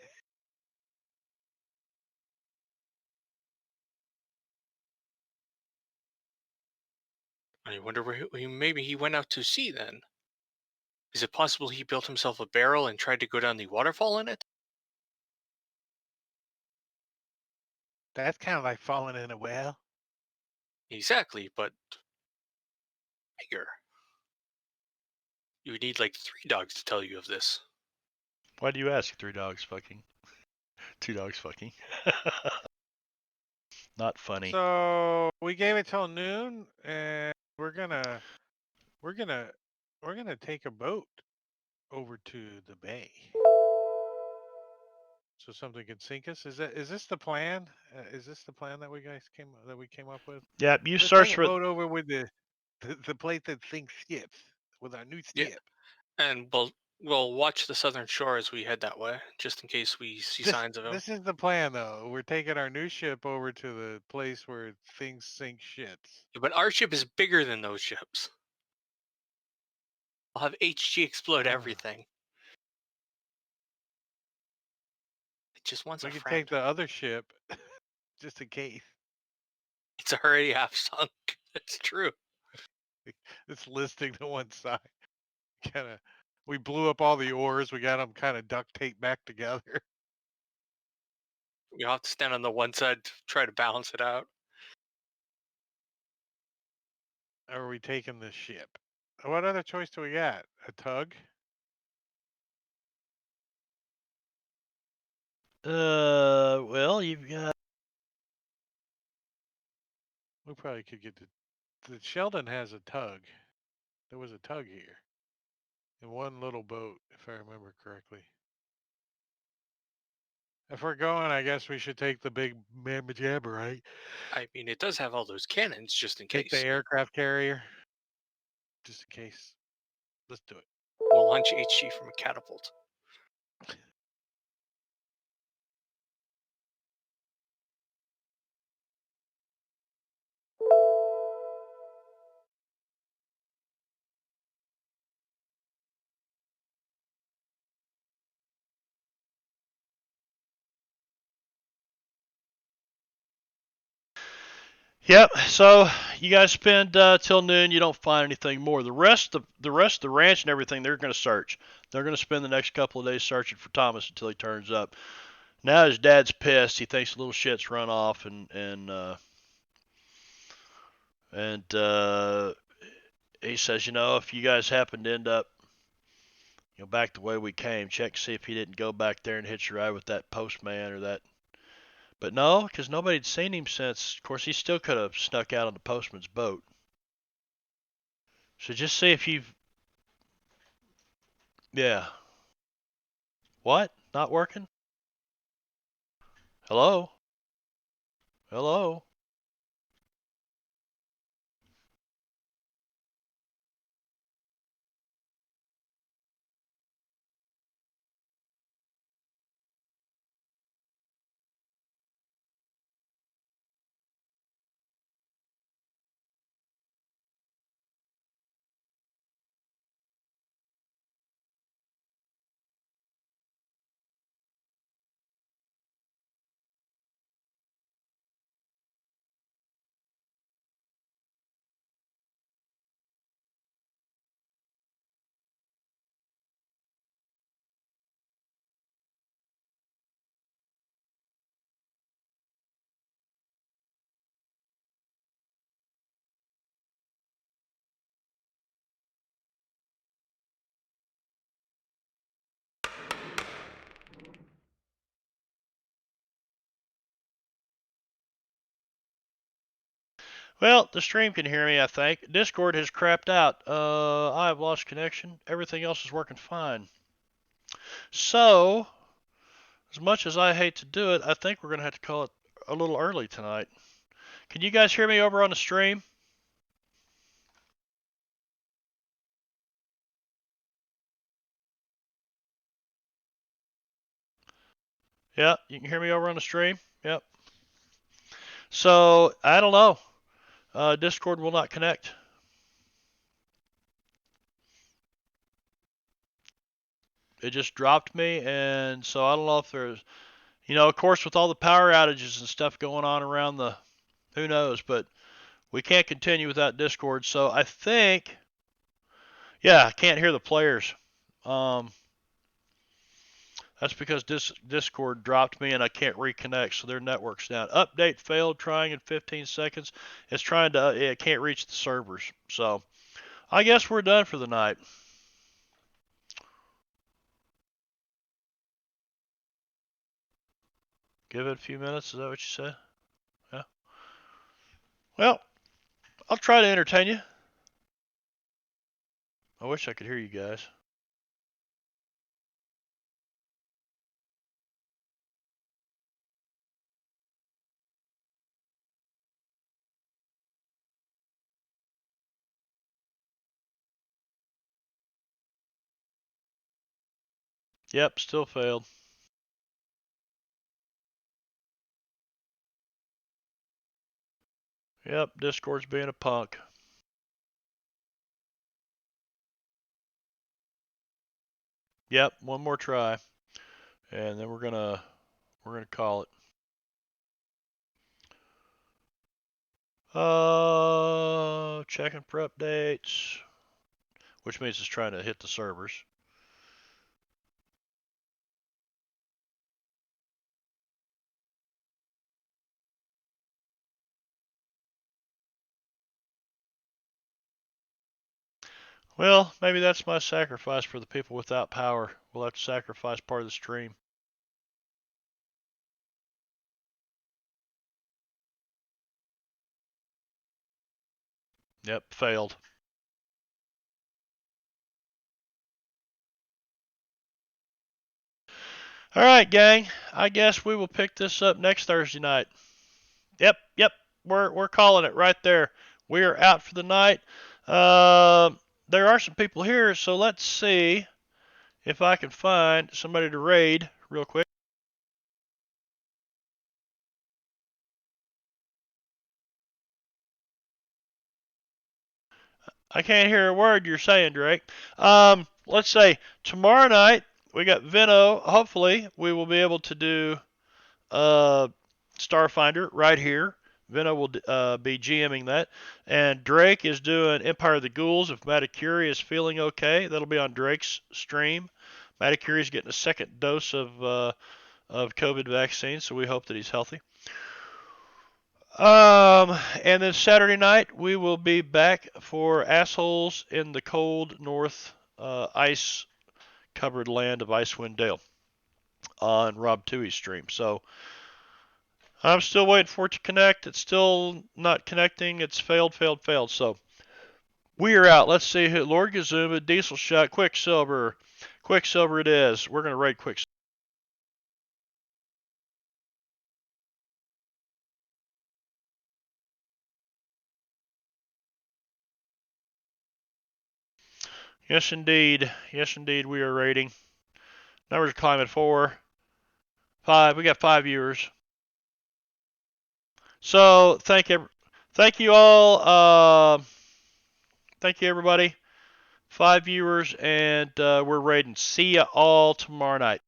I wonder where maybe he went out to sea then. Is it possible he built himself a barrel and tried to go down the waterfall in it? That's kind of like falling in a well. Exactly, but bigger. You would need like 3 dogs to tell you of this. Why do you ask? 3 dogs fucking. 2 dogs fucking. Not funny. So we gave it till noon, and we're gonna take a boat over to the bay, so something can sink us. Is this the plan? Is this the plan that we came up with? Yeah, you Let's take search a for. boat over with the place that sinks ships with our new Yeah. ship. And we'll watch the southern shore as we head that way, just in case we see signs of him. This is the plan, though. We're taking our new ship over to the place where things sink ships. But our ship is bigger than those ships. I'll have HG explode Ah. everything. It just wants We a could friend. take the other ship, just in case. It's already half sunk. It's true. It's listing to one side. We blew up all the oars. We got them kind of duct taped back together. You'll have to stand on the one side to try to balance it out. Or are we taking the ship? What other choice do we got? A tug? Well, you've got. We probably could get the Sheldon has a tug. There was a tug here. And one little boat, if I remember correctly. If we're going, I guess we should take the big mamma jabber, right? I mean, it does have all those cannons, just in Take the case. aircraft carrier, just in case. Let's do it. We'll launch HG from a catapult. Yep. So you guys spend till noon. You don't find anything more. The rest of the ranch and everything, they're going to search. They're going to spend the next couple of days searching for Thomas until he turns up. Now his dad's pissed. He thinks little shit's run off, and he says, if you guys happen to end up, back the way we came, check to see if he didn't go back there and hitch a ride with that postman or that. But no, because nobody'd seen him since. Of course, he still could have snuck out on the postman's boat. So just see if you've. Yeah. What? Not working? Hello? Hello? Well, the stream can hear me, I think. Discord has crapped out. I've lost connection. Everything else is working fine. So, as much as I hate to do it, I think we're going to have to call it a little early tonight. Can you guys hear me over on the stream? Yeah, you can hear me over on the stream? Yep. So, I don't know. Discord will not connect. It just dropped me, and so I don't know if there's, of course, with all the power outages and stuff going on around who knows, but we can't continue without Discord. So I think, yeah, I can't hear the players. That's because Discord dropped me and I can't reconnect, so their network's down. Update failed, trying in 15 seconds. It's trying to, it can't reach the servers. So I guess we're done for the night. Give it a few minutes, is that what you said? Yeah. Well, I'll try to entertain you. I wish I could hear you guys. Yep, still failed. Yep, Discord's being a punk. Yep, one more try. And then we're gonna call it. Checking for updates, which means it's trying to hit the servers. Well, maybe that's my sacrifice for the people without power. We'll have to sacrifice part of the stream. Yep, failed. All right, gang. I guess we will pick this up next Thursday night. Yep. We're calling it right there. We are out for the night. There are some people here, so let's see if I can find somebody to raid real quick. I can't hear a word you're saying, Drake. Let's say tomorrow night we got Vino. Hopefully we will be able to do Starfinder right here. Vino will be GMing that, and Drake is doing Empire of the Ghouls. If Matacuri is feeling okay, that'll be on Drake's stream. Matacuri is getting a second dose of COVID vaccine, so we hope that he's healthy. And then Saturday night we will be back for Assholes in the Cold North ice-covered land of Icewind Dale on Rob Tui's stream. So I'm still waiting for it to connect. It's still not connecting. It's failed. So we are out. Let's see who. Lord Gazuma, Diesel Shot, Quicksilver. Quicksilver it is. We're gonna raid Quicksilver. Yes, indeed. We are raiding. Numbers climbing 4, 5. We got 5 viewers. So thank you all. Thank you everybody. 5 viewers, and we're raiding. See ya all tomorrow night.